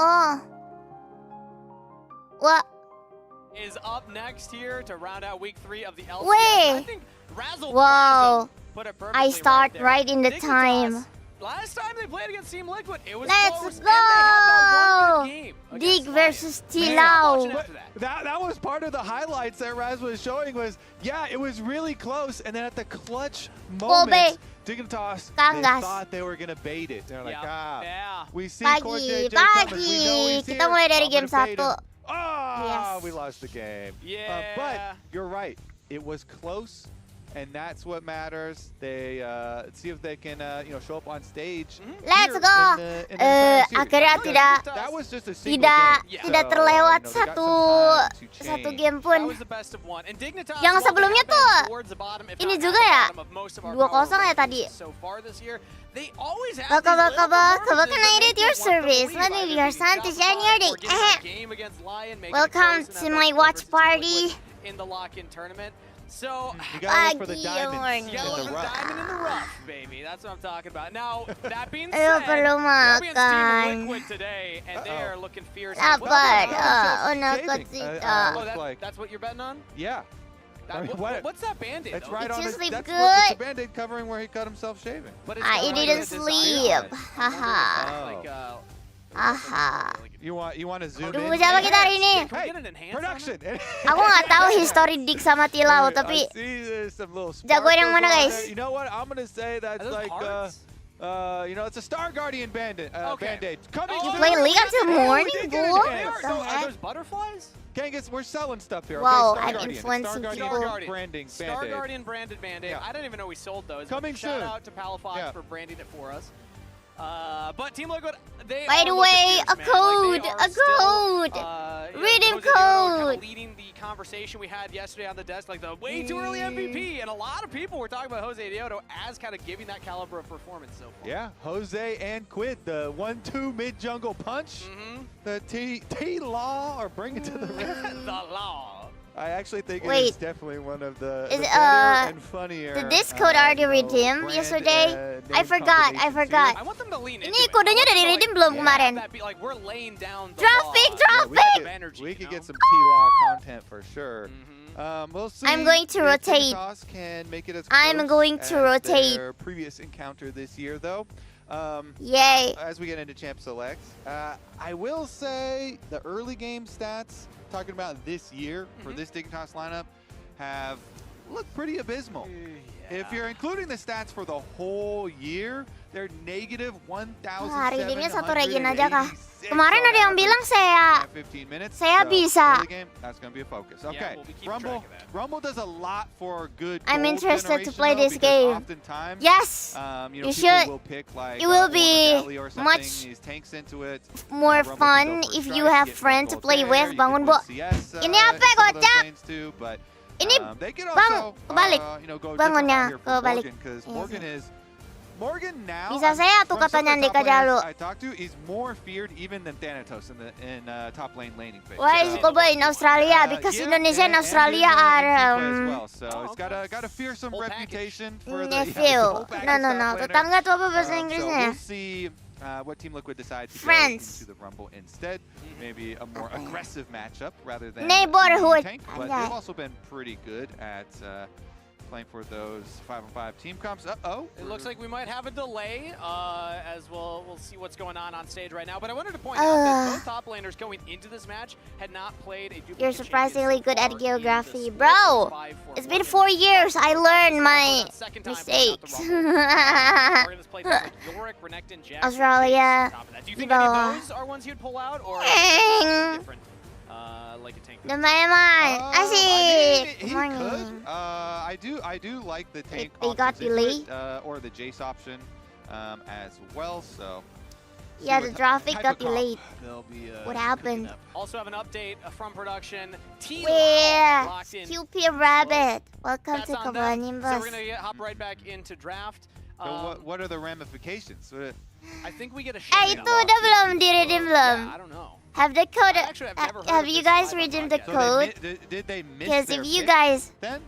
Oh. What? Is up next here to round out week 3 of the LCS. Wait. I think Razzle Wow. put it perfectly I start there. right in the Dignitas, time. Last time they played against Team Liquid, it was Let's close, go! and they had that one good game Dig against versus Lion. TLAW. That was part of the highlights that Raz was showing was, yeah, it was really close, and then at the clutch moment, Dignitas, they Kangas. thought they were gonna bait it. They're like, Yeah. we see Pagi, Cortez coming, we know pagi. he's Kita here, mulai dari I'm game gonna bait 1. him. Ah, Yes. we lost the game. Yeah. But you're right, it was close, and that's what matters. They see if they can, show up on stage. Let's here go. in the entire series. Akhirnya That was just a single tidak game. tidak So, terlewat they got satu some time to satu change. game That pun. was the best of one. And Dignitas, Yang while they sebelumnya have been tuh towards the bottom, if ini not juga at the ya, bottom of most of our 2-0 power ya tadi. rankings so far this year, they always have Bokobokobo Kobo Kanaeru, your service. Let me be your son to share your day. Welcome to my watch party. In the lock-in tournament. So, You gotta look for the Pagi, diamonds you gotta look in for the the rough. diamond in the rough, baby. That's what I'm talking about. Now, that being Ayo, said, perlu they're against Team makan. Liquid today, and they are looking fierce. Lapar. Well, Una shaving. cosita. Oh, Looks like- that's what you're betting on? Yeah. I mean, what- What's that Band-Aid, That's though? right It on just his, sleep that's good. what the Band-Aid covering where he cut himself shaving. But it's He got didn't like a design sleep. on it. Haha. Like, Haha. You want to zoom Tunggu in? siapa kita hari ini? Can we get an enhance on Production. it? Aku nggak tahu history Dig sama TLAW, tapi I see there's some little jagoan yang sparkles mana, on guys? there. You know what? I'm gonna say that's Are those like parts? it's a Star Guardian Band-Aid. Okay. Band-Aid. Coming You soon. play League until Hey, we morning, did get an boy? enhance. What the So, are heck? those butterflies? Genghis, we're selling stuff here. Whoa, okay? Star I'm Guardian. influencing Star people. Guardian branding Star Band-Aid. Guardian branded Band-Aid. Yeah. I didn't even know we sold those. Coming Shout soon. out to Palafox Yeah. for branding it for us. But Team Liquid, they By are the looking way, fierce, a man. code, Like, they are a still, code. Redeem Jose Dioto kinda code. leading the conversation we had yesterday on the desk, like the way too early MVP, and a lot of people were talking about Jose Dioto as kind of giving that caliber of performance so far. Yeah, Jose and Quid, the 1-2 mid-jungle punch. The TLAW are bringing to the rim. The law. I actually think Wait. it's definitely one of the Is it, better and funnier. Did this code already redeem brand, yesterday? name I forgot, I combinations forgot. I want them to lean into Ini it. kodenya I udah want them to, di-redeem belum yeah, kemarin? that be, like, we're laying down the Drop law. pick, drop we pick. could, Energy, we you could know? get some TLAW content for sure. We'll see. I'm going to if rotate. Dignitas can make it as I'm close going to as rotate. Their previous encounter this year, though. Yay. As we get into Champ Selects, I will say the early game stats, talking about this year for this Dignitas lineup, have looked pretty abysmal. If you're including the stats for the whole year, they're negative 1,786. Hari ini satu region aja kah? Kemarin ada yang bilang saya 15 minutes. saya bisa. Early game, that's going to be a focus. Okay, we'll be keeping track Rumble. of that. Rumble does a lot for good. I'm gold interested to generation, play though, this because game. Oftentimes, Yes. you You people should. will pick like It will Ornn be Valley or something, much these tanks into it. More Rumble can fun go for if strike, you have get friend to gold play there, with. you Bangun, can Bo. put CS, Ini apa, in some of those kocak? lanes too, but, Ini they can bang, also, kebalik. go Bangunnya, different here for kebalik. Morgan, because Yes. Morgan now, Bisa saya tuh from some katanya of the Andika top laners Jalu. I talked to, is more feared even than Thanatos in top lane laning phase. Why is Kobo in Australia? Because yeah, Indonesia and and Australia in, are Team play as well. So it's okay. got a fearsome Whole package. reputation for the nephew. whole package No. top laner. Tetangga tuh apa bahasa So Inggrisnya? we'll see what Team Liquid decides to Friends. go into the Rumble instead. Maybe a more aggressive matchup rather than Neighborhood. tank. But Anjay. they've also been pretty good at playing for those 5-on-5 team comps. It looks like we might have a delay, as we'll see what's going on stage right now. But I wanted to point out that both top laners going into this match had not played a duplicate You're surprisingly champion so good at far in geography. the Bro, split. it's been 4 years. I learned my Second time mistakes. Morgan's played with Yorick, Renekton, Jax, Australia, on top of that. Do you di think any bawah. of those are ones you'd pull out, or Eng. different, like a tank? Lumayan. I Asik. mean, Good he morning. could. I do like the tank they got options into delay. it, or the Jace option as well. So Yeah, the traffic type got of comp delayed. they'll be, What cooking happened? up. Also have an update from production. TLAW Where? locked in. QP Rabbit. Welcome That's to on them. So Kabanimbas. we're gonna hop right back into draft. So what are the ramifications? I think we get a Eh, share. itu udah belum di-redeem belum? Yeah, I don't know. Have the code? Actually, I've never heard Have of you this guys live on redeemed the broadcast. So code? did they miss Because their if you pick guys then?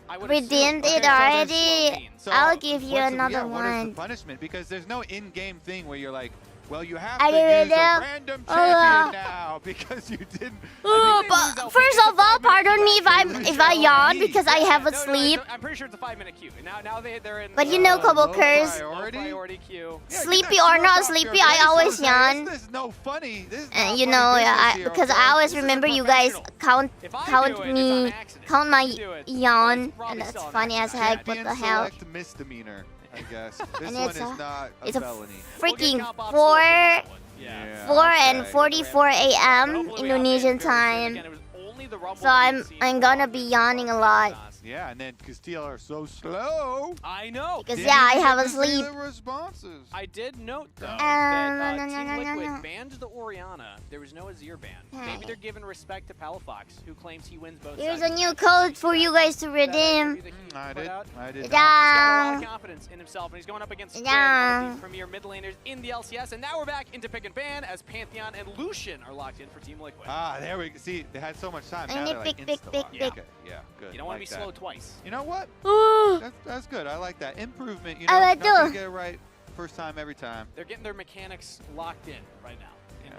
I would redeemed assume. it Okay, so there's already, slow means. So I'll give you what's the- another yeah, what is one. the punishment? Because there's no in-game thing where you're like, Well, you have I to use don't a know. random champion now because you didn't. But first of all, pardon me if I yawn because I haven't No, sleep. I'm pretty sure it's a 5-minute queue. Now they're in. But you know, low coworkers, priority queue. Yeah, sleepy get that or smoke not off sleepy, your I face, always Jose. yawn. This is no funny. This is And not you funny know, business here, because okay? I always This is remember you guys professional. If I do count it, it's on me, accident. count my If you do it, yawn, it's probably and that's still an funny as accident. heck. What Champion the hell? select misdemeanor, I guess. This And one it's is a- not a It's a felony. freaking We'll get 4 Yeah. 4 and okay. 44 a.m. Hopefully we Indonesian update very soon. time. Again, it was only the Rumble So that we've seen I'm for gonna a be while. yawning a lot. Yeah, and then because TL are so slow. I know. Because didn't yeah, I even haven't get to see sleep. the responses. I did note though No. that No. Team Liquid banned the Oriana. There was no Azir ban. Maybe Hey. they're giving respect to Palafox, who claims he wins both Here's sides. a new code for you guys to redeem. I did. I did. He's got a lot of Yeah. confidence in himself, and he's going up against Squid, Yeah. one of the premier mid laners in the LCS. And now we're back into pick and ban as Pantheon and Lucian are locked in for Team Liquid. Ah, there we go. See, they had so much time. I Now need they're like pick, insta-lock. pick, pick. Okay, yeah, good. You don't want to Like be that. slow twice. You know what? Ooh. That's good. I like that. Improvement. You I know, like not gonna do. get it right first time every time. They're getting their mechanics locked in right now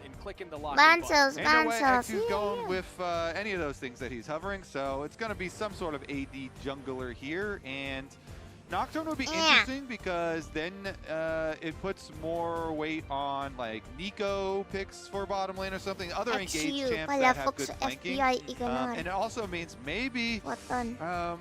and clicking the lock. Bancels, Ain't no way bancels. X's going with any of those things that he's hovering, so it's going to be some sort of AD jungler here, and Nocturne would be Yeah. interesting because then it puts more weight on like Nico picks for bottom lane or something, other engaged XU, champs that have Palafox good flanking. FBI And iganon. it also means maybe Weapon.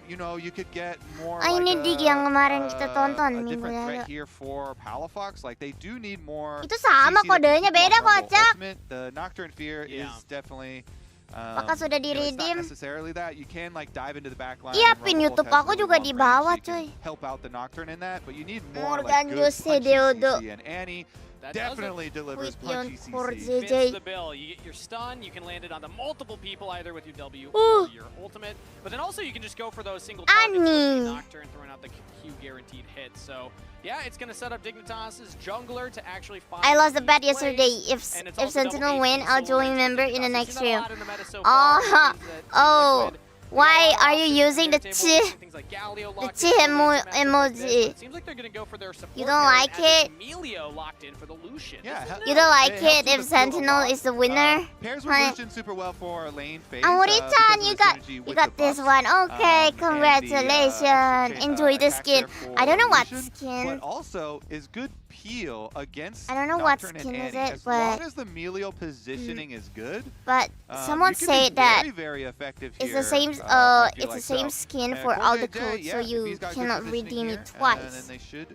you know, you could get more Ay, like ini dig yang kemarin kita tonton a minggu different lalu. threat here for Palafox. Like they do need more. Itu sama CC that kodenya, can keep beda on Rumble kocak. Ultimate. The Nocturne Fear Yeah. is definitely. Apakah sudah you know, it's not di-redeem? necessarily that. You can like dive into the back line. Iya, and pin Rumble YouTube has aku really juga long di range, bawah, so you can coy. help out the Nocturne in that, but you need more Morgan like good Jose punchy Deodo. CC, and Annie That does it. definitely delivers With your punchy poor CC. Fits JJ. the bill. You get your stun, you can land it onto multiple people either with your W Ooh. or your ultimate, but then also you can just go for those single targets with Annie. the Nocturne throwing out the Q guaranteed hit. So yeah, it's going to set up Dignitas's jungler to actually find I lost the the bet play, yesterday. and it's If also Sentinel double win, AP I'll solo join range for member in the Dignitas. next We've seen that a stream. lot in the meta so far, which means that Team Oh. Liquid, Why are you options using on the their table. We've chi? seen things like Galio The locked chi in for lanes and matchups like this, emoji. but it seems like they're going to go for their support You don't carry like as it's it? Emilio locked in for the Lucian. Yeah, This is You new. don't like It helps it with if the field a Sentinel lot. is the winner? Pairs with Hi. Lucian super well for lane phase. Amori-chan, because you of the got synergy you with got the this buffs. one. Okay, And the, congratulations. Enjoy the attack skin. there I don't know for what Lucian, skin. But also is good peel against I don't know what Nocturne and skin is Annie. it, As long but- as the Melio positioning is good, But someone you can be said that very, very effective it's here, the same I feel it's the like. same So, skin and for all the JJ, codes, yeah, so if you he's got good cannot positioning redeem here, it And twice. then they should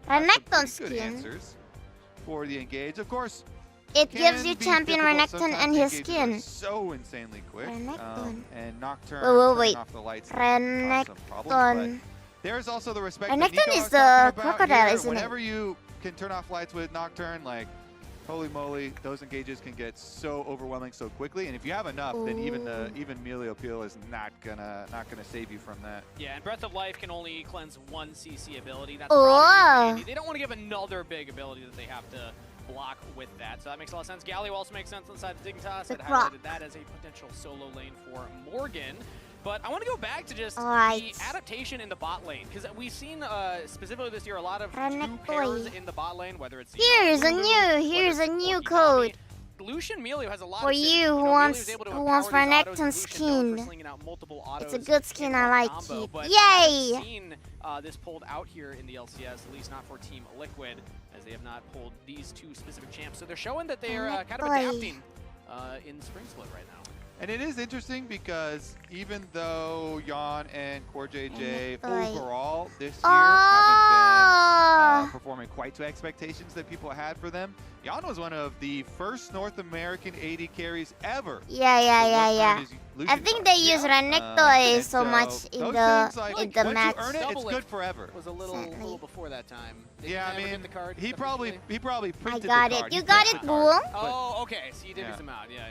Renekton have some pretty good skin. answers for the engage. Of course, It gives can you be champion difficult. Renekton and Sometimes his engages are skin. so insanely quick. Renekton. And Nocturne Wait, wait, turning off the lights can cause some problems, Renekton. but there's also the respect Renekton that Nico is was the talking about crocodile, here. isn't it? Whenever you can turn off lights with Nocturne, like, holy moly, those engages can get so overwhelming so quickly. And if you have enough, then even Melio Peel is not gonna save you from that. Yeah, and Breath of Life can only cleanse one CC ability. That's Oh. probably handy. They don't want to give another big ability that they have to block with that. So that makes a lot of sense. Galio also makes sense inside the Dignitas. The I'd croc. highlighted that as a potential solo lane for Morgan. But I want to go back to just Alright. the adaptation in the bot lane, because we've seen specifically this year a lot of two Renekton. pairs in the bot lane, whether it's Here's a Lulu, new whether it's new Orkinami. code. Lucian Melio has a lot For of synergy. you who know, Melio wants- is able to who empower wants these autos, and Renekton Lucian's known for skin. slinging out multiple It's a autos good skin, in I one like combo, it. but Yay! I haven't seen this pulled out here in the LCS, at least not for Team Liquid, as they have not pulled these two specific champs. So they're showing that they are kind of Boy. adapting in Spring Split right now. And it is interesting because even though Jan and Core JJ Boy. overall this year Oh. haven't been performing quite to expectations that people had for them, Jan was one of the first North American AD carries ever. Yeah. I think they use And Renekton so so much in those the things, like, in the once match. you earn it, it's Double good it. forever. Was a little before that time. Did Yeah, I you ever mean, get the card he probably officially? printed got the it. card. You He got printed it, the card, Boong. but- Oh, okay. So you did Yeah. him out. Yeah.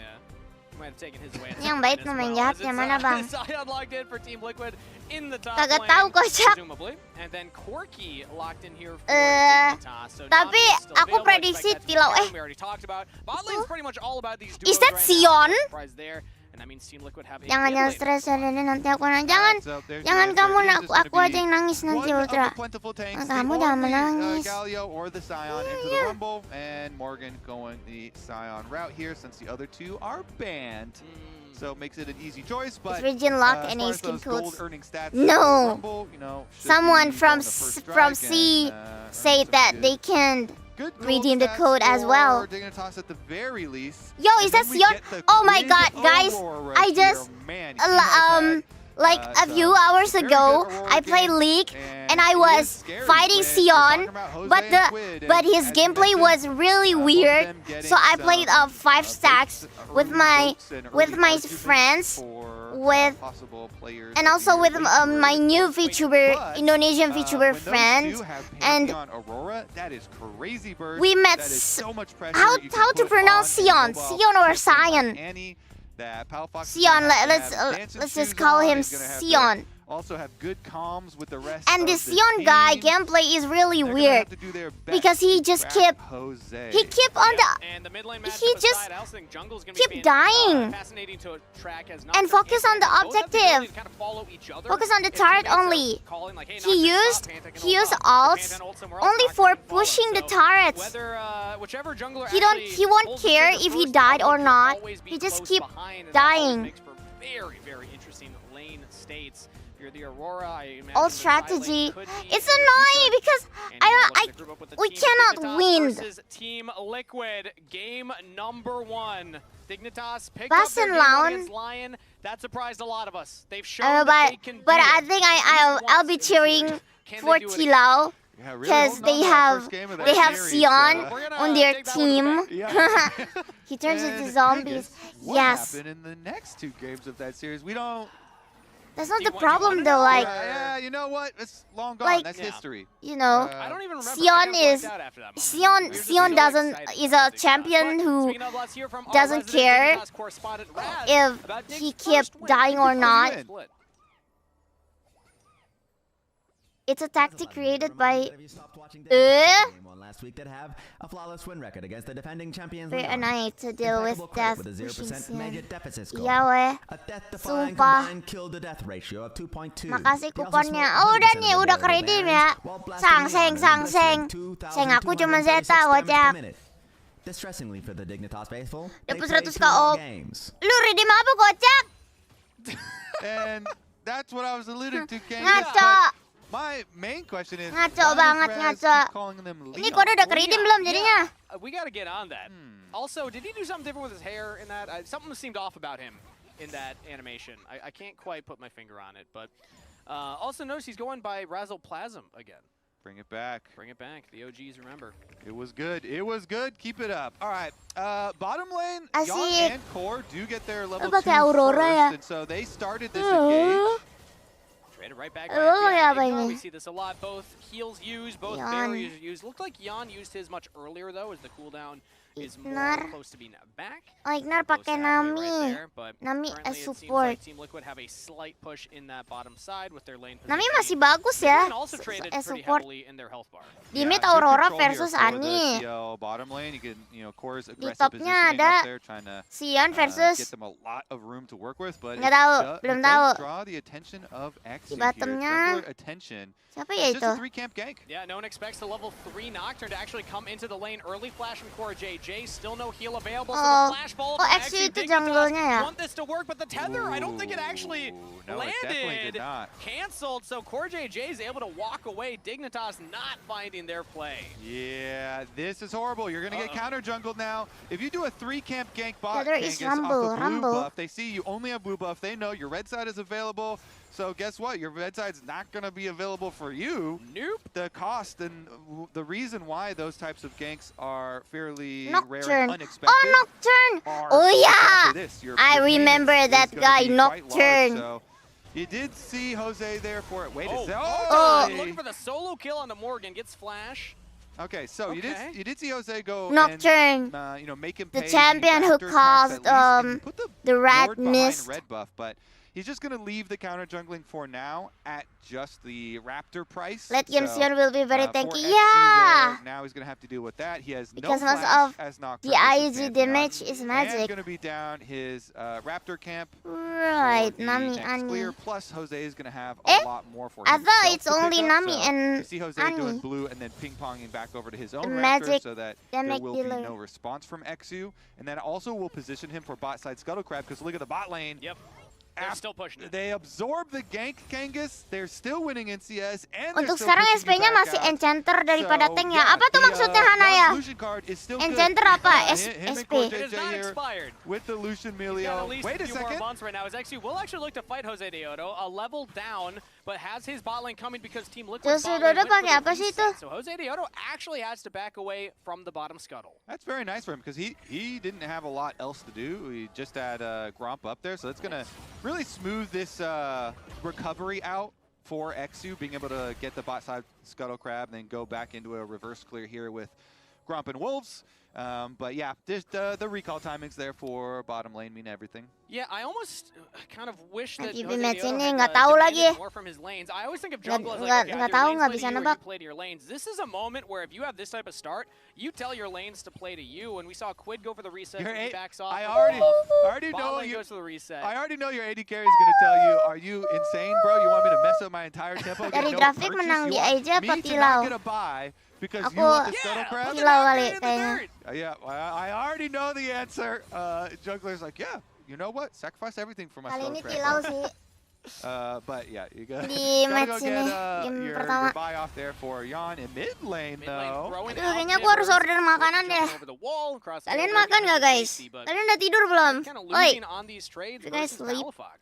You might have taken his away. at Yang some baik point tuh as main well, jahat, as yang it's, mana, Bang? Zion logged in for Team Liquid in the top Kagak lane, tahu, Kocak. presumably. And then Corki locked in here for Eh, Dignitas. So tapi Nami is still aku available. prediksi Expect that to be TLAW. Aaron, we already talked about. Bot lane's pretty much all about these duos Is that right Sion? now. Surprise there. And that means Team Liquid have a Jangan stres ya Dede, nanti aku jangan. So there's Jangan your kamu answer. It is just aku gonna aja be yang nangis nanti one of the Ultra. plentiful tanks, Kamu the jangan only, menangis. Galio or the Scion into the Rumble, and Morgan going the Scion route here since the other two are banned. So it makes it an easy choice, but It's region lock as and far a as skin those gold codes. earning stats No. for Rumble, you know, should Someone be from going the first from strike C and, earn say some that good- they can good gold redeem the stats code as well. for Dignitas at the very least. Yo, And is that then we Sion? get the Oh my Grid god, guys. Aurora I here. just Man, he has had, like a so few hours very ago, good Aurora I played game, League and it I is was scary fighting when you're talking Sion, about Jose but and Quid, but and his as you gameplay mentioned, was really both of weird. them getting So I played some, 5 stacks votes, with early my votes and with early my arguments friends, for, with possible players and of also the with year late my career. new VTuber, But, Indonesian when VTuber those friend, two have and Pantheon Aurora, that is crazy burst. we met That is so much pressure how you can how to put pronounce on a Sion, mobile Sion or champion like Sion. Annie, that Pal Fox is Sion, gonna have to let's have dancing let's shoes just call on. him He's gonna have to Sion. Also have good comms with the rest And of the the Sion guy team. gameplay is really They're gonna weird have to do their best because he to just crack kept Jose. he kept on the And the mid lane matchup he aside, just I also think jungle's gonna kept be dying. fascinating to track as And Nocturne focus on the Panther both have the ability objective. to kind of follow each other. Focus on the If turret teammates are only. calling like, hey, He Nocturne, used stop, Panther can he ult used up. If ults Panther ults somewhere else, only Nocturne for can follow. pushing the So turrets. Whether whichever jungler He actually won't pulls the care trigger if he first, died or will not. always be He just close keep behind, and that always dying. makes for very interesting lane states. If you're the Aurora, I imagine All the side lane strategy. could be It's in the annoying future. because And you are looking to group up with the we team cannot Dignitas win. versus Team Liquid, game number 1. Dignitas picked Bas up their and game Laon. against Lion. That surprised a lot of us. They've shown but that they can but do I it. think At I'll least I'll once be in the cheering series. Can for they do it again? TLAW Yeah, really because holding on they to that have first game of that they have series, Sion We're gonna on their take that one to the team. bank. Yeah. He turns And into zombies. guess what Yes, happened in the next 2 games of that series? We don't. that's not Do the you wanna problem know? though. Like Yeah, you know what? It's long gone. Like- That's Yeah. history. you know. I don't even remember. I Sion got is- blacked out after that moment. Sion We were just Sion so doesn't excited is about a Dignitas. champion But who speaking of, let's hear from our doesn't resident care Dignitas correspondent, Raz, if about Dig's he first kept win. dying or not. Split. It's a tactic created by last week that have a flawless win record against the defending champions. very annoying to deal with Impeccable death credit with a pushing 0% Sion. major deficit score. Iya weh. A death-defying Sumpah. combined kill-to-death ratio of 2.2. Makasih They also kuponnya. smoke Oh udah 100% nih, of udah the available keredeem barons, ya. while blasting Sangseng, Leon in a sangseng. blistering Seng aku cuma 2,236 Zeta, damage per Wajak. minute. Distressingly for the Dignitas faithful, Dapat they played 100 2 more KO. games. Lu redeem apa Gocak? And that's what I was alluding to, Ken. Ngaco. My main question is, Ngaco why does banget, Raz ngaco. keep calling them Ini Leon? kode udah keredeem belum jadinya? We got to get on that. Also, did he do something different with his hair in that? Something seemed off about him in that animation. I can't quite put my finger on it, but also notice he's going by Razzleplasm again. Bring it back. Bring it back. The OGs remember. It was good. It was good. Keep it up. All right. Bottom lane, Asik. Yon and Core do get their level 2 pakai Aurora first, ya. and so they started this engage. Traded right back. Oh, by ya, Ignore. ini. We see this a lot. Both heals used, both Yon. barriers used. Looked like Yon used his much earlier though, as the cooldown is more Ignore. close to being back. Oh Ignore Close pakai to halfway right Nami. there, but Nami currently it seems support. like Team Liquid have a slight push in that bottom side with their lane Nami positioning. masih bagus ya. Dignitas also traded pretty Support. heavily in their health bar. Di Yeah, mid good Aurora control here versus for the Ani. TL bottom lane. You can, Core's aggressive topnya positioning ada up there, trying to Sion get versus them a lot of room to work with, but Nggak tahu, belum it does tahu. draw the attention of X Di here. bottomnya. Jungler attention. siapa ya It's itu? just a 3-camp gank. Yeah, no one expects the level 3 Nocturne to actually come into the lane early. Flash from Core JJ, still no heal available. So Oh. the flash ball Oh, from actually Axie itu Dignitas jungle-nya ya? want this to work, but the tether, I don't think it actually Ooh, no, it definitely landed. did not. Canceled, so Core JJ is able to walk away. Dignitas not finding their play. Yeah, this is horrible. You're going to get counter jungled now. If you do a 3-camp gank bot, Tether is Kangas, off Rumble, the blue Rumble. buff, they see you only have blue buff. They know your red side is available. So guess what? Your red side's not going to be available for you. Nope. The cost and the reason why those types of ganks are fairly rare Nocturne. and unexpected. Oh Nocturne. are Oh yeah. exactly this. Your I payment remember is that gonna guy be quite large, Nocturne. so you did see Jose there for it. Wait a second. Oh. Looking for the solo kill on the Morgan, gets flash. Okay, so Okay. you did see Jose go Nocturne. and make him The pay champion who after attacks caused at least, and put the red Lord behind mist. red buff, but He's just going to leave the counter jungling for now at just the Raptor price. Late game Sion will be very tanky. For Yeah. there, now he's going to have to deal with that. He has Because no most flash of as Nocturne the versus IG Pantheon. damage is And magic. going to be down his Raptor camp. Right, for the Nami, next clear. Ani. Plus, Jose is going to have a lot more for I himself thought it's to pick only up, Nami so and you see Jose Ani. doing blue and then ping-ponging back over to his own The Raptor magic so that there damage will dealer. be no response from Exu. And that also will position him for bot side Scuttle Crab because look at the bot lane. Yep. They're still pushing it. They absorb the gank Kangas. They're still winning NCS and Untuk they're still sekarang pushing you SP-nya back masih out. enchanter daripada So, tank ya. yeah, Apa tuh the, maksudnya Hanaya? Lucian card is still good. Enchanter apa? Him and SP. Cortez It is not here expired. with the Lucian He's got Melio. at least Wait a a few more second. months right now. His XU will actually look to fight Jose Deodo, a level down, but has his bot lane coming because Team Liquid's Jose bot lane Deodo went for pakai the apa sih reset. itu? So Jose Deodo actually has to back away from the bottom scuttle. That's very nice for him because he didn't have a lot else to do. He just had Gromp up there, so that's going to really smooth this recovery out for Exu, being able to get the bot side Scuttle Crab and then go back into a reverse clear here with Gromp and Wolves. But yeah, just the recall timings there for bottom lane mean everything. Yeah, I almost kind of wish that Lagi Jose match Deodo ini had, nggak tahu demanded lagi. more from his lanes. I always think of jungle as Nggak- like, okay, nggak I do tahu, lanes nggak play bisa to you or nebak. you play to your lanes. This is a moment where if you have this type of start, you tell your lanes to play to you, and we saw Quid go for the reset, Your and he A- backs off. I already Bot know lane you. goes to the reset. I already know your AD carry is going to tell you, are you insane, bro? You want me to mess up my entire tempo? Dari Get no grafik purchase? menang You di want aja apa me to Tilau? not get a buy because you Aku want the Scuttle Crab? put the Tilau dagger kali in the kayaknya. dirt. Yeah, I already know the answer. Jungler's like, yeah, you know what? Sacrifice everything for my Kali Scuttle ini Crab. Tilau sih. But yeah, you gotta, Di gotta go match get ini, game your pertama. buy off there for Yon in mid lane, Mid lane though. throwing Aduh, out kayaknya aku harus neighbors, order makanan jumping deh. over the wall, across the Kalian wall, makan getting nggak into guys? safety, but Kalian udah tidur belum? kind of Oi. losing on these trades You guys versus sleep? Palafox.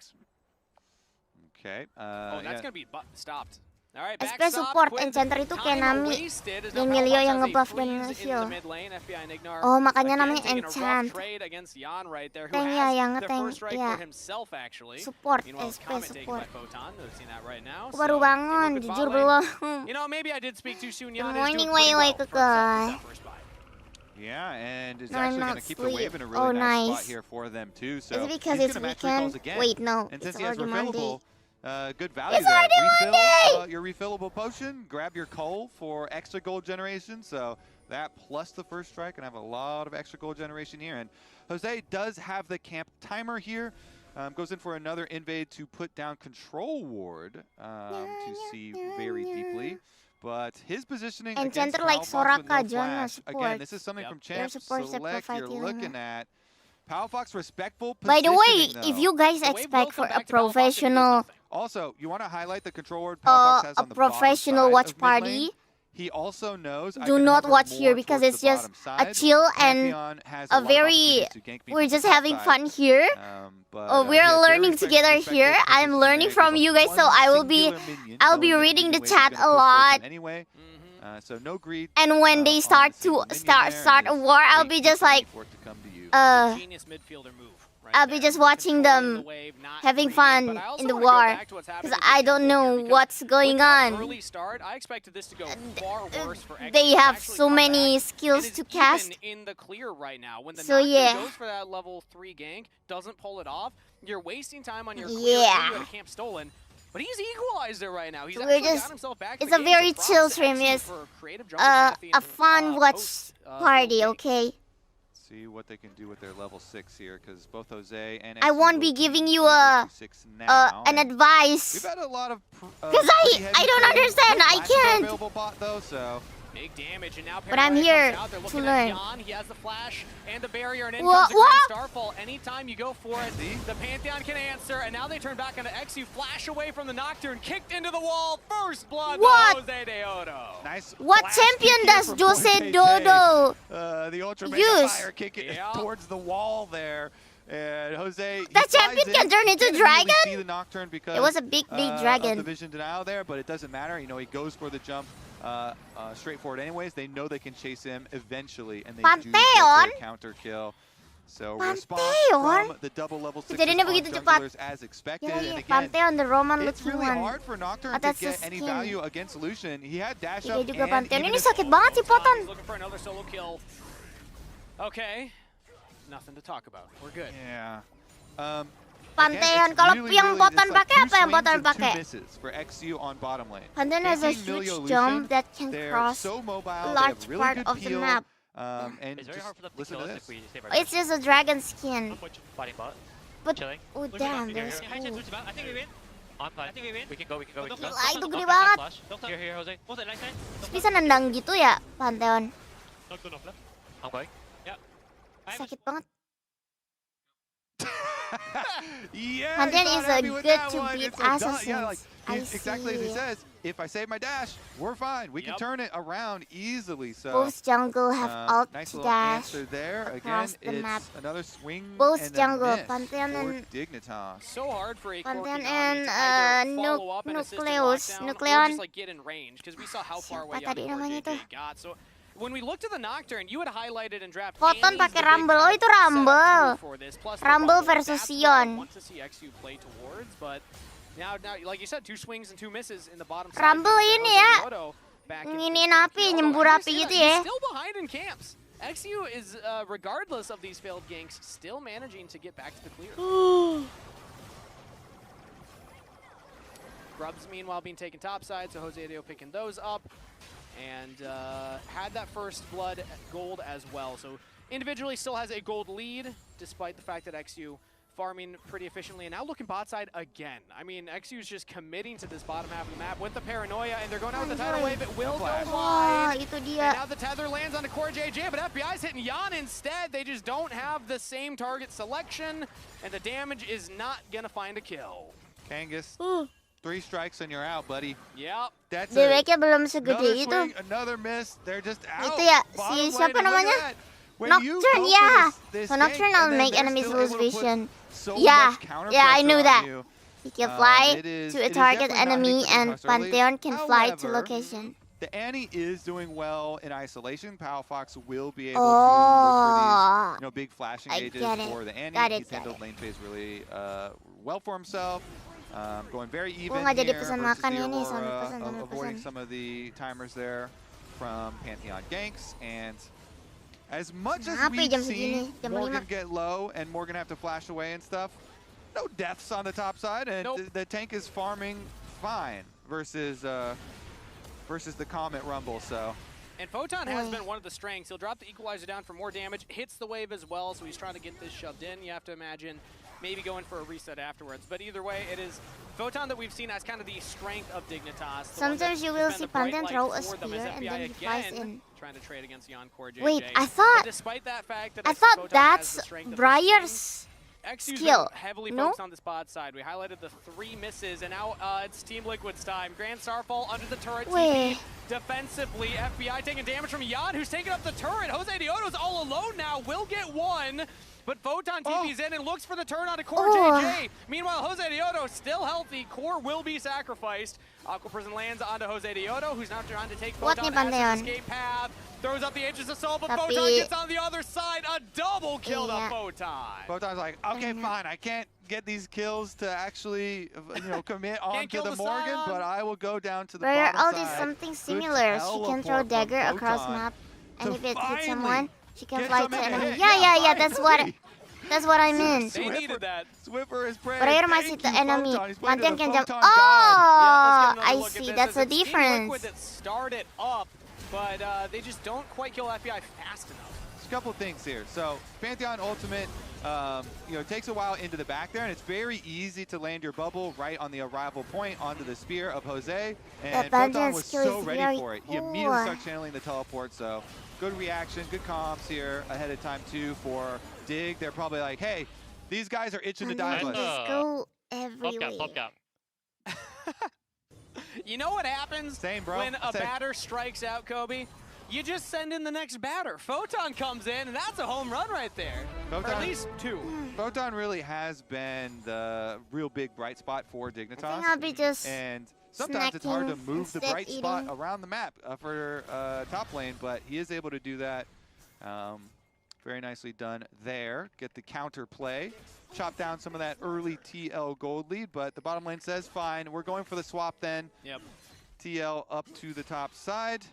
Okay. Oh, that's yeah. gonna be stopped. All right, SP back support, Quid, enchanter itu kayak time Nami wasted as dan now Melio Palafox yang has a ngebuff dan freeze in nge-heal. the mid lane. FBI and Ignar Oh, makanya again namanya taking a enchant. rough trade against Jan right there, who Tank ya, has yang the ngetank, first strike ya. for himself actually. Support, Meanwhile, SP comment taken by support. Photon. We've seen that right now. Aku baru So, bangun, Liquid jujur bot lane. belum. You know, maybe I did speak too soon. Good Jan is doing morning, pretty Wai Wai well for Keke. himself with that first buy. Yeah, and it's No, I'm actually going not to keep the wave in a asleep. really Oh, nice nice. spot here for them, too. Is So it because he's it's gonna match recalls weekend? again. Wait, no, And it's since he has already Monday. refillable, good value It's there. already Monday! Your refillable potion, grab your coal for extra gold generation. So that plus the first strike and have a lot of extra gold generation here. And Jose does have the camp timer here. Goes in for another invade to put down control ward to see very deeply. But his positioning Enchanter against like Palafox with Soraka, no Janna flash. Again, this is something Yep. from Champ supports that Select. provide You're healing. looking at Palafox respectful By the way, positioning, if though. you guys The wave will expect for come a back to Palafox if he does professional nothing. Also, you want to highlight the control ward Palafox has a on the bottom professional side watch of mid lane. party, He also knows I do can not hover watch more here because towards it's the just bottom a side. chill and Pantheon has a lot of very, opportunities to gank we're people just from having outside. fun here. But, We're yeah, very learning together here. respectful I'm learning positioning. from There's you a guys, so one I will be, singular minion I'll be knowing that reading either the way he's chat gonna a push lot. towards him anyway. So no greed. And when they on start the single to minion there, and start a just war, I'll wait be just patiently like, for it to come to you. Genius midfielder move. Right I'll be there. just watching Controlling them the wave, not having greedy, fun but I also in the wanna go war, back to what's happening because with I the don't jungle here, know because what's with going that on. early start, I expected this to go far worse for X. They to have actually so come many back skills and to is cast. even in the clear right now. When the So, Nocturne yeah. goes for that level 3 gank, doesn't pull it off, you're wasting time on your clear. Yeah. You had a camp stolen. But he's equalized it right now. He's So actually we're just- got himself back to it's the a game, very so props chill to stream, X yes. for creative jungle pathing A fun watch post, party, game. okay? See what they can do with their level 6 here, because both Jose and I XU won't will be giving you level 6 now, an and advice. We've had a lot of Because pretty I heavy don't players. understand, No I flashes are can't. available bot though, so Big damage, and now But I'm Paranoia here comes out. They're to looking learn. at Jan. He has the flash and the barrier, and in Wha- comes the what? Grand Starfall. Anytime you go for it, the Pantheon can answer, and now they turn back onto XU. Flash away from the Nocturne, kicked into the wall. First blood What? to Jose Deodo. nice. What flash champion kick here does from Jose Cortez. Dodo? The Ultra use? Mega Fire kick it Yeah. towards the wall there. And Jose, That he flies champion in. can turn into Didn't immediately dragon? see the Nocturne because It was a big of dragon. the vision denial there, but it doesn't matter. You know, he goes for the jump straightforward anyways. They know they can chase him eventually, and they do get Pantheon? their counter kill. So Pantheon? response from the double level 6 Jadinya response begitu cepat. junglers as expected. Yeah, And yeah, again, Pantheon, the Roman it's looking really one. hard for Nocturne But to that's get the any skin. value against Lucian. He had dash Iya up juga and Pantheon. even Ini if- sakit banget sih He's Poton. looking for another solo kill. Okay. Nothing to talk about. We're good. Yeah. Pantheon. Kalau yang botan pakai apa yang botan pakai? Pantheon has a huge jump that can cross a large part of the map. It's very hard for them to kill us if we save our It's just a dragon skin. fighting bot. But Chilling. oh damn, there's I think we win. On plan. I think we win. We can go. Gila, itu gede banget. Here, Jose. What's that nice side? Terus bisa nendang gitu ya, Pantheon. Not good enough left. I'm going. Yeah. Sakit banget. Yeah, Pantheon he's is not a happy with good that to one. beat It's a done. assassins. Yeah, like, I exactly as he see. says. If I save my dash, we're fine. We can Yep. turn it around easily. So Both jungle have ult nice to little dash. answer there. across Again, the map. it's another swing Both and jungle, a miss Pantheon for and Dignitas. So hard for a Pantheon Corki and to either follow up and assist in Nucleus. lockdown or Nucleon. just like get in range because we saw how far away Siapa tadi namanya tuh? JJ got. So when we looked at the Nocturne, you had highlighted and drafted Photon pakai Rumble. Oh, itu Rumble. Rumble versus Sion. Want to see XU play towards, but now, like you said, 2 swings and 2 misses in the bottom side. Rumble ini ya, nginiin api, nyembur api gitu ya. Still behind in camps. XU is, regardless of these failed ganks, still managing to get back to the clear. Grubs, meanwhile, being taken topside, so Jose Adeo picking those up. And had that first blood gold as well. So individually still has a gold lead, despite the fact that XU farming pretty efficiently. And now looking bot side again. I mean, XU is just committing to this bottom half of the map with the paranoia, and they're going out with the tidal wave. It will go Wah, wide. itu And dia. now the tether lands on the core JJ, but FBI's hitting Yan instead. They just don't have the same target selection, and the damage is not gonna find a kill. Kangas, 3 strikes and you're out, buddy. Yep. That's DWK belum another segede itu. swing, another miss. They're just out. Itu ya, Bottom si lane, siapa and look at namanya? that. When you Nocturne, go for yeah. this So gank, Nocturne and will then make they're enemies still lose able to put vision. so Yeah, much counter yeah, I pressure knew on that. you. He can fly It is to a target definitely not enemy, hitting and across early. Pantheon can fly to However, location. The Annie is doing well in isolation. Pal Fox will be able to look for these, big flashing I gauges get it. for the Annie. Got it, He's got handled it. lane phase really well for himself. Going very even nggak jadi here pesan versus makan the ini, sambil Aurora, pesan, sambil avoiding pesan. some of the timers there from Pantheon ganks. And as much as Kenapa we've jam seen segini? Jam Morgan 5. get low and Morgan have to flash away and stuff, no deaths on the top side, and Nope. the tank is farming fine versus the Comet Rumble. So And Photon has been one of the strengths. He'll drop the equalizer down for more damage, hits the wave as well, so he's trying to get this shoved in. You have to imagine maybe going for a reset afterwards. But either way, it is Photon that we've seen as kind of the strength of Dignitas. Sometimes you will see Pantheon throw a spear and then he flies in. Trying to trade against Yonkor JJ. Wait, I But thought despite that fact that I I see thought Photon has that's the strength of the Briar's XU's skill, been heavily no? focused on the spot side. We highlighted the 3 misses, and now it's Team Liquid's time. Grand Starfall under the turret Wait. TP defensively. FBI taking damage from Yan, who's taking up the turret. Jose Dioto's all alone now, will get one. But Photon TP's in and looks for the turn onto Core JJ. Meanwhile, Jose Dioto still healthy. Core will be sacrificed. Aqua Prison lands onto Jose Dioto, who's now trying to take What Photon nih as Pantheon? his escape path. Throws up the Aegis Assault, but Tapi- Photon gets on the other side. A double kill to Iya. Photon. Photon's like, okay, fine, I can't get these kills to actually, commit onto kill the the Morgan, Sion. but I will go down to the Briar bottom ult is side. something Good similar. She can throw teleport from dagger across Photon map, to and if it hits finally someone, she can get fly to something to enemy. hit. Yeah, finally. that's what I meant. They needed that. Swiffer is praying. Briar Thank masih you, to enemy. Photon. He's playing to Pantheon the can jump. Photon god. Oh, Yeah, let's get another I look at see. this. That's the It's Team difference. Liquid that started up, but they just don't quite kill FBI fast enough. There's a couple things here. So Pantheon Ultimate, takes a while into the back there, and it's very easy to land your bubble right on the arrival point onto the spear of Jose. And Photon Pantheon was skill so is ready very for it. He cool. immediately starts channeling the teleport. So good reaction, good comms here ahead of time too for Dig. They're probably like, hey, these guys are itching to dive Pantheon us. just go everywhere. Popcap. You know what happens Same, bro. when a Same. batter strikes out, Kobe? You just send in the next batter. Photon comes in, and that's a home run right there. Or Photon- at least 2. Photon really has been the real big bright spot for I think Dignitas. I'll be just And sometimes it's hard to snacking move the instead bright spot eating. around the map for top lane, but he is able to do that. Very nicely done there. Get the counter play. Chop down some of that early TL gold lead, but the bottom lane says, fine, we're going for the swap then. Yep. TL up to the top side.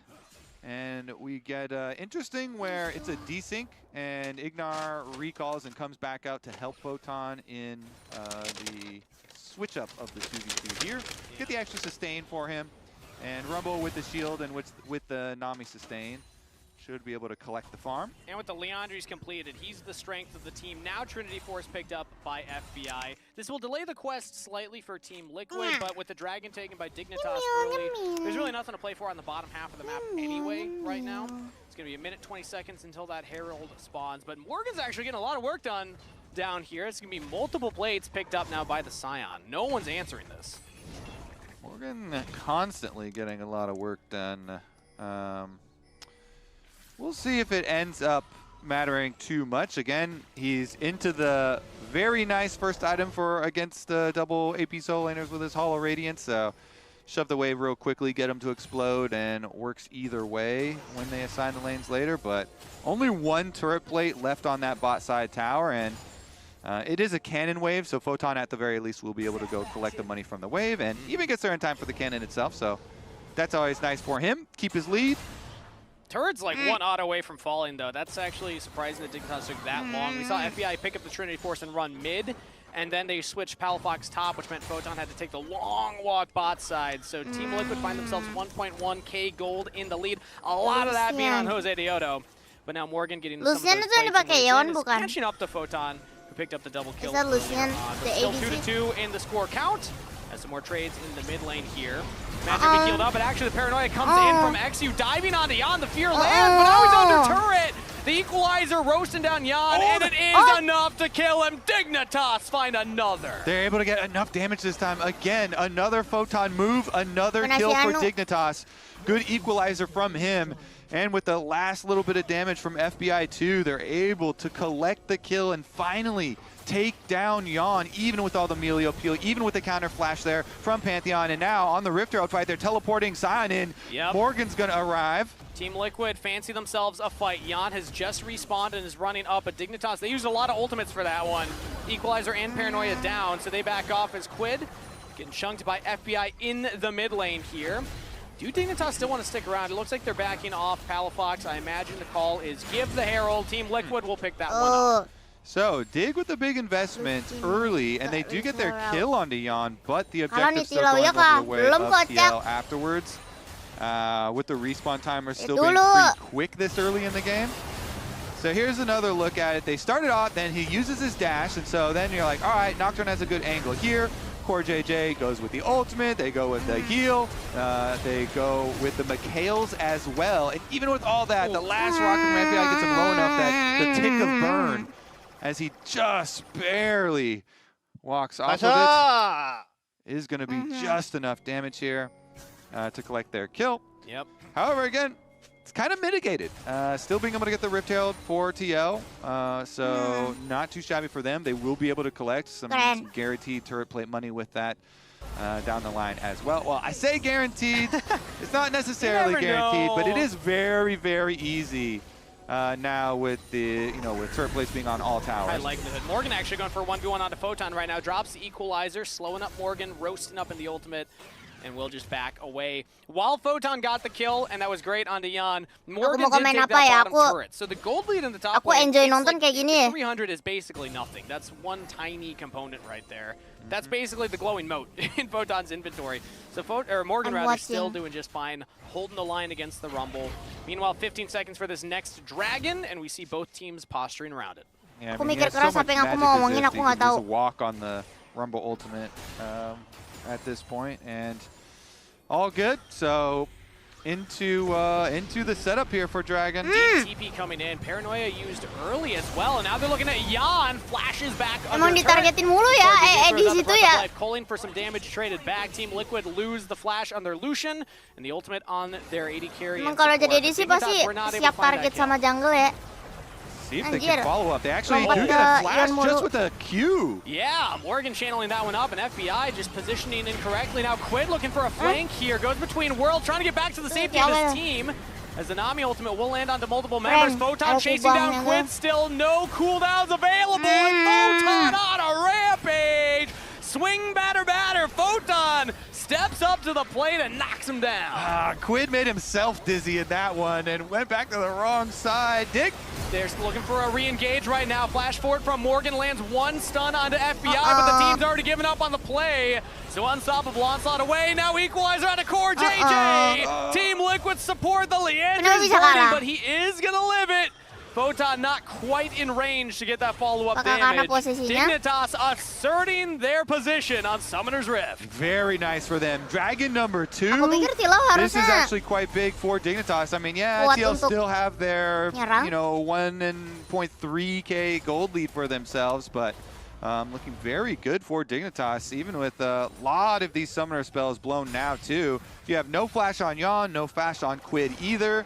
And we get interesting where it's a desync, and Ignar recalls and comes back out to help Photon in the switch up of the 2v2 here. Get the extra sustain for him, and Rumble with the shield and with the Nami sustain should be able to collect the farm. And with the Leandri's completed, he's the strength of the team. Now Trinity Force picked up by FBI. This will delay the quest slightly for Team Liquid, but with the Dragon taken by Dignitas early, there's really nothing to play for on the bottom half of the map anyway right now. It's going to be a minute 20 seconds until that Herald spawns, but Morgan's actually getting a lot of work done down here. It's going to be multiple plates picked up now by the Scion. No one's answering this. Morgan constantly getting a lot of work done. We'll see if it ends up mattering too much. Again, he's into the very nice first item for against double AP solo laners with his Hollow Radiance. So shove the wave real quickly, get him to explode, and works either way when they assign the lanes later. But only one turret plate left on that bot side tower, and it is a cannon wave, so Photon at the very least will be able to go collect the money from the wave, and even gets there in time for the cannon itself. So that's always nice for him. Keep his lead. Turret's like one auto away from falling, though. That's actually surprising that Dignitas took that long. We saw FBI pick up the Trinity Force and run mid, and then they switched Palafox top, which meant Photon had to take the long walk bot side. So Team Liquid find themselves 1.1k gold in the lead. A lot of that being on Jose Diodo. But now Morgan getting some of those plates catching up to Photon, who picked up the double kill. Is that Lucian, the Still ABC? 2-2 in the score count. Has some more trades in the mid lane here. Magic be healed up, but actually the Paranoia comes in from XU, diving onto Jan. The fear lands, but now he's under turret. The equalizer roasting down Jan, and it is enough to kill him. Dignitas find another. They're able to get enough damage this time. Again, another Photon move, another kill for Dignitas. Good equalizer from him. And with the last little bit of damage from FBI too, they're able to collect the kill and finally take down Jan, even with all the melee appeal, even with the counter flash there from Pantheon. And now on the Rift Herald fight, they're teleporting Scion in. Morgan's gonna arrive. Team Liquid fancy themselves a fight. Jan has just respawned and is running up, but Dignitas, they used a lot of ultimates for that one. Equalizer and Paranoia down, so they back off as Quid getting chunked by FBI in the mid lane here. Do Dignitas still want to stick around? It looks like they're backing off Palafox. I imagine the call is give the Herald. Team Liquid will pick that one up. So, Dig with the big investment early, and they do get their kill onto Jan, but the objective's still going over the way of TL afterwards. With the respawn timer still being pretty quick this early in the game. So here's another look at it. They started off, then he uses his dash, and so then you're like, all right, Nocturne has a good angle here. Core JJ goes with the ultimate, they go with the heal, they go with the Mikhails as well. And even with all that, the last rocket from FBI gets him low enough that the tick of burn, as he just barely walks off of it, is going to be just enough damage here to collect their kill. However, again, it's kind of mitigated. Still being able to get the Rift Herald for TL, so not too shabby for them. They will be able to collect some guaranteed turret plate money with that down the line as well. Well, I say guaranteed. It's not necessarily guaranteed, but it is very, very easy now with the with turret plates being on all towers. High likelihood. Morgan actually going for a 1v1 onto Photon right now. Drops the equalizer, slowing up Morgan, roasting up in the ultimate, and we'll just back away. While Photon got the kill, and that was great onto Jan, Morgan did take that bottom turret. So the gold lead in the top lane, 300 is basically nothing. That's one tiny component right there. That's basically the glowing moat in Photon's inventory. So Morgan rather still doing just fine, holding the line against the Rumble. Meanwhile, 15 seconds for this next Dragon, and we see both teams posturing around it. Yeah, I mean, he has so much magic as if he can just walk on the Rumble ultimate at this point, and all good. So into the setup here for Dragon. Deep TP coming in. Paranoia used early as well, and now they're looking at Jan. Flashes back under ditargetin mulu ya, di situ ya. Calling for some damage traded back. Team Liquid lose the flash on their Lucian, and the ultimate on their AD carry. Emang kalau jadi ADC pasti siap target sama jungle ya. See if they can follow up. They actually do get a flash just with a Q. Yeah, Morgan channeling that one up, and FBI just positioning incorrectly. Now Quid looking for a flank here. Goes between World, trying to get back to the safety of his team. As the Nami ultimate will land onto multiple members. Photon chasing down Quid, still no cooldowns available. And Photon on a rampage. Swing batter. Photon steps up to the plate and knocks him down. Quid made himself dizzy in that one and went back to the wrong side. Dig. They're looking for a re-engage right now. Flash forward from Morgan lands one stun onto FBI, but the team's already given up on the play. So Unstoppable onslaught away. Now equalizer on a core. JJ. Team Liquid support. The Leander's burning, but he is gonna live it. Photon not quite in range to get that follow-up damage. Dignitas asserting their position on Summoner's Rift. Very nice for them. Dragon number 2. This is actually quite big for Dignitas. I mean, yeah, TL still have their, you know, 1.3k gold lead for themselves, but looking very good for Dignitas, even with a lot of these Summoner spells blown now, too. You have no flash on Yon, no flash on Quid either.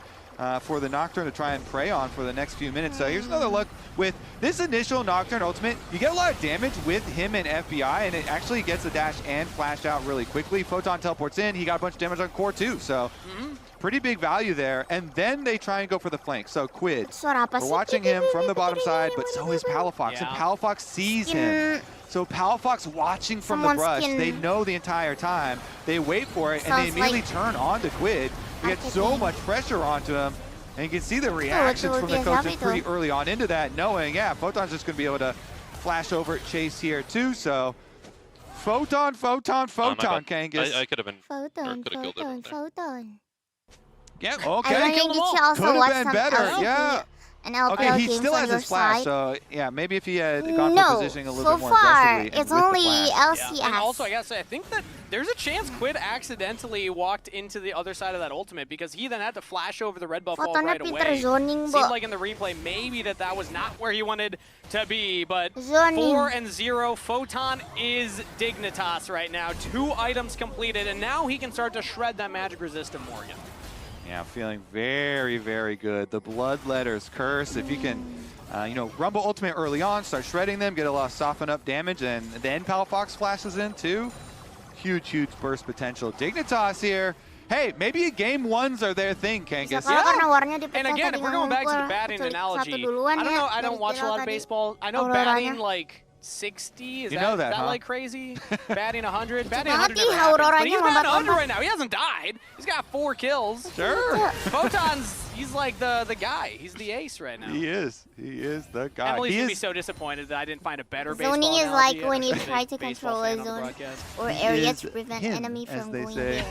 For the Nocturne to try and prey on for the next few minutes. So here's another look with this initial Nocturne ultimate. You get a lot of damage with him and FBI, and it actually gets the dash and flash out really quickly. Photon teleports in. He got a bunch of damage on core too. So pretty big value there. And then they try and go for the flank. So Quid, we're watching him from the bottom side, but so is Palafox. And Palafox sees him. So Palafox watching from the brush. They know the entire time. They wait for it, and they immediately turn on to Quid. We get so much pressure onto him, and you can see the reactions from the coaches pretty early on into that, knowing, yeah, Photon's just going to be able to flash over Chase here too. So Photon, Kangas. I could have been. Photon. Yeah, okay. Could have been better, yeah. Okay, he still has his flash, so yeah, maybe if he had gone for positioning a little bit more aggressively. It's only LCS. And also, I gotta say, I think that there's a chance Quid accidentally walked into the other side of that ultimate because he then had to flash over the red buff wall right away. Seemed like in the replay maybe that was not where he wanted to be, but 4-0, Photon is Dignitas right now. 2 items completed, and now he can start to shred that magic resistant Morgan. Yeah, feeling very, very good. The Bloodletter's Curse, if you can, you know, Rumble Ultimate early on, start shredding them, get a lot of soften up damage, and then Palafox flashes in too. Huge, huge burst potential. Dignitas here. Hey, maybe game 1s are their thing, Kangas. Yeah. And again, if we're going back to the batting analogy, I don't know, I don't watch a lot of baseball. I know batting like 60, is that like crazy? Batting 100? Batting 100 never happens, but he's batting 100 right now. He hasn't died. He's got 4 kills. Sure. Photon's, he's like the guy. He's the ace right now. He is. He is the guy. Emily's going to be so disappointed that I didn't find a better baseball Zoning is analogy like when you try to control a zone or area to prevent enemy from going there.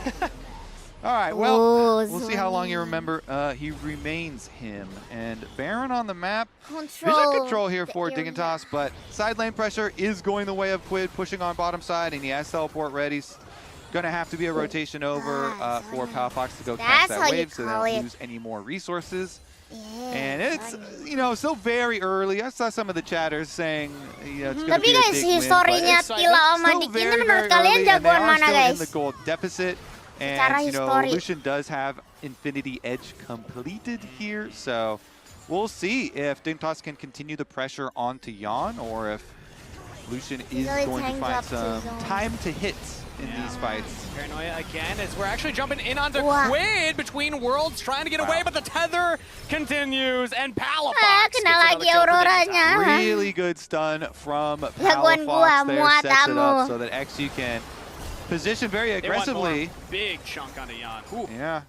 All right, well, we'll see how long you remember. He remains him. And Baron on the map. There's a control here for Dignitas, but side lane pressure is going the way of Quid, pushing on bottom side, and he has teleport ready. Going to have to be a rotation over for Palafox to go catch that wave so they don't lose any more resources. And it's, you know, still very early. I saw some of the chatters saying, you know, it's going to be a big win, but still very, very early, and they are still in the gold deficit. And, you know, Lucian does have Infinity Edge completed here, so we'll see if Dignitas can continue the pressure onto Yon, or if Lucian is going to find some time to hit in these fights. Paranoia again as we're actually jumping in onto Quid between worlds, trying to get away, but the tether continues, and Palafox gets another kill. Really good stun from Palafox there, sets it up so that XU can position very aggressively. Big chunk onto Yon. Yeah,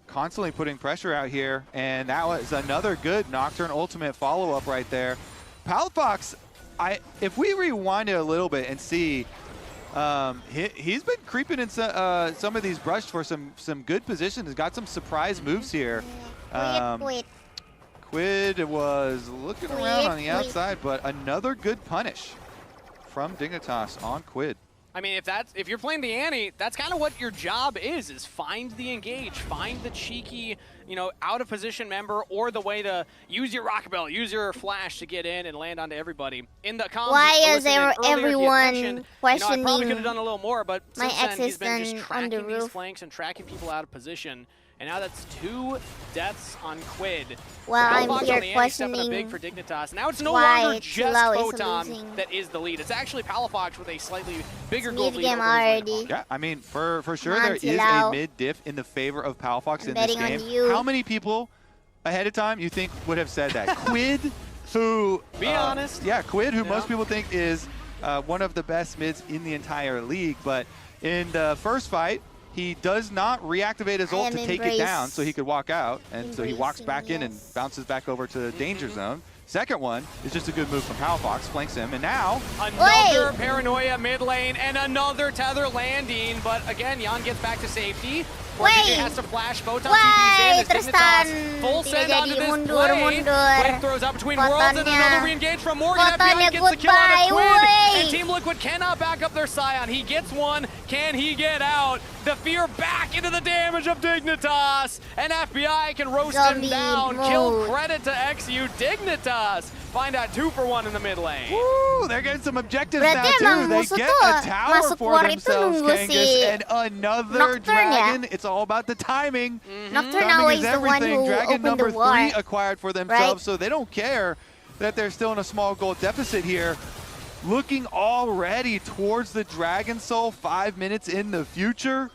constantly putting pressure out here, and that was another good Nocturne ultimate follow-up right there. Palafox, if we rewind it a little bit and see, he's been creeping in some of these brush for some good positions. He's got some surprise moves here. Quid was looking around on the outside, but another good punish from Dignitas on Quid. I mean, if you're playing the Annie, that's kind of what your job is find the engage, find the cheeky, you know, out of position member, or the way to use your rock bell, use your flash to get in and land onto everybody. In the comms, why is there everyone questioning? You know, I probably could have done a little more, but my since then, he's been just on the tracking these roof. flanks and tracking people out of position. And now that's 2 deaths on Quid. Well, I'm here questioning big for Dignitas. Now it's no longer just Photon that is the lead. It's actually Palafox with a slightly bigger gold lead. Yeah, I mean, for sure there is a mid diff in the favor of Palafox in this game. How many people ahead of time you think would have said that? Quid, who... Be honest. Yeah, Quid, who most people think is one of the best mids in the entire league, but in the first fight, he does not reactivate his ult to take it down so he could walk out. And so he walks back in and bounces back over to the danger zone. Second one is just a good move from Palfox, flanks him, and now another paranoia mid lane and another tether landing. But again, Jan gets back to safety. JJ has to flash. Photon TP's in. Dignitas full send onto this play. Quid throws out between worlds and another re-engage from Morgan. FBI gets the kill on Quid. And Team Liquid cannot back up their Scion. He gets one. Can he get out? The fear back into the damage of Dignitas. And FBI can roast him down. Kill credit to XU. Dignitas find out 2-for-1 in the mid lane. Woo, they're getting some objectives now too. They get a tower for themselves, Kangas, and another dragon. It's all about the timing. Timing is everything. Dragon number 3 acquired for themselves, so they don't care that they're still in a small gold deficit here. Looking already towards the Dragon Soul 5 minutes in the future.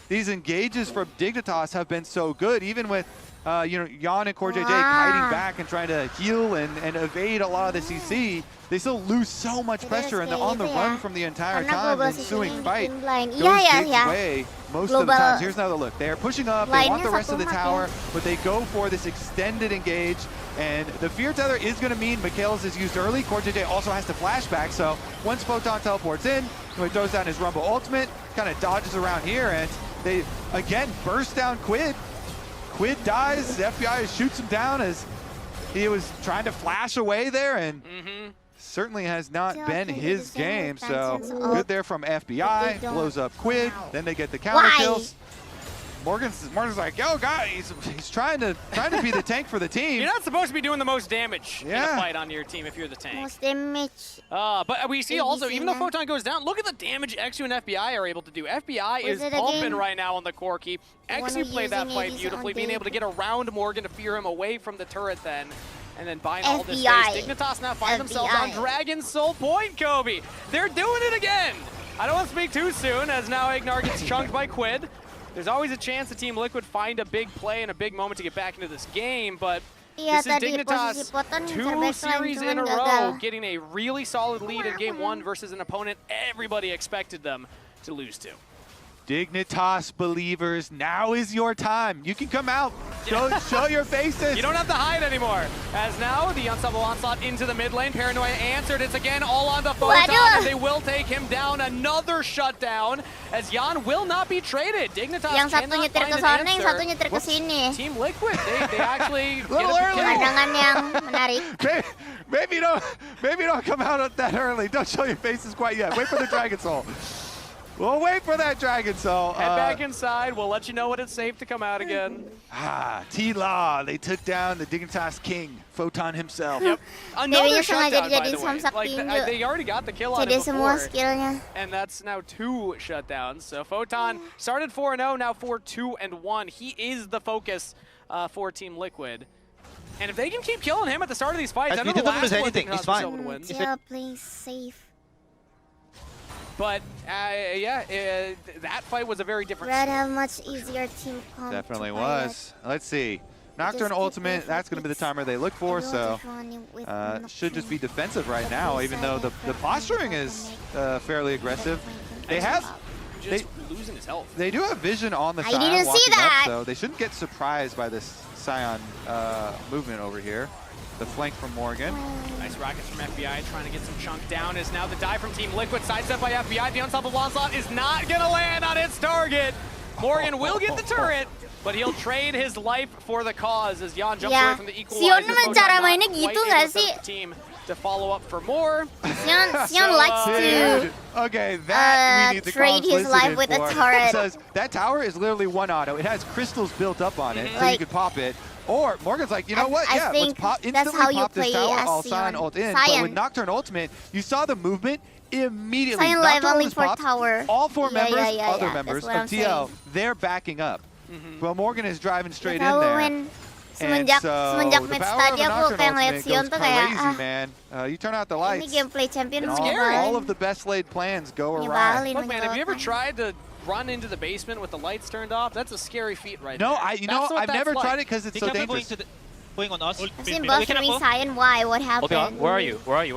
These engages from Dignitas have been so good, even with Jan and CoreJJ kiting back and trying to heal and evade a lot of the CC. They still lose so much pressure, and they're on the run from the entire time. The ensuing fight goes Dig's way most of the times. Here's another look. They're pushing up. They want the rest of the tower, but they go for this extended engage. And the Fear Tether is going to mean Michaelis is used early. CoreJJ also has to flashback. So once Photon teleports in, he throws down his Rumble ultimate, kind of dodges around here, and they again burst down Quid. Quid dies. The FBI shoots him down as he was trying to flash away there, and certainly has not been his game. So good there from FBI. Blows up Quid. Then they get the counter kills. Morgan's like, yo, guys, he's trying to be the tank for the team. You're not supposed to be doing the most damage in a fight on your team if you're the tank. Most damage. But we see also, even though Photon goes down, look at the damage XU and FBI are able to do. FBI is pumping right now on the core key. XU played that fight beautifully, being able to get around Morgan to fear him away from the turret then. And then buying all this space. Dignitas now find themselves on Dragon Soul Point, Kobe. They're doing it again. I don't want to speak too soon, as now Ignar gets chunked by Quid. There's always a chance the Team Liquid find a big play and a big moment to get back into this game, but this is Dignitas 2 series in a row getting a really solid lead in game 1 versus an opponent everybody expected them to lose to. Dignitas believers, now is your time. You can come out, show your faces. You don't have to hide anymore. As now, the Unstoppable Onslaught into the mid lane. Paranoia answered. It's again all on the Photon, and they will take him down. Another shutdown, as Jan will not be traded. Dignitas yang satu cannot nyetir find ke an sana, yang answer. satu nyetir ke sini. Team Liquid, they actually a little early. Pandangan yang menarik. Maybe don't come out that early. Don't show your faces quite yet. Wait for the Dragon Soul. We'll wait for that Dragon Soul. Head back inside. We'll let you know when it's safe to come out again. TLAW. They took down the Dignitas King, Photon himself. Yep. Another shutdown, by the way. Like, they already got the kill on him before. And that's now 2 shutdowns. So Photon started 4-0, now 4-2-1. He is the focus for Team Liquid. And if they can keep killing him at the start of these fights, I know the last one He's fine. Yeah, please, safe. But that fight was a very different Red have much easier team comp. Definitely was. Let's see. Nocturne ultimate, that's going to be the timer they look for, so should just be defensive right now, even though the posturing is fairly aggressive. They have losing his health. They do have vision on the side didn't see walking that. up, so they shouldn't get surprised by this Scion movement over here. The flank from Morgan. Nice rockets from FBI trying to get some chunk down. Is now the dive from Team Liquid. Sidestep by FBI. The Unstoppable Onslaught is not going to land on its target. Morgan will get the turret, but he'll trade his life for the cause as Jan jumps away from the equalizer. Sion cara mainnya gitu nggak sih? Team to follow up for more. Sion likes to we need the trade his life with a turret. It says that tower is literally one auto. It has crystals built up on it, so you could pop it. Or Morgan's like, you know what? Yeah, let's instantly pop this tower. I'll Scion ult in. But with Nocturne Ultimate, you saw the movement immediately. Scion live only for tower. All 4 other members of TL, they're backing up. But Morgan is driving straight in there. Semenjak match tadi aku kayak ngeliat Sion tuh kayak you turn out the lights. Ini gameplay champion All of the best laid plans go awry. Look, man, have you ever tried to run into the basement with the lights turned off? That's a scary feat right there. No, I've never tried it because it's so dangerous. Going on us. I've seen both from Scion. Why? What happened? Okay, where are you? Where are you?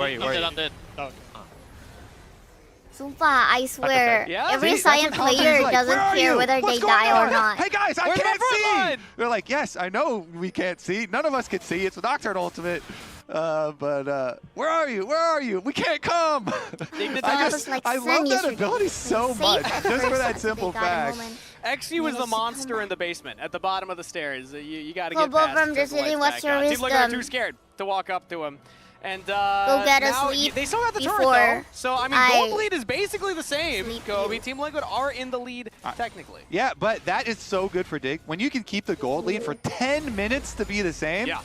Sion Sumpah, I swear, Yeah, every See, that's Saiyan what Halsey's player like, doesn't "Where are care you? whether What's they going die or on? not. Hey guys, I Where's my can't front see. line? They're like, yes, I know we can't see. None of us can see. It's a Nocturne ultimate. But where are you? Where are you? We can't come. Like I Sen love that yesterday. ability so Safe much, at just for first that until simple they got a fact. moment. XU is the Yes, monster come in the basement, at the bottom of the stairs. You got to Kobo get past from it, the turn the city, lights what's back your on. Team Liquid are wisdom? too scared to walk up to him. And Go get a now sleep they still got the turret before though. So I mean, I gold lead is basically the same. sleep Kobe, you. Team Liquid are in the lead technically. Yeah, but that is so good for Dig. When you can keep the gold lead for 10 minutes to be the same, Yeah.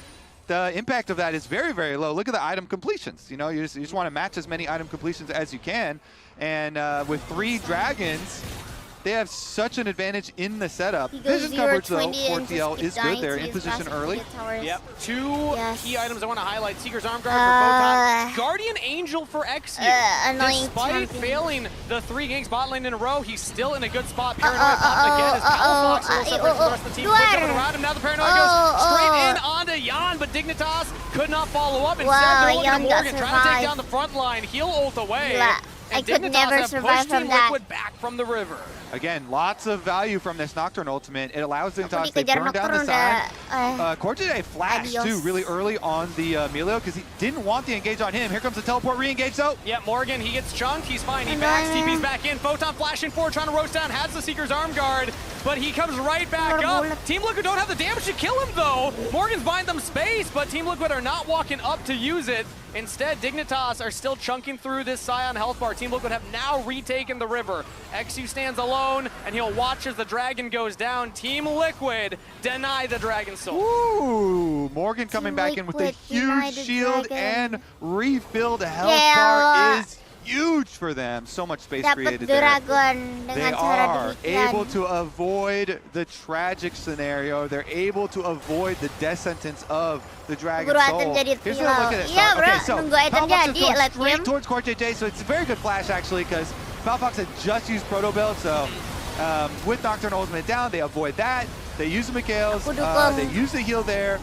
the impact of that is very, very low. Look at the item completions. You know, you just want to match as many item completions as you can. And with 3 dragons, they have such an advantage in the setup. He goes Vision coverage, though, 0-20 for and TL just is keep good. dying They're to in use position fast early. media towers. Yep. 2 Yes. key items I want to highlight. Seeker's Arm Guard for Photon. Guardian Angel for XU. Annoying Despite champion. failing the 3 ganks bot lane in a row, he's still in a good spot. Paranoia pops again as Kaela Kovalskia will separate from the rest of the team. Quick up and around him. Now the Paranoia goes straight in onto Jan, but Dignitas could not follow up. Instead, Wow, they're looking at Jan got Morgan, trying to take survived. down the front line. He'll ult away. Yeah, And I could Dignitas never have survive pushed from Team that. Liquid back from the river. Again, lots of value from this Nocturne ultimate. It allows them to Ako they dikejar burn down the Nocturne side. Corjay flashed Adios. too really early on the Emilio because he didn't want the engage on him. Here comes the teleport re-engage though. Yeah, Morgan, he gets chunked. He's fine. He And backs, then- TP's back in. Photon flashing forward, trying to roast down. Has the Seeker's Arm Guard, but he comes right back up. Team Liquid don't have the damage to kill him, though. Morgan's buying them space, but Team Liquid are not walking up to use it. Instead, Dignitas are still chunking through this Scion health bar. Team Liquid have now retaken the river. XU stands alone, and he'll watch as the dragon goes down. Team Liquid deny the Dragon Soul. Ooh, Morgan coming Team back in with a Liquid deny huge the shield dragon. and refilled health Yeah. bar is huge for them. So much space Dapat created there. dragon They dengan cara are demikian. able to avoid the tragic scenario. They're able to avoid the death sentence of the Dragon Buru Soul. item jadi Here's what I look at it. Iya, bro. Okay, so Nunggu item Palfox is jadi, going let straight him. towards Core JJ, so it's a very good flash actually because Palfox had just used Proto Build, so with Nocturne Ultimate down, they avoid that. They use the Mikhails, Aku dukung. they use the heal there,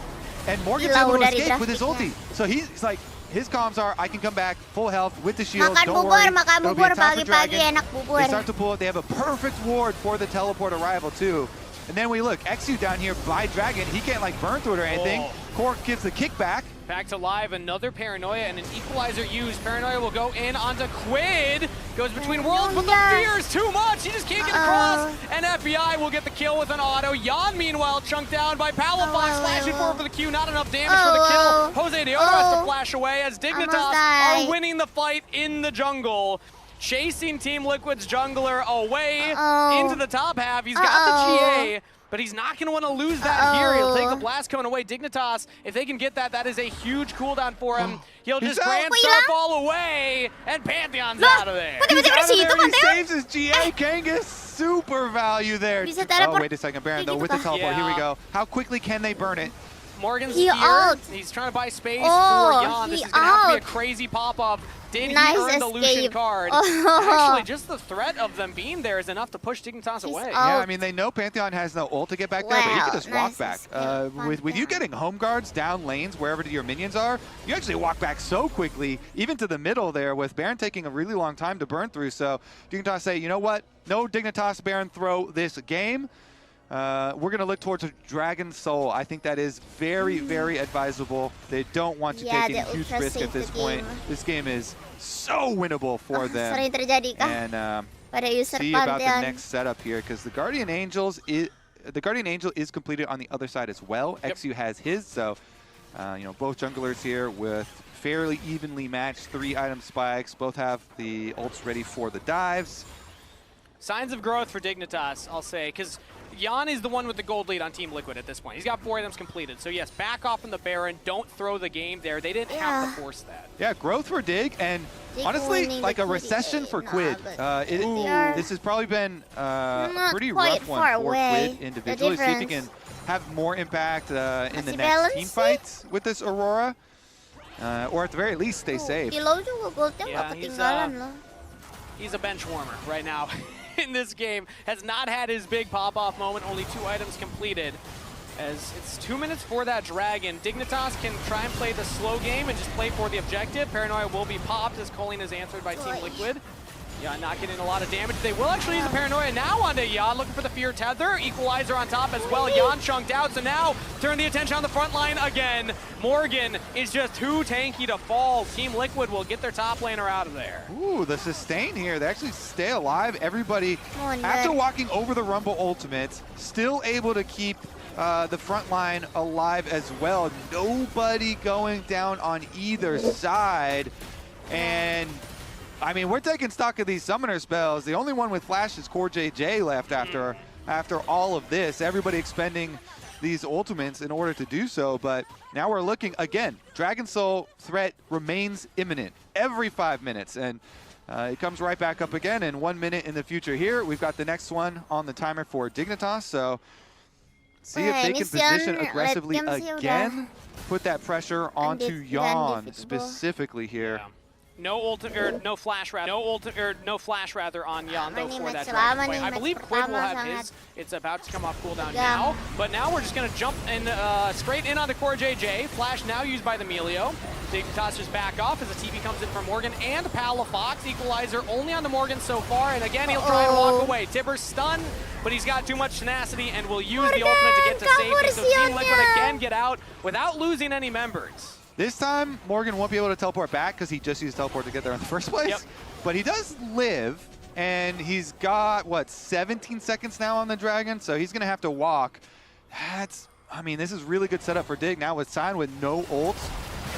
and Morgan's Gila, able to dari escape with his ulti. grafiknya. So he's like, his comms are, I can come back full health with the shield, Makan don't bubur, worry. makan It'll be bubur a top for pagi-pagi Dragon. enak bubur. They start to pull it. They have a perfect ward for the teleport arrival too. And then we look, XU down here by Dragon. He can't like burn through it or anything. Cork gives the kickback. Back to live, another Paranoia and an Equalizer used. Paranoia will go in onto Quid. Goes between worlds, but the fear is too much. He just can't get across. And FBI will get the kill with an auto. Jan, meanwhile, chunked down by Palafox, flashing forward for the Q. Not enough damage for the kill. Jose Deodo has to flash away as Dignitas are winning the fight in the jungle. Chasing Team Liquid's jungler away into the top half. He's got the GA. But he's not going to want to lose that here. He'll take the blast cone away. Dignitas, if they can get that, that is a huge cooldown for him. He'll just grand surf all away, and Pantheon's out of there. He's out of there. He saves his GA. Kangas, super value there. Bisa Oh, teleport. wait a second, Baron, though, with the teleport. Here we go. How quickly can they burn it? Morgan's He here. ult. He's trying to buy space Oh, for Jan. This he is going to have to be a ult. crazy pop-up. Did Nice he earn the Lucian escape. card? Oh. Actually, just the threat of them being there is enough to push Dignitas away. Yeah, I out. mean, they know Pantheon has no ult to get back there, but he Wow, can just walk nice back. escape, With you getting home guards down lanes, wherever your minions are, you actually walk back so quickly, even to the middle there, with Baron taking a really long time to burn through. So Dignitas say, you know what? No Dignitas Baron throw this game. We're going to look towards a Dragon Soul. I think that is very, very advisable. They don't want to take a huge risk at this point. This game is so winnable for them. Sering terjadi kah And pada user see about the Pantheon? next setup here, because the Guardian Angel is completed on the other side as well. Yep. XU has his, so you know, both junglers here with fairly evenly matched 3-item spikes. Both have the ults ready for the dives. Signs of growth for Dignitas, I'll say, because Jan is the one with the gold lead on Team Liquid at this point. He's got 4 items completed. So yes, back off in the Baron. Don't throw the game there. They didn't have to force that. Yeah, growth for Dig, and Dig honestly, winning like the a recession for Nah, Quid. but they are This has probably been a not pretty quite rough one far for away. Quid individually. See if he can difference. have more impact in the Masih next team balance fights with this Aurora. Or at the very least, stay safe. TLAW juga goldnya Yeah, nggak he's, ketinggalan loh. He's a bench warmer right now in this game. Has not had his big pop-off moment. Only 2 items completed. As it's 2 minutes for that dragon. Dignitas can try and play the slow game and just play for the objective. Paranoia will be popped as Colleen is answered by Team Liquid. Yeah, not getting a lot of damage. They will actually use the Paranoia now onto Jan, looking for the Fear Tether. Equalizer on top as well. Jan chunked out, so now turn the attention on the front line again. Morgan is just too tanky to fall. Team Liquid will get their top laner out of there. Ooh, the sustain here. They actually stay alive. Everybody, after walking over the Rumble ultimates, still able to keep the front line alive as well. Nobody going down on either side. And I mean, we're taking stock of these summoner spells. The only one with flash is Core JJ left after all of this. Everybody expending these ultimates in order to do so, but now we're looking again. Dragon Soul threat remains imminent every 5 minutes, and it comes right back up again in 1 minute in the future here. We've got the next one on the timer for Dignitas, so see if they can position aggressively again. Put that pressure onto Jan specifically here. Yeah. No flash rather on Jan though for that dragon play. I believe Quid will have his. It's about to come off cooldown now, but now we're just gonna jump in straight in onto Core JJ. Flash now used by the Melio. Dignitas just back off as the TP comes in from Morgan and Palafox. Equalizer only on the Morgan so far, and again he'll try to walk away. Tibber's stunned, but he's got too much tenacity and will use the ultimate to get to safety. So Team Liquid again get out without losing any members. This time, Morgan won't be able to teleport back because he just used teleport to get there in the first place. Yep. But he does live, and he's got, what, 17 seconds now on the Dragon, so he's going to have to walk. I mean, this is really good setup for Dig now with Sign with no ult.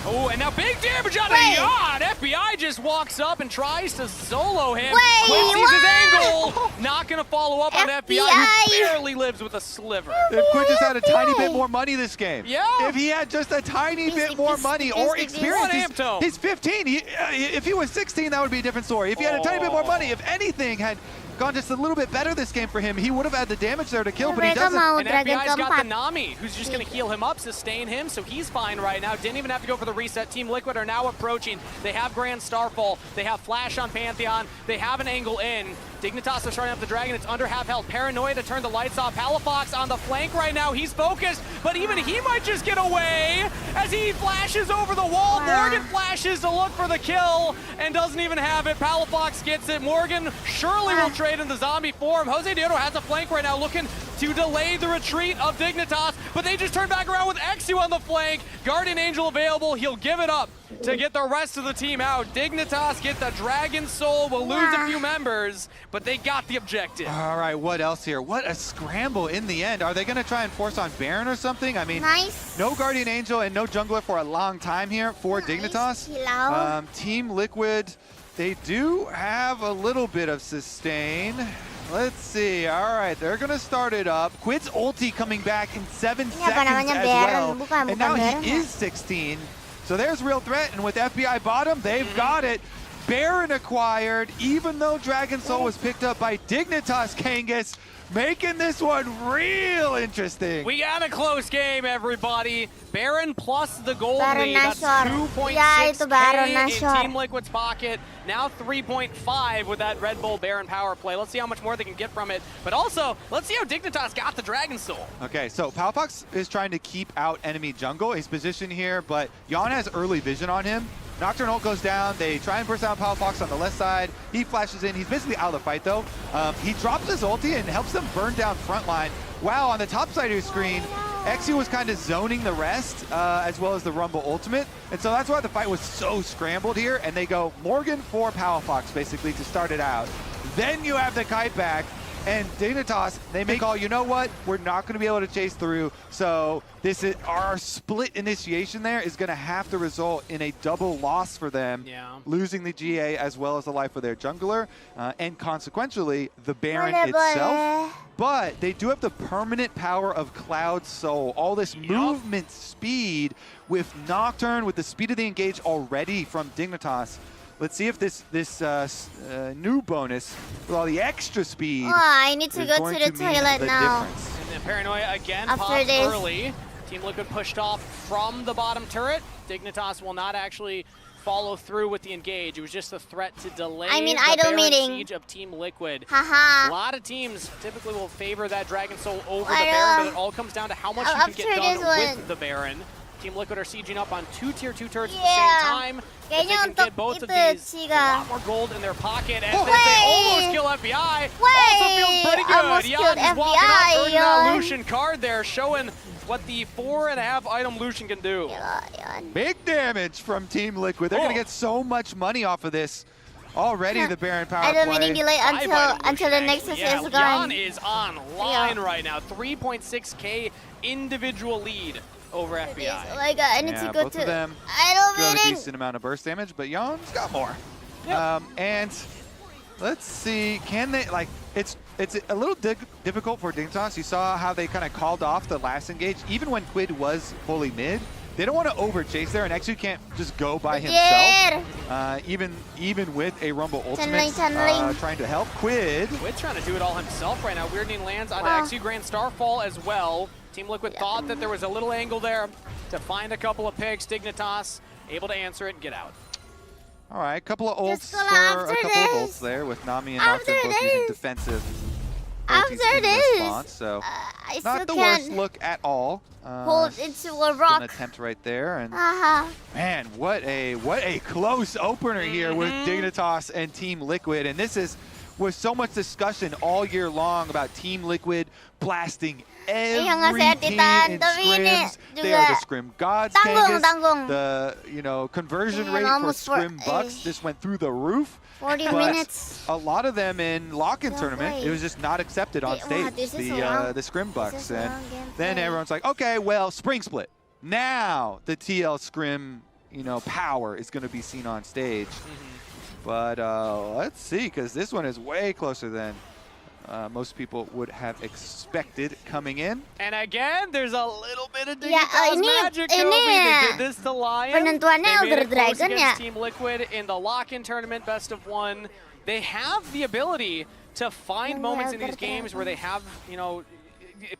Oh, and now big damage on Jan! FBI just walks up and tries to solo him. Quid sees his angle. Not going to follow up on FBI, who barely lives with a sliver. If Quid just had a tiny bit more money this game. Yeah. If he had just a tiny bit more money or experience. He's 15. If he was 16, that would be a different story. If he had a tiny bit more money, if anything had gone just a little bit better this game for him, he would have had the damage there to kill, but he doesn't. And FBI's got the Nami, who's just going to heal him up, sustain him, so he's fine right now. Didn't even have to go for the reset. Team Liquid are now approaching. They have Grand Starfall. They have Flash on Pantheon. They have an angle in. Dignitas are starting up the Dragon. It's under half health. Paranoia to turn the lights off. Palafox on the flank right now. He's focused, but even he might just get away as he flashes over the wall. Morgan flashes to look for the kill and doesn't even have it. Palafox gets it. Morgan surely will trade in the zombie form. Jose Deodo has a flank right now looking to delay the retreat of Dignitas, but they just turn back around with Exu on the flank. Guardian Angel available. He'll give it up to get the rest of the team out. Dignitas get the Dragon Soul, will lose a few members, but they got the objective. All right, what else here? What a scramble in the end. Are they going to try and force on Baron or something? I mean, no Guardian Angel and no jungler for a long time here for Dignitas. Team Liquid, they do have a little bit of sustain. Let's see. All right, they're going to start it up. Quid's ulti coming back in 7 seconds as well. And now he is 16. So there's real threat, and with FBI bottom, they've got it. Baron acquired, even though Dragon Soul was picked up by Dignitas Kangas, making this one real interesting. We got a close game, everybody. Baron plus the gold lead. That's 2.6K in Team Liquid's pocket. Now 3.5 with that Red Bull Baron power play. Let's see how much more they can get from it. But also, let's see how Dignitas got the Dragon Soul. Okay, so Palafox is trying to keep out enemy jungle. He's positioned here, but Jan has early vision on him. Nocturne ult goes down. They try and burst out Palafox on the left side. He flashes in. He's basically out of the fight, though. He drops his ulti and helps them burn down front line. Wow, on the top side of your screen, Exu was kind of zoning the rest, as well as the Rumble ultimate. And so that's why the fight was so scrambled here. And they go Morgan for Palafox, basically, to start it out. Then you have the kite back. And Dignitas, they may call, you know what? We're not going to be able to chase through. So this is our split initiation there is going to have to result in a double loss for them, losing the GA as well as the life of their jungler, and consequentially the Baron itself. But they do have the permanent power of Cloud Soul, all this movement speed with Nocturne, with the speed of the engage already from Dignitas. Let's see if this new bonus with all the extra speed. I need to go to the toilet now. And then Paranoia again pops early. Team Liquid pushed off from the bottom turret. Dignitas will not actually follow through with the engage. It was just a threat to delay the Baron siege of Team Liquid. A lot of teams typically will favor that Dragon Soul over the Baron, but it all comes down to how much you can get done with the Baron. Team Liquid are sieging up on 2 tier 2 turrets at the Yeah. same time. If they Kayaknya can untuk get both of itu these, a Chica. lot more gold in their pocket. And Wait. they almost kill FBI. Also feels pretty good. Almost Jan killed just walking up, FBI, earning that Jan. Lucian card there, showing what the 4.5 item Lucian can do. Gila, Yan. Big damage from Team Liquid. They're going to get so much money off of this. Already the Baron power Idol play. meaning delay 5 item until the Lucian, Nexus actually. Yeah, is gone. Jan is online right now. 3.6k individual lead over Oh FBI. my god, I need to Yeah, go both to of them idol do have a meeting. decent amount of burst damage, but Jan's got more. Yep. And let's see, can they, like, it's a little difficult for Dignitas. You saw how they kind of called off the last engage, even when Quid was fully mid. They don't want to over chase there, and Exu can't just go by himself. Even with a Rumble Ultimate Channeling. trying to help Quid. Quid trying to do it all himself right now. Weirding lands on Wow. XU Grand Starfall as well. Team Liquid thought that there was a little angle there to find a couple of picks. Dignitas able to answer it and get out. All right, a couple of ults, Just gonna after a couple of this. ults there with Nami and After Nocturne both using this. defensive After ultis in this. response, so I not still the worst can't look at all. hold into a An rock. attempt right there, and Haha. man, what a close opener here with Dignitas and Team Liquid, and this was so much discussion all year long about Team Liquid blasting every nga, team Sir in Titan. Tapi ini scrims. They are the juga scrim gods, tanggung, Kangas. tanggung. The conversion Yeah, rate for almost for scrim bucks a- just went through the roof. 40 But minutes. a lot of them in lock-in No tournament, way. it was just not accepted on Wow, stage. this is a long- The scrim this bucks, is a and long then gameplay. everyone's like, okay, well, spring split. Now the TL scrim, power is going to be seen on stage. But let's see, because this one is way closer than most people would have expected coming in. And again, there's a little bit of Ya, Dignitas ini- magic, ini Kobe. They ya, did this to Lion. penentuannya They made Elder it close Dragon against ya. Team Liquid in the lock-in tournament, best of 1. They have the ability to find Yang moments in Elder these games where they Dragon. have,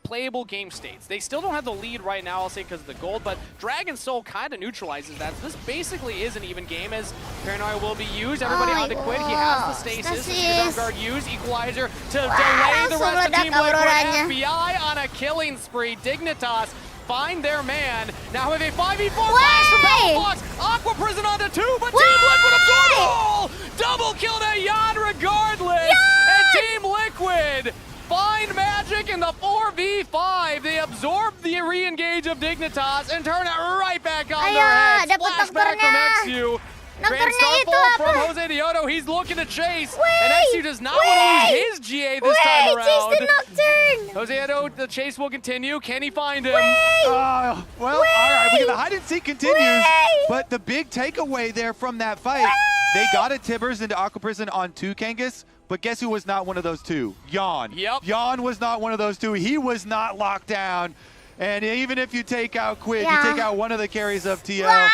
playable game states. They still don't have the lead right now, I'll say, because of the gold, but Dragon Soul kind of neutralizes that. So this basically is an even game as Paranoia will be used. Everybody Oh on the my Quid. He has the God. stasis. Stasis. Guard used. Equalizer to delay the langsung rest of ledak Team Liquid. auroranya. FBI on a killing spree. Dignitas find their man. Now with a 5v4 flash from Way! Palafox. Aqua Prison onto 2, but Way! Team Liquid absorbed it all! Double kill to Jan regardless! And Team Liquid find magic in the 4v5. They absorb the re-engage of Dignitas and turn it right back on their Ayo, head. dapat Splashback from dokternya. XU. Grand Dokternya itu Starfall apa? from Jose Dioto. He's looking to chase. Wait! And XU does not want to lose his GA this time Wait, chase the around. Nocturne. Jose Dioto, the chase will continue. Can he find him? Well, all right, because the hide and seek continues, Wait! but the big takeaway there from that fight, they got a Tibbers into Aqua Prison on 2 Kangas, but guess who was not one of those 2? Jan. Yep. Jan was not one of those 2. He was not locked down. And even if you take out Quid, Yeah. you take out one of the carries of TL, Wah,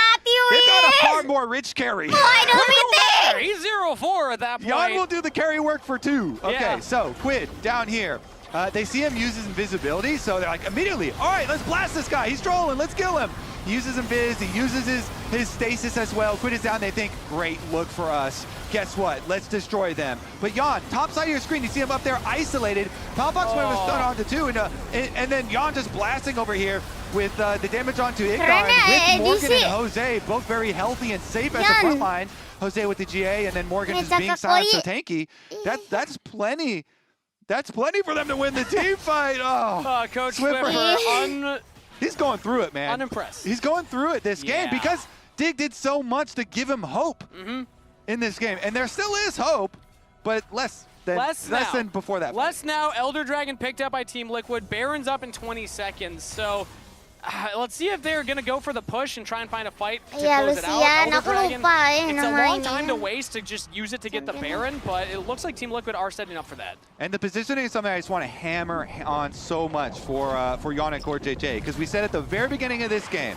they've got a Tiwis. far more rich carry. Idol meeting. He's 0-4 at that point. Jan will do the carry work for 2. Okay, Yeah. so Quid down here. They see him use his invisibility, so they're like, immediately, all right, let's blast this guy. He's trolling, let's kill him. He uses invis, he uses his stasis as well. Quid is down, they think, great look for us. Guess what? Let's destroy them. But Jan, top side of your screen, you see him up there isolated. Palfox went with a stun onto 2, and then Jan just blasting over here with the damage onto Ignar. Karena And with Morgan edisi. and Jose, both very healthy and safe as a Jan. front line. Jose with the GA, and then Morgan just being Ngecak silent so koi. tanky. That's plenty. That's plenty for them to win the team fight. Oh, Coach Swiffer. Swiffer, he's going through it, man. unimpressed. He's going through it this game Yeah. because Dig did so much to give him hope in this game. And there still is hope, but less than before that. Less now. Elder Dragon picked up by Team Liquid. Baron's up in 20 seconds. So let's see if they're going to go for the push and try and find a fight to Iya, close it out. Lucian, Elder aku Dragon, lupa it's a nama long time to ininya. waste to just use it to get the Baron, but it looks like Team Liquid are setting up for that. And the positioning is something I just want to hammer on so much for Jan and Core JJ, because we said at the very beginning of this game,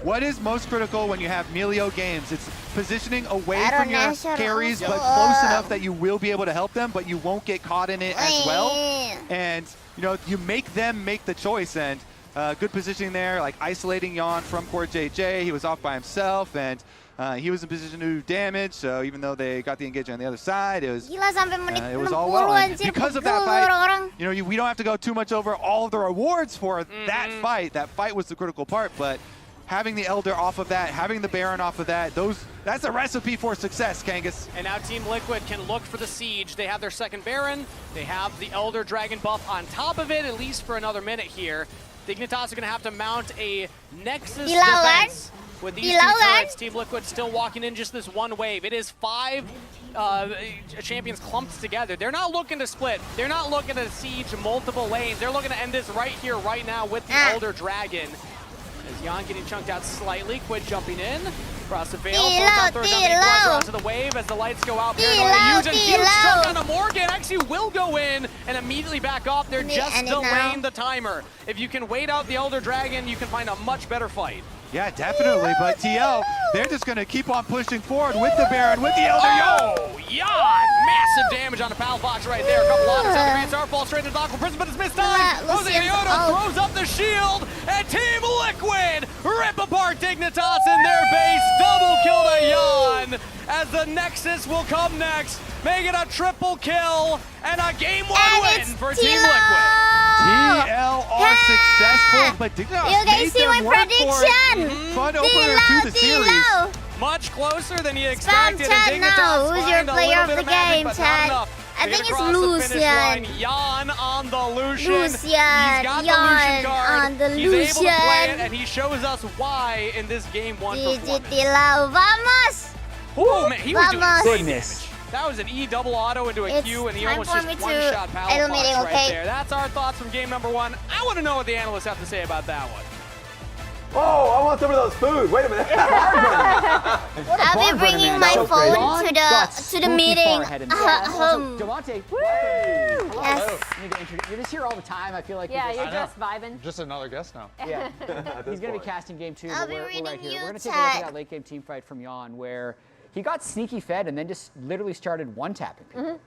what is most critical when you have Melio games? It's positioning away from your Baroness carries, also but close enough that you will be able to help them, but you won't get caught in it as well. Wait. And you make them make the choice, and good positioning there, like isolating Jan from Core JJ. He was off by himself, and he was in position to do damage, so even though they got the engagement on the other side, it was Gila sampai menit it was 60 all well. And anjir. because of that Pegel fight, orang-orang. we don't have to go too much over all of the rewards for that fight. That fight was the critical part, but having the Elder off of that, having the Baron off of that, that's a recipe for success, Kangas. And now Team Liquid can look for the siege. They have their second Baron. They have the Elder Dragon buff on top of it, at least for another minute here. Dignitas are going to have to mount a Nexus defense with these two turrets. Team Liquid still walking in just this one wave. It is 5 champions clumped together. They're not looking to split. They're not looking to siege multiple lanes. They're looking to end this right here, right now with the Elder Dragon. As Jan getting chunked out slightly, Quid jumping in. Across the veil, onto the wave as the lights go out. Paranoid using huge chunk on the Morgan. Actually will go in and immediately back off. They're just delaying the timer. If you can wait out the Elder Dragon, you can find a much better fight. Yeah, definitely, but TL, they're just going to keep on pushing forward with the Baron, with the Elder. Oh, Jan! Massive damage on the Pal Box right there. A couple autos out the Grand Star, falls straight into Aqua Prison, but it's missed time. Jose Yoda throws up the shield, and Team Liquid rip apart Dignitas in their base. Double kill to Jan, as the Nexus will come next, making a triple kill and a game 1 win for Team Liquid. TL are successful, but Dignitas You guys see my prediction? Fun opener to the series. Much closer than you expected. Chad now. Who's your player of the game, Chad? I think it's Lucian. Jan on the Lucian. He's got the Lucian card. on the He's able to play it, Lucian. and he shows us why in this game 1 performance. TLAW. Vamos! Oh man, he was doing Vamos. insane damage. That was an E double auto into a Q, and he almost just one-shot Power Fox right there. That's our thoughts from game number 1. I want to know what the analysts have to say about that one. Oh, I want some of those food. Wait a minute. I'll be bringing my phone to the meeting. Devontae, Yes. you're just here all the time. I feel like Yeah, you're just vibing. Just another guest now. yeah. He's going to be casting game 2, I'll but be we're reading right here. you, We're going to take a look at chat. that late game team fight from Jan, where he got sneaky fed and then just literally started one-tapping people.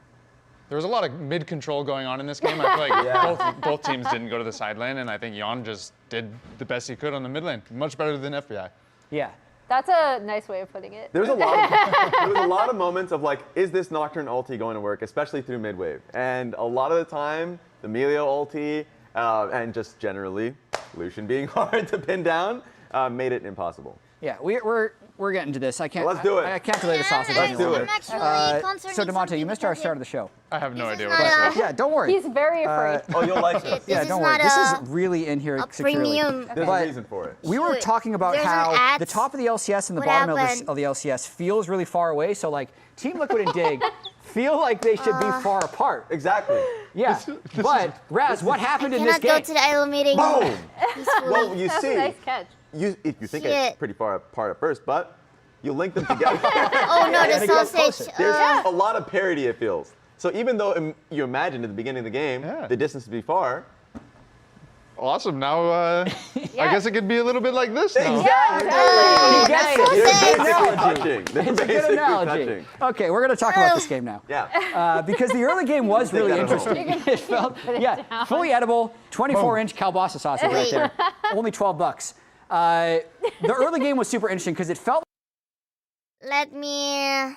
There was a lot of mid-control going on in this game. I feel like both teams didn't go to the side lane, and I think Jan just did the best he could on the mid lane. Much better than FBI. Yeah. That's a nice way of putting it. There was a lot of moments of like, is this Nocturne ulti going to work, especially through mid-wave? And a lot of the time, the Melio ulti, and just generally, Lucian being hard to pin down, made it impossible. Yeah, we're getting to this. I can't. Let's do it. I can't delay the sausage. Let's do it. So Devontae, you missed our start of the show. I have no This idea is what not this is. Yeah, don't worry. He's very afraid. Oh, you'll like this. Yeah, This don't is worry. not This a- is really in here A securely. premium. There's a reason for it. We were Wait, talking about there's an how ad? the top of the LCS and the What bottom of happened? the LCS feels really far away. So like Team Liquid and Dig feel like they should be far apart. Exactly. Yeah. But Raz, what happened in this Cannot go game? to the idol meeting. Boom! Peacefully. Well, you That's a see, nice catch. you think Shit. it's pretty far apart at first, but you link them together. Oh no, And the it gets sausage. closer. There's a lot of parity, it feels. So even though you imagine at the beginning of the game, the distance to be far. Awesome. Now, I guess it could be a little bit like this now. He gets it. They're Sausage. basically touching. They're It's a good basically analogy. touching. Okay, we're going to talk about this game now. Yeah. Because the early game was really that at home. interesting. It felt, fully edible, 24-inch kielbasa sausage right there. Only $12. The early game was super interesting because it felt Let me.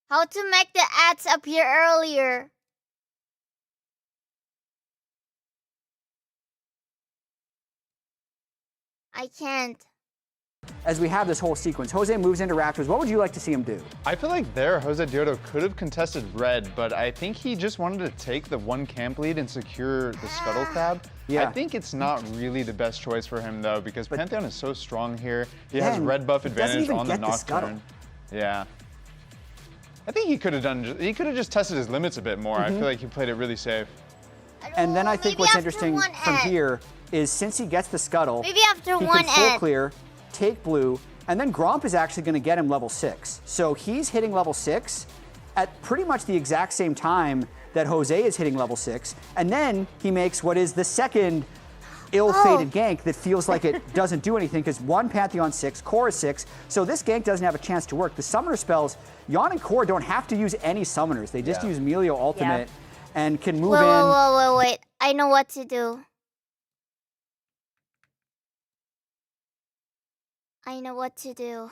How to make the ads appear earlier? I can't. as we have this whole sequence. Jose moves into Raptors. What would you like to see him do? I feel like there, Jose Diodo could have contested red, but I think he just wanted to take the one camp lead and secure the scuttle tab. Yeah. I think it's not really the best choice for him though, because Pantheon is so strong here. He has Man, red buff he doesn't advantage even on the get the scuttle. Nocturne. Yeah. I think he could have just tested his limits a bit more. I feel like he played it really safe. And then I think Maybe what's after interesting one from ad. here is since he gets the scuttle, Maybe after he one can full ad. clear, take blue, and then Gromp is actually going to get him level 6. So he's hitting level 6 at pretty much the exact same time that Jose is hitting level 6. And then he makes what is the second ill-fated gank that feels like it doesn't do anything because one Pantheon 6, Core is 6, so this gank doesn't have a chance to work. The summoner spells, Yon and Core don't have to use any summoners. They just use Melio Ultimate and can move Wait. I know what to do. I know what to do.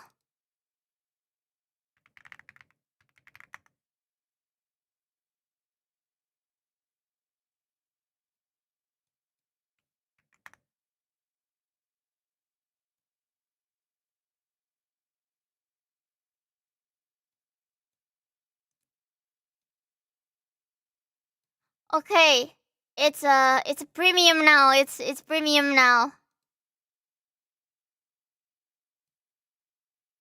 Okay. It's premium now. It's premium now.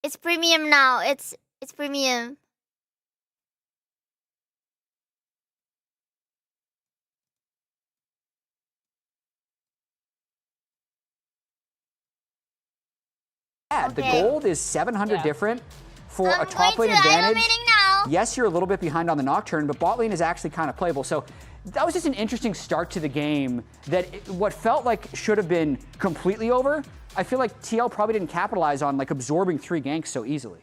It's premium now. It's premium. The gold is 700 different for a top lane I'm going to idle advantage. meeting now. Yes, you're a little bit behind on the Nocturne, but bot lane is actually kind of playable. So that was just an interesting start to the game that what felt like should have been completely over, I feel like TL probably didn't capitalize on like absorbing 3 ganks so easily.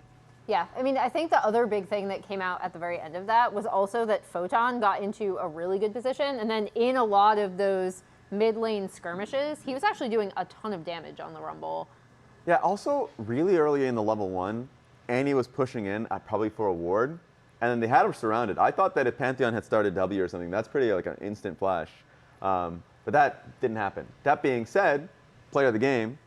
Yeah, I mean, I think the other big thing that came out at the very end of that was also that Photon got into a really good position, and then in a lot of those mid lane skirmishes, he was actually doing a ton of damage on the Rumble. Yeah, also really early in the level 1, Annie was pushing in probably for a ward, and then they had him surrounded. I thought that if Pantheon had started W or something, that's pretty like an instant flash. But that didn't happen. That being said, player of the game,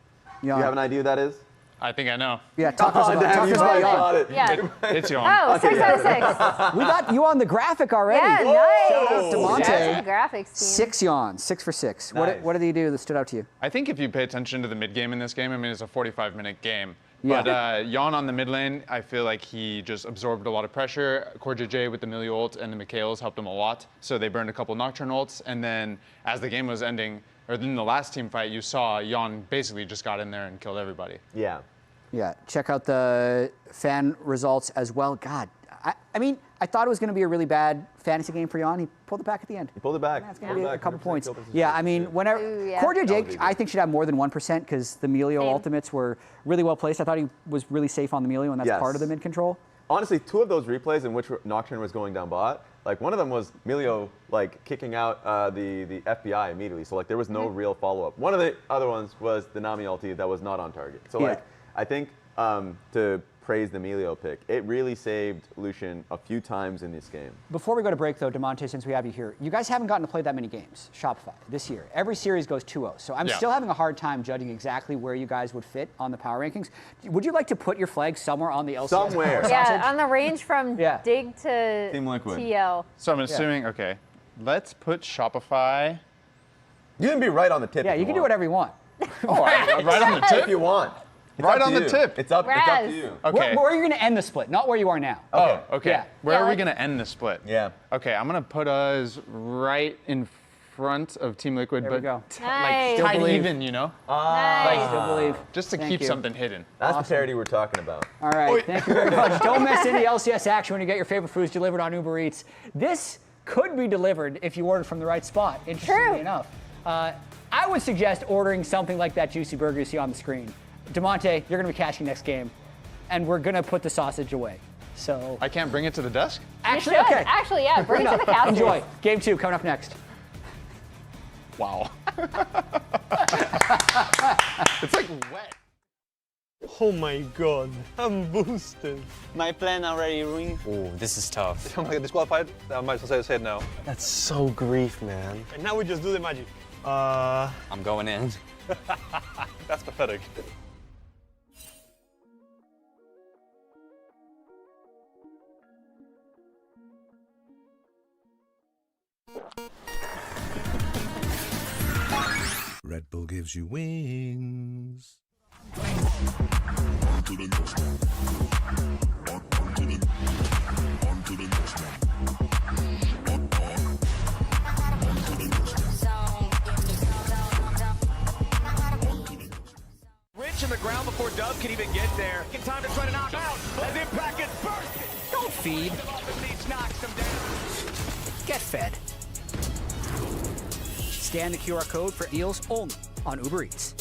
do you have an idea who that is? I think I know. Yeah, talk us about it. Yeah. It's Yon. Oh, 6 out of 6. We got you on the graphic already. Yeah, nice. Shout out to Monte. Shout out to the graphics team. 6 Yon, 6 for 6. Nice. What did he do that stood out to you? I think if you pay attention to the mid game in this game, I mean, it's a 45-minute game. Yeah. But Yon on the mid lane, I feel like he just absorbed a lot of pressure. Core JJ with the Millie ult and the Mikhails helped him a lot. So they burned a couple Nocturne ults. And then as the game was ending, or in the last team fight, you saw Yon basically just got in there and killed everybody. Yeah. Yeah, check out the fan results as well. God, I mean, I thought it was going to be a really bad fantasy game for Yon. He pulled it back at the end. He pulled it back. That's going to be a couple points. Kill percentage. Yeah, I mean, whenever Ooh, yeah. Core That would be JJ, I good. think should have more than 1% because the Melio Same. ultimates were really well placed. I thought he was really safe on the Melio, and that's Yes. part of the mid control. Honestly, 2 of those replays in which Nocturne was going down bot, like one of them was Melio like kicking out the FBI immediately. So like there was no real follow-up. One of the other ones was the Nami ulti that was not on target. So Yeah. like I think to praise the Melio pick, it really saved Lucian a few times in this game. Before we go to break, though, DeMonte, since we have you here, you guys haven't gotten to play that many games, Shopify, this year. Every series goes 2-0. So I'm still having a hard time judging exactly where you guys would fit on the power rankings. Would you like to put your flag somewhere on the LCS? Somewhere. power Yeah, sausage? on the range from Yeah. Dig to Team Liquid. TL. So I'm assuming, okay, let's put Shopify. You can be right on the tip. Yeah, if you can do want. whatever you want. Oh, right on the If tip? you want. It's Right up on to the you. tip. It's up to Raz. you. Okay. Where are you going to end the split? Not where you are now. Oh, okay. Yeah. Where Yeah, are we like- going to end the split? Yeah. Okay, I'm going to put us right in front of Team Liquid, There we but go. Nice. Still tied believe. even, you know? Nice. Still believe. Just to Thank keep you. something hidden. That's the parity we're talking about. All right, thank you very much. Don't miss any LCS action when you get your favorite foods delivered on Uber Eats. This could be delivered if you order from the right spot, interestingly True. enough. I would suggest ordering something like that juicy burger you see on the screen. DeMonte, you're going to be cashing next game, and we're going to put the sausage away. So, I can't bring it to the desk? actually, You should. okay. Actually, yeah, bring it to the casters. Enjoy. Game 2 coming up next. Wow. It's like wet. Oh my god, I'm boosted. My plan already ruined. Oh, this is tough. If I'm gonna get disqualified, I might as well say no. That's so grief, man. And now we just do the magic. I'm going in. That's pathetic. Red Bull gives you wings. Rich in the ground before Dub can even get there. In time to try to knock out as Impact gets bursted. Don't feed. Knocks him down. Get fed. Scan the QR code for deals only on Uber Eats.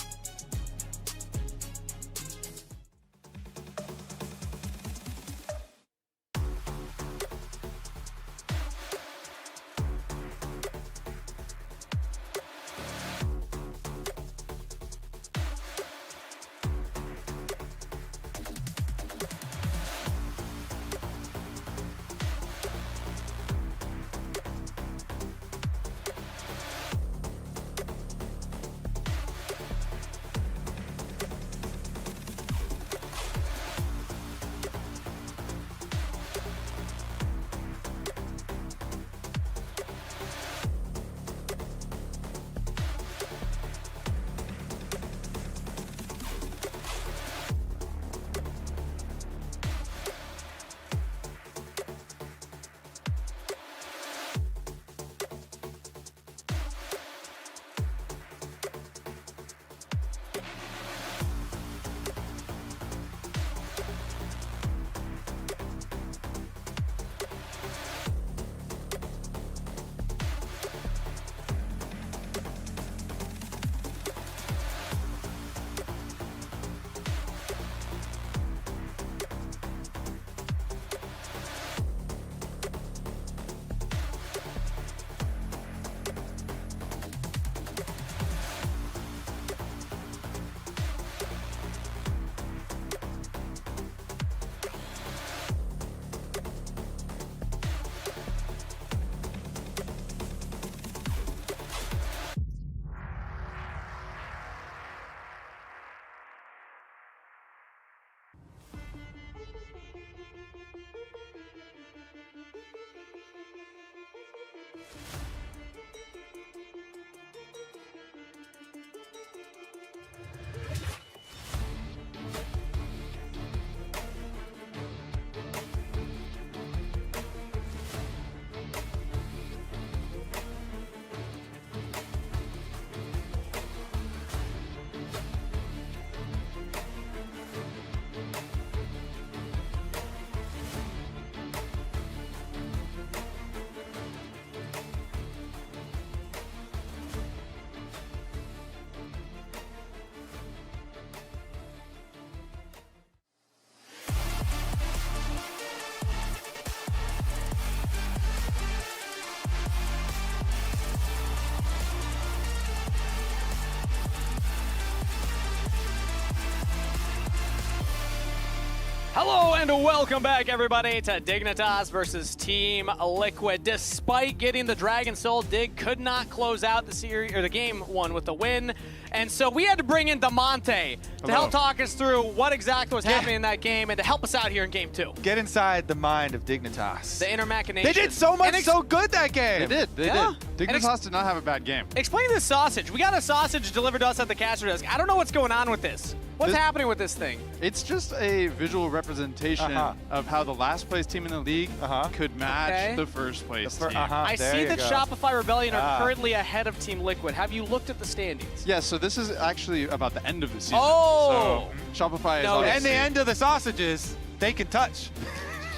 Hello and welcome back, everybody, to Dignitas versus Team Liquid. Despite getting the Dragon Soul, Dig could not close out the series or the game one with the win, and so we had to bring in Damonte to help talk us through what exactly was happening in that game and to help us out here in game 2. Get inside the mind of Dignitas. The inner machination. They did so much so good that game. They did. They did. Dignitas did not have a bad game. Explain this sausage. We got a sausage delivered to us at the caster desk. I don't know what's going on with this. What's happening with this thing? It's just a visual representation of how the last place team in the league could match the first place team. I see that Shopify Rebellion are currently ahead of Team Liquid. Have you looked at the standings? Yeah, so this is actually about the end of the season. Oh! So Shopify is and the end of the sausages, they can touch.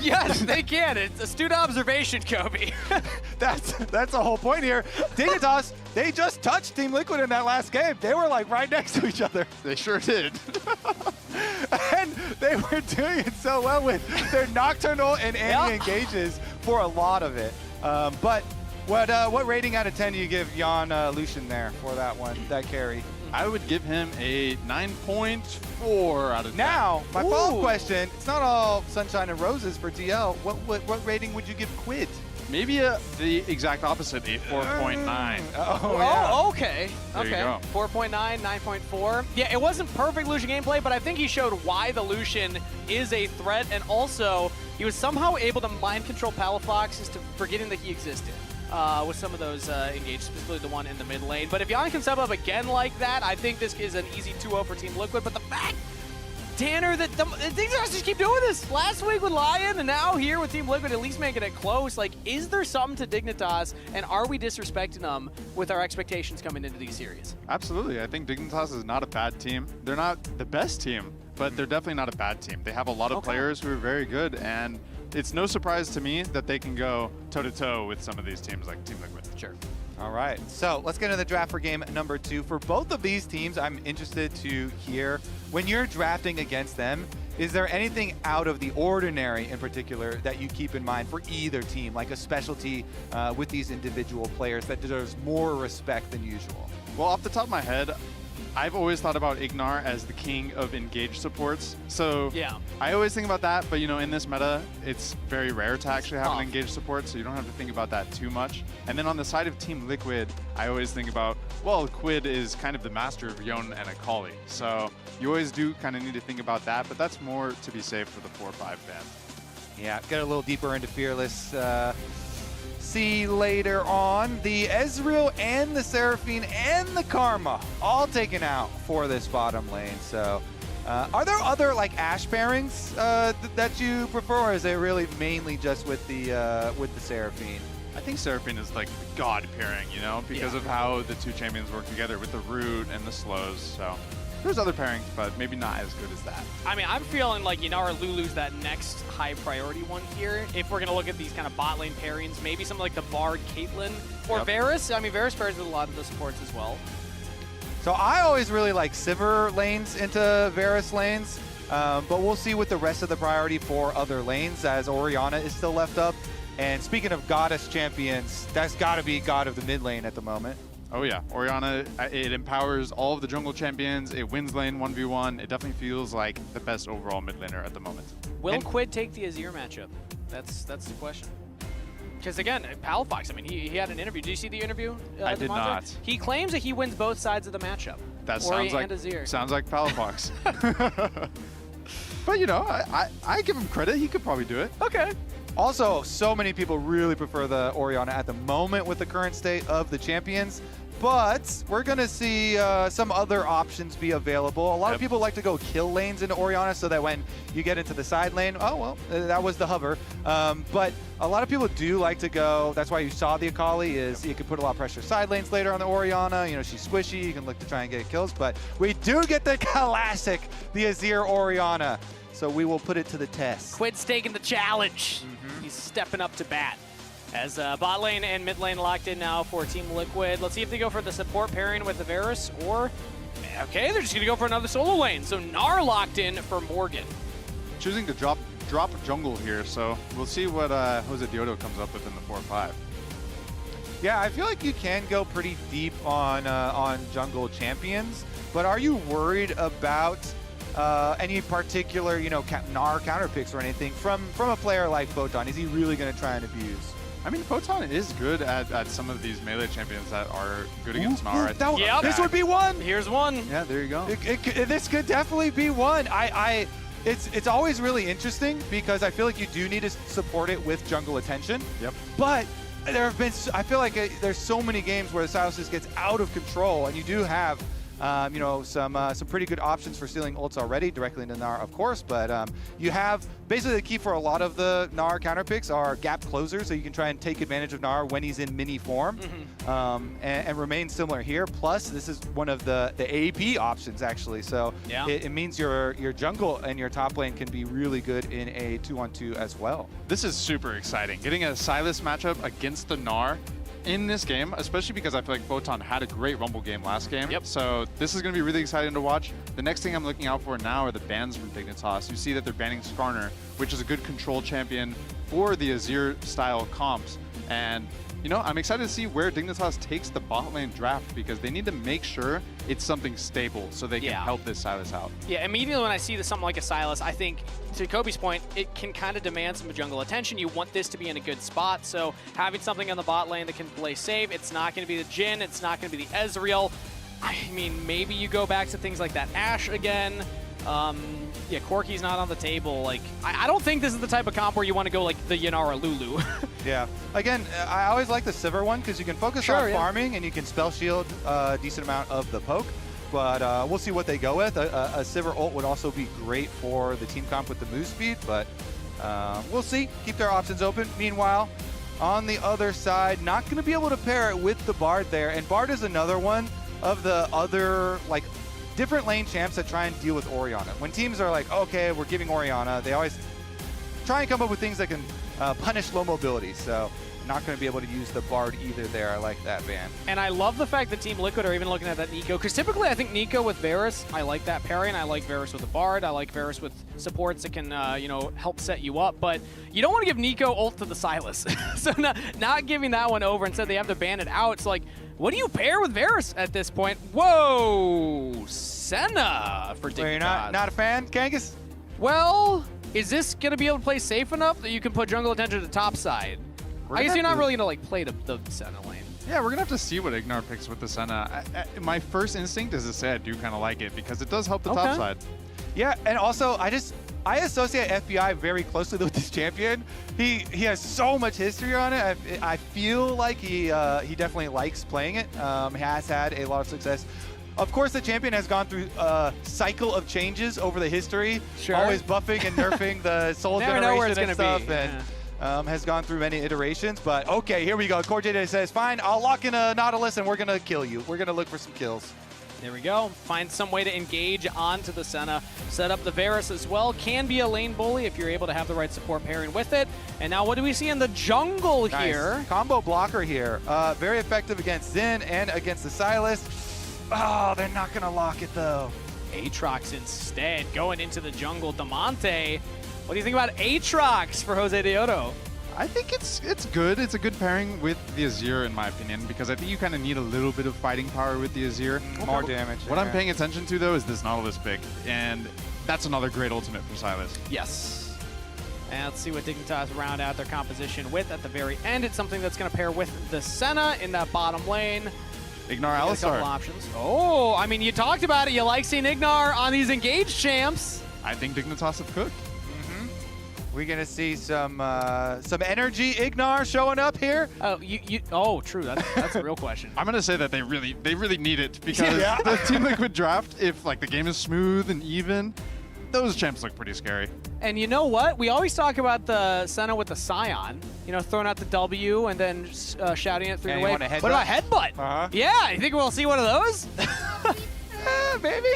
Yes, they can. It's astute observation, Kobe. That's the whole point here. Dignitas, they just touched Team Liquid in that last game. They were like right next to each other. They sure did. And they were doing it so well with their Nocturnal and anti-engages for a lot of it. But what rating out of 10 do you give Jan Lucian there for that one, that carry? I would give him a 9.4 out of 10. Now, my follow-up question, it's not all sunshine and roses for TL. What rating would you give Quid? Maybe the exact opposite, a 4.9. Oh, okay. There you go. 4.9, 9.4. Yeah, it wasn't perfect Lucian gameplay, but I think he showed why the Lucian is a threat, and also he was somehow able to mind control Palafox just to forgetting that he existed. With some of those engaged, specifically the one in the mid lane. But if Jan can step up again like that, I think this is an easy 2-0 for Team Liquid. But the fact, Tanner, that things just keep doing this. Last week with Lion, and now here with Team Liquid, at least making it close. Like, is there something to Dignitas, and are we disrespecting them with our expectations coming into these series? Absolutely. I think Dignitas is not a bad team. They're not the best team, but they're definitely not a bad team. They have a lot of players who are very good, and it's no surprise to me that they can go toe-to-toe with some of these teams like Team Liquid. Sure. All right, so let's get into the draft for game number 2. For both of these teams, I'm interested to hear, when you're drafting against them, is there anything out of the ordinary in particular that you keep in mind for either team, like a specialty with these individual players that deserves more respect than usual? Well, off the top of my head, I've always thought about Ignar as the king of engaged supports. So I always think about that, but you know, in this meta, it's very rare to actually have an engaged support, so you don't have to think about that too much. And then on the side of Team Liquid, I always think about, well, Quid is kind of the master of Yon and Akali. So you always do kind of need to think about that, but that's more to be safe for the 4-5 fans. Yeah, get a little deeper into Fearless. See later on, the Ezreal and the Seraphine and the Karma all taken out for this bottom lane. So are there other like Ashe pairings that you prefer, or is it really mainly just with the Seraphine? I think Seraphine is like the god pairing, you know, because of how the two champions work together with the root and the slows. So there's other pairings, but maybe not as good as that. I mean, I'm feeling like Inara Lulu's that next high priority one here. If we're going to look at these kind of bot lane pairings, maybe something like the Bard, Caitlyn, or Varus. I mean, Varus pairs with a lot of the supports as well. So I always really like Sivir lanes into Varus lanes, but we'll see with the rest of the priority for other lanes as Orianna is still left up. And speaking of goddess champions, that's got to be god of the mid lane at the moment. Oh yeah, Orianna, it empowers all of the jungle champions, it wins lane 1v1, it definitely feels like the best overall mid laner at the moment. Will Quid take the Azir matchup? That's the question. Because again, Palafox, I mean, he had an interview. Did you see the interview? I did not. He claims that he wins both sides of the matchup. That Ori sounds like Palafox. But you know, I give him credit, he could probably do it. Okay. Also, so many people really prefer the Orianna at the moment with the current state of the champions. But we're going to see some other options be available. A lot of people like to go kill lanes into Orianna so that when you get into the side lane, oh, well, that was the hover. But a lot of people do like to go, that's why you saw the Akali, is you can put a lot of pressure side lanes later on the Orianna. You know, she's squishy, you can look to try and get kills. But we do get the classic, the Azir Orianna. So we will put it to the test. Quid's taking the challenge. He's stepping up to bat. As bot lane and mid lane locked in now for Team Liquid. Let's see if they go for the support pairing with the Varus or, okay, they're just gonna go for another solo lane. So Gnar locked in for Morgan. Choosing to drop jungle here, so we'll see what Jose Diodo comes up with in the 4-5. Yeah, I feel like you can go pretty deep on jungle champions, but are you worried about any particular, you know, Gnar counter picks or anything from a player like Photon? Is he really going to try and abuse? I mean, Photon is good at some of these melee champions that are good against Gnar. Yep. This would be one. Here's one. Yeah, there you go. This could definitely be one. It's always really interesting because I feel like you do need to support it with jungle attention. Yep. But there have been, I feel like there's so many games where the Silas gets out of control, and you do have, you know, some pretty good options for stealing ults already, directly into Gnar, of course, but you have, basically the key for a lot of the Gnar counter picks are gap closers, so you can try and take advantage of Gnar when he's in mini form, and remain similar here. Plus, this is one of the AP options, actually, so it means your jungle and your top lane can be really good in a 2-on-2 as well. This is super exciting. Getting a Silas matchup against the Gnar in this game, especially because I feel like Photon had a great Rumble game last game. Yep. So this is going to be really exciting to watch. The next thing I'm looking out for now are the bans from Dignitas. You see that they're banning Skarner, which is a good control champion for the Azir-style comps. And, you know, I'm excited to see where Dignitas takes the bot lane draft because they need to make sure it's something stable so they can help this Silas out. Yeah, immediately when I see something like a Silas, I think, to Kobe's point, it can kind of demand some jungle attention. You want this to be in a good spot, so having something on the bot lane that can play safe, it's not going to be the Jhin, it's not going to be the Ezreal. I mean, maybe you go back to things like that Ashe again. Yeah, Corki's not on the table. Like, I don't think this is the type of comp where you want to go like the Yanara Lulu. Yeah. Again, I always like the Sivir one because you can focus on farming and you can spell shield a decent amount of the poke. But we'll see what they go with. A Sivir ult would also be great for the team comp with the move speed, but we'll see. Keep their options open. Meanwhile, on the other side, not going to be able to pair it with the Bard there. And Bard is another one of the other, like, different lane champs that try and deal with Orianna. When teams are like, okay, we're giving Orianna, they always try and come up with things that can punish low mobility. So not going to be able to use the Bard either there. I like that ban. And I love the fact that Team Liquid are even looking at that Nico, because typically I think Nico with Varus, I like that pairing. I like Varus with the Bard. I like Varus with supports that can, you know, help set you up. But you don't want to give Nico ult to the Silas. So not giving that one over. Instead, they have to ban it out. It's like, what do you pair with Varus at this point? Whoa! Senna for Dignitas. You're not a fan, Kangas? Well, is this going to be able to play safe enough that you can put jungle attention to the top side? I guess you're not really going to like play the Senna lane. Yeah, we're going to have to see what Ignar picks with the Senna. My first instinct is to say I do kind of like it because it does help the top side. Yeah, and also I associate FBI very closely with this champion. He has so much history on it. I feel like he definitely likes playing it. Has had a lot of success. Of course, the champion has gone through a cycle of changes over the history. Sure. Always buffing and nerfing the soul generation and stuff. And has gone through many iterations. But okay, here we go. CoreJJ says, fine, I'll lock in a Nautilus and we're going to kill you. We're going to look for some kills. There we go. Find some way to engage onto the Senna. Set up the Varus as well. Can be a lane bully if you're able to have the right support pairing with it. And now what do we see in the jungle here? Combo blocker here. Very effective against Xin and against the Silas. Oh, they're not going to lock it though. Aatrox instead going into the jungle. Damonte, what do you think about Aatrox for Jose Diodo? I think it's good. It's a good pairing with the Azir, in my opinion, because I think you kind of need a little bit of fighting power with the Azir. More damage. What I'm paying attention to, though, is this Nautilus pick, and that's another great ultimate for Silas. Yes. And let's see what Dignitas round out their composition with at the very end. It's something that's going to pair with the Senna in that bottom lane. Ignar Alistar. A couple options. Oh, I mean, you talked about it. You like seeing Ignar on these engaged champs. I think Dignitas have cooked. We're gonna see some energy Ignar showing up here. Oh, true. That's a real question. I'm gonna say that they really need it because the Team Liquid draft, if like the game is smooth and even, those champs look pretty scary. And you know what? We always talk about the Senna with the Scion, you know, throwing out the W and then shouting it through the wave. What about headbutt? Yeah, you think we'll see one of those? Maybe.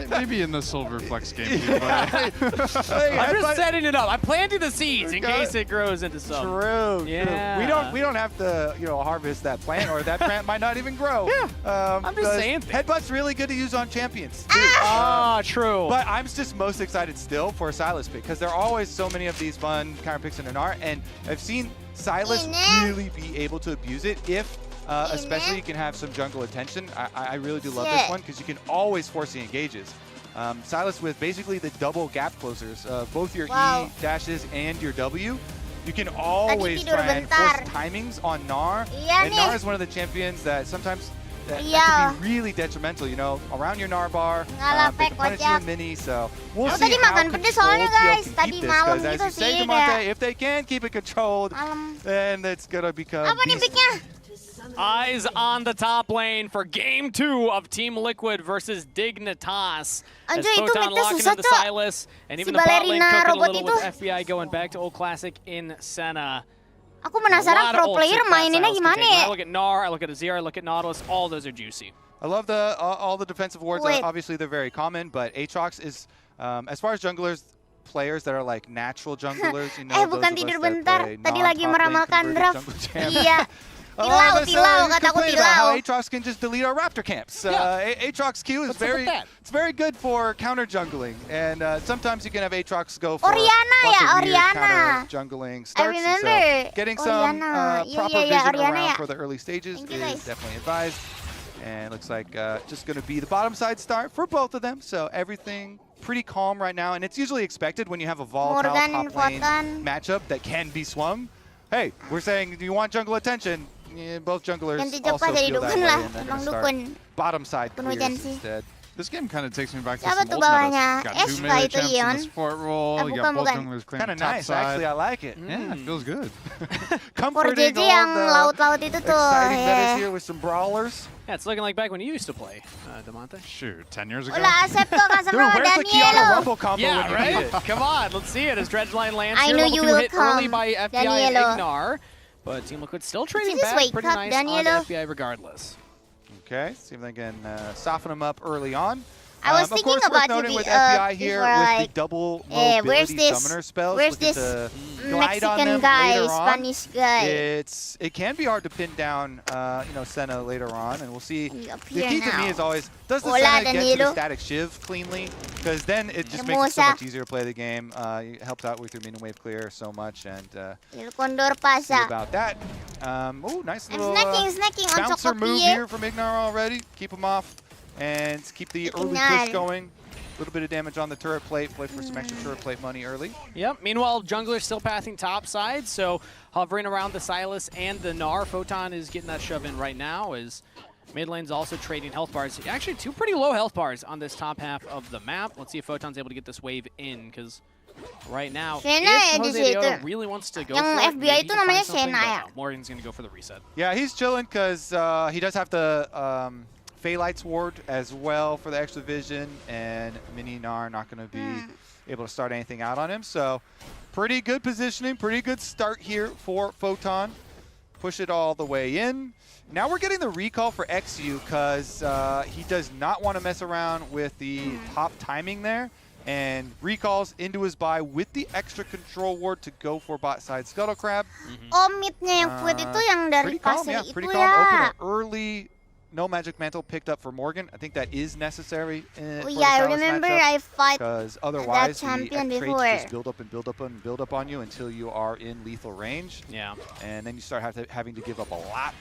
Maybe in the Silver Flex game. I'm just setting it up. I'm planting the seeds in case it grows into something. True. Yeah. We don't have to harvest that plant, or that plant might not even grow. Yeah. I'm just saying. Headbutt's really good to use on champions too. True. But I'm just most excited still for Silas pick because there are always so many of these fun counter picks in Anar, and I've seen Silas really be able to abuse it if. Especially you can have some jungle attention. I really do love this one because you can always force the engages. Silas with basically the double gap closers, both your E dashes and your W. You can always try and force timings on Gnar. And Gnar is one of the champions that sometimes that can be really detrimental, you know, around your Gnar bar. They can punish you in mini, so we'll see how controlled TL can keep this. Because as you say, Demonte, if they can keep it controlled, then it's going to become Eyes on the top lane for Game 2 of Team Liquid versus Dignitas. As Photon locking into Silas, and even the bot lane cooking a little with FBI going back to Old Classic in Senna. Aku penasaran pro player maininnya gimana ya? I look at Gnar, I look at Azir, I look at Nautilus, all those are juicy. I love all the defensive wards. Obviously, they're very common, but Aatrox is, as far as junglers, players that are like natural junglers, you know, bukan tidur bentar. Tadi lagi meramalkan draft. Iya. Tilau, kataku Tilau. Aatrox can just delete our Raptor camps. Aatrox Q is very good for counter jungling, and sometimes you can have Aatrox go for counter jungling starts. I remember. So getting some proper vision around for the early stages is definitely advised. And looks like just going to be the bottom side start for both of them. So everything pretty calm right now, and it's usually expected when you have a volatile top lane matchup that can be swung. Hey, we're saying, do you want jungle attention? Yeah, both junglers also feel that way, and then start bottom side clears instead. This game kind of takes me back to some old metas. Got 2 melee champs in the support role. You got both junglers clearing the top nice, side. Actually, I like it. Yeah, it feels good. Comforting all the exciting metas here with some brawlers. Yeah, it's looking like back when you used to play, Demonte. Shoot, 10 years ago. Dude, where's the Kiana Rumble combo? Yeah, right? Come on, let's see it as Dredgeline lands I here. knew you will hit come, early by FBI and Ignar. But Team Liquid still trading back pretty nice on FBI regardless. Okay, see if they can soften them up early on. I was thinking about noting with FBI here with the double mobility summoner spells. Where's this Mexican guy, Spanish guy? It can be hard to pin down, you know, Senna later on, and we'll see. The key to me is always, does the Senna get to the static shiv cleanly? Because then it just makes it so much easier to play the game. It helps out with your minion wave clear so much, and see about that. Oh, nice little bouncer move here from Ignar already. Keep him off. And keep the early push going. A little bit of damage on the turret plate. Play for some extra turret plate money early. Yep. Meanwhile, jungler's still pathing top side, so hovering around the Silas and the Gnar. Photon is getting that shove in right now as mid lane's also trading health bars. Actually, 2 pretty low health bars on this top half of the map. Let's see if Photon's able to get this wave in, because right now, if Jose really wants to go for it, FBI itu namanya Senna ya. Morgan's going to go for the reset. Yeah, he's chilling because he does have the Phalight's ward as well for the extra vision, and Mini Gnar not going to be able to start anything out on him. So pretty good positioning, pretty good start here for Photon. Push it all the way in. Now we're getting the recall for XU because he does not want to mess around with the top timing there, and recalls into his buy with the extra control ward to go for bot side Scuttle Crab. Midnya yang Fluid itu yang dari pasir itu pretty calm. Open an early no magic mantle picked up for Morgan. I think that is necessary. I remember I fought because otherwise that champion the before. traits just build up and build up and build up on you until you are in lethal range. Yeah. And then you start having to give up a lot.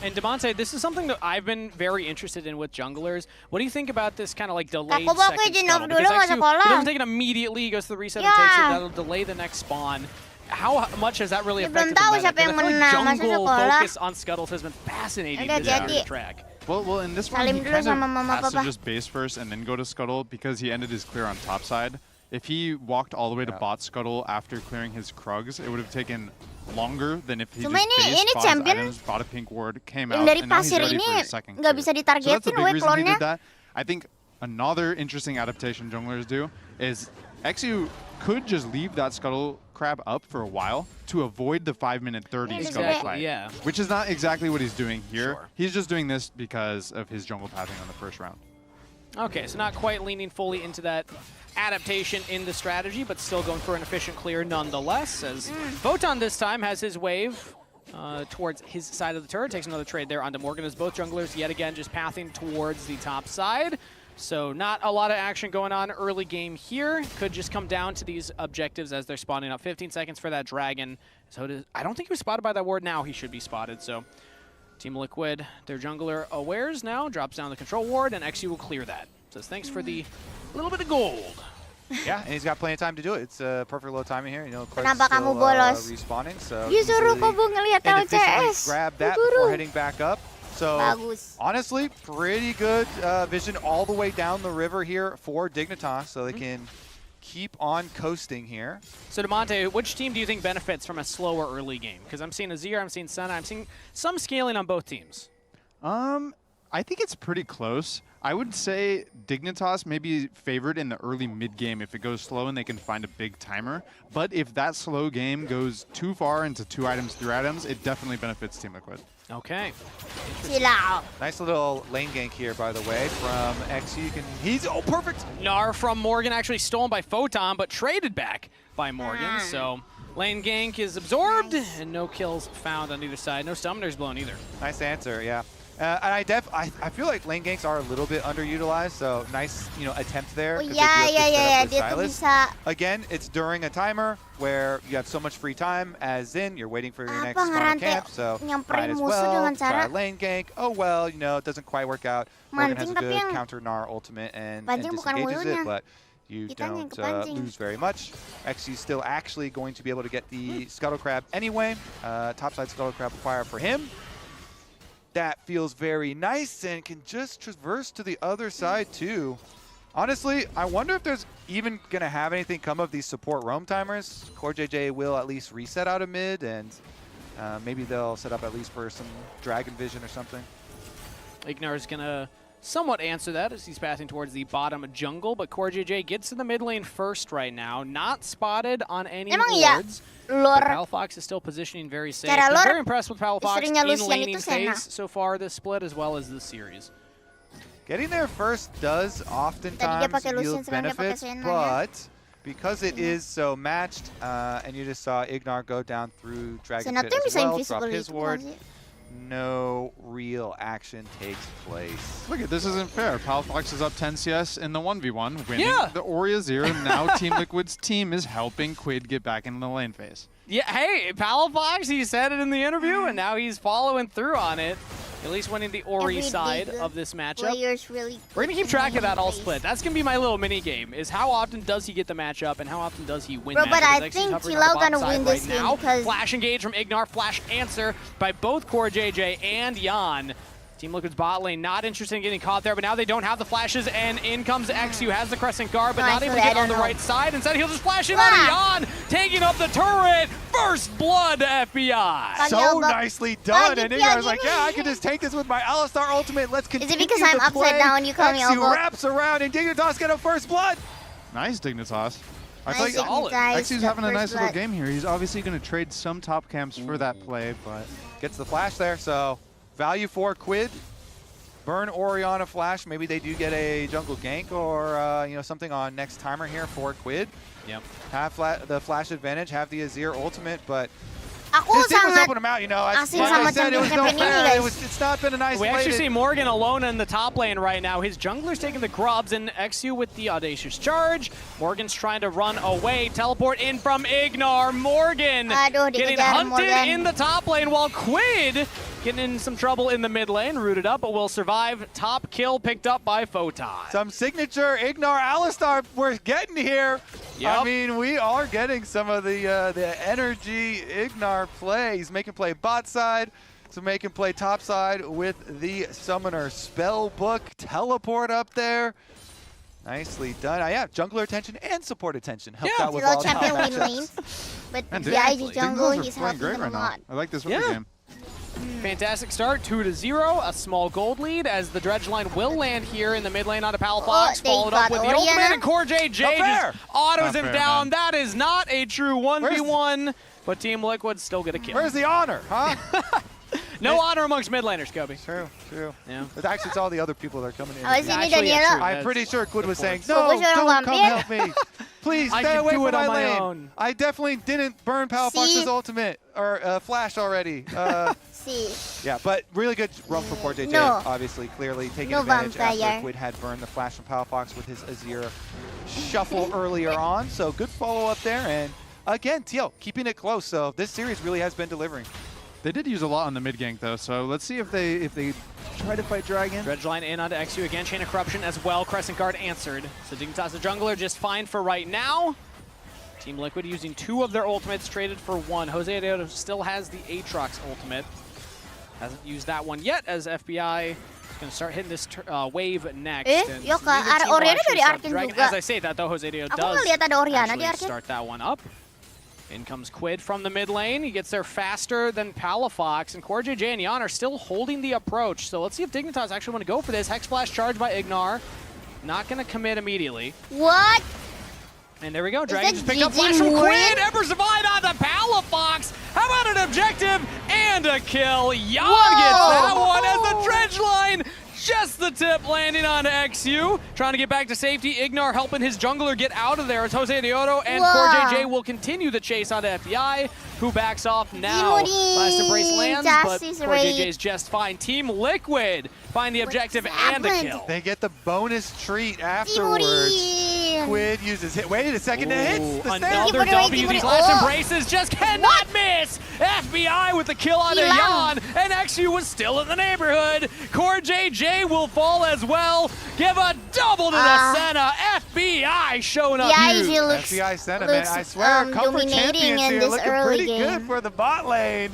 And Demonte, this is something that I've been very interested in with junglers. What do you think about this kind of like delayed second scuttle? Because he doesn't take it immediately, he goes to the reset and takes it. That'll delay the next spawn. How much has that really affected the meta? I feel like jungle focus on scuttles has been fascinating this track. Well, in this one, he kind of has to just base first and then go to scuttle because he ended his clear on top side. if he walked all the way to bot scuttle after clearing his Krugs, it would have taken longer than if he just base bought his items, bought a pink ward, came out, dari and now he's pasir ready ini for his second nggak clear. bisa So that's a ditargetin big reason he klonnya. did that. I think another interesting adaptation junglers do is Exu could just leave that scuttle crab up for a while to avoid the 5-minute 30 scuttle fight. Yeah. Which is not exactly what he's doing here. Sure. He's just doing this because of his jungle pathing on the first round. Okay, so not quite leaning fully into that adaptation in the strategy, but still going for an efficient clear nonetheless, as Photon this time has his wave towards his side of the turret, takes another trade there onto Morgan, as both junglers yet again just pathing towards the top side. So not a lot of action going on early game here. Could just come down to these objectives as they're spawning up. 15 seconds for that dragon. So I don't think he was spotted by that ward. Now he should be spotted. So Team Liquid, their jungler awares now, drops down the control ward, and XU will clear that. Says thanks for the little bit of gold. Yeah, and he's got plenty of time to do it. It's a perfect low timing here. You know, Clark's Kenapa kamu still bolos? respawning, so Disuruh Kobo ngelihat and efficiently LCS. grab that Diburu. before heading back up. So Bagus. honestly, pretty good vision all the way down the river here for Dignitas, so they can keep on coasting here. So Demonte, which team do you think benefits from a slower early game? Because I'm seeing Azir, I'm seeing Senna, I'm seeing some scaling on both teams. I think it's pretty close. I would say Dignitas may be favored in the early mid-game if it goes slow and they can find a big timer. But if that slow game goes too far into 2 items, 3 items, it definitely benefits Team Liquid. Okay. TLAW. Nice little lane gank here, by the way, from XU. He's perfect. Gnar from Morgan, actually stolen by Photon, but traded back by Morgan. So lane gank is absorbed, and no kills found on either side. No summoners blown either. Nice answer, yeah. And I feel like lane ganks are a little bit underutilized, so nice, attempt there. Oh 'cause they do ya have to ya set ya up ya, their dia tuh stylist. bisa. Again, it's during a timer where you have so much free time, as in you're waiting for your Apa next spawn ngerante camp, so nyamperin might as musuh well dengan try cara lane gank. Oh well, it doesn't quite work out. Morgan has mancing, a tapi good yang counter Gnar ultimate and pancing bukan disengages wulunya. it, but you Kitanya yang don't kepancing. lose very much. XU's still actually going to be able to get the Scuttle Crab anyway. Topside Scuttle Crab fire for him. That feels very nice and can just traverse to the other side too. Honestly, I wonder if there's even going to have anything come of these support roam timers. Core JJ will at least reset out of mid, and maybe they'll set up at least for some Dragon Vision or something. Ignar is going to somewhat answer that as he's passing towards the bottom jungle, but Core JJ gets to the mid lane first right now. Not spotted on any Emang iya, wards. lore. Palafox is still positioning very safe. Secara I'm lore, very impressed with Palafox istrinya in Lucian laning itu Senna. phase so far this split as well as this series. Getting there first does oftentimes pakai Lucian, yield sekarang dia pakai benefits, Senna, ya. but because it is so matched, and you just saw Ignar go down through Dragon Senna Pit tuh as bisa well, invisible drop his gitu ward, kan sih? no real action takes place. Look, this isn't fair. Palafox is up 10 CS in the 1v1, winning Yeah. the Ori Azir, and now Team Liquid's team is helping Quid get back into the lane phase. Yeah, hey, Palafox, he said it in the interview, and now he's following through on it. At least winning the Ori Every side big of this matchup. Players really We're going to keep track of that all split. That's going to be my little mini game, is how often does he get the matchup and how often does he win Bro, but matchups. I He's think hovering on the TLAW bottom gonna side win this right game now. because- Flash engage from Ignar, flash answer by both Core JJ and Jan. Team Liquid's bot lane not interested in getting caught there, but now they don't have the flashes, and in comes XU, has the Crescent Guard, but not able to Actually, get I on the don't know. right side. Instead, he'll just flash in on Jan, taking up the turret. First blood, FBI. So nicely done, and Pagi, Ignar's pagi like, nih. yeah, I can just take this with my Alistar ultimate. Let's continue because to I'm upside play. down, you call me XU elbow? wraps around, and Dignitas get a first blood. Nice Dignitas. I Nice feel like Dignitas, XU's the having a first nice little blood. game here. He's obviously going to trade some top camps for that play, but Gets the flash there, so value for Quid. Burn Oriana flash. Maybe they do get a jungle gank or something on next timer here for Quid. Yep. Have the flash advantage, have the Azir ultimate, but Aku this team was sangat helping him out, asing Like sama I said, it was no champion-champion ini, fair. guys. It's not been an We actually see isolated. Morgan alone in the top lane right now. His jungler's taking the grubs, and XU with the audacious charge. Morgan's trying to run away. Teleport in from Ignar. Morgan Aduh, getting dikejar hunted Morgan. in the top lane, while Quid getting in some trouble in the mid lane. Rooted up, but will survive. Top kill picked up by Photon. Some signature Ignar Alistar we're getting here. Yep. I mean, we are getting some of the energy Ignar play. He's making play bot side, so making play top side with the summoner spell book teleport up there. Nicely done. Yeah, jungler attention and support attention helped out with Low all champion top win matchups. lanes. But And the Dig- IG jungle, Dig he's playing helping great them right a now. lot. I like this Yeah. game. Fantastic start, 2-0, a small gold lead as the dredge line will land here in the mid lane onto Palafox, they followed up got with the Oriana. ultimate, and Core JJ Not fair. just autos Not him fair, down. man. That is not a true 1v1, but Team Liquid still get a kill. Where's the honor, huh? No honor amongst mid laners, Kobe. True. Yeah. But actually, it's all the other people that are coming in. Oh, is he Actually, Daniela? true. I'm That's pretty sure Quid was saying, So no, what's your don't come vampire?" help me. Please I stay can away do from it on my my lane. own. I definitely didn't burn Palafox's See? ultimate or flash already. See. Yeah, but really good run for poor JJ. No. Obviously, clearly taking No advantage vampire. after Quid had burned the flash from Palafox with his Azir shuffle earlier on. So good follow up there. And again, TL keeping it close. So this series really has been delivering. They did use a lot on the mid gank though, so let's see if they try to fight Dragon. Dredge line in onto XU again, Chain of Corruption as well. Crescent Guard answered. So Dignitas the jungler just fine for right now. Team Liquid using 2 of their ultimates traded for 1. Jose Deodo still has the Aatrox ultimate. Hasn't used that one yet as FBI is going to start hitting this wave next. And Yo, neither ada team will Oriana actually dari start the Arkin Dragon. juga. As I say that though, Jose Deodo Aku does ngeliat ada Oriana di actually Arkin. start that one up. In comes Quid from the mid lane. He gets there faster than Palafox, and Core JJ and Jan are still holding the approach. So let's see if Dignitas actually want to go for this. Hex Flash charge by Ignar. Not going to commit immediately. What? And there we go. that Dragon just picked up GG Flash from win? Quid. Ember Divide on the Palafox. How about an objective and a kill? Jan gets that one as the dredge line. Just the tip landing onto XU. Trying to get back to safety. Ignar helping his jungler get out of there as Jose Deodo and Core JJ will continue the chase onto FBI, who backs off now. Last Embrace lands, but Core JJ's just fine. Team Liquid find the objective and a kill. They get the bonus treat afterwards. Quid uses hit. Wait a second, it hits the Another W. These last embraces just cannot miss. FBI with the kill on Jan, and XU was still in the neighborhood. Core JJ will fall as well. Give a double to the Senna. FBI showing up huge. FBI sentiment. I swear, comfort champions here looking pretty good for the bot lane.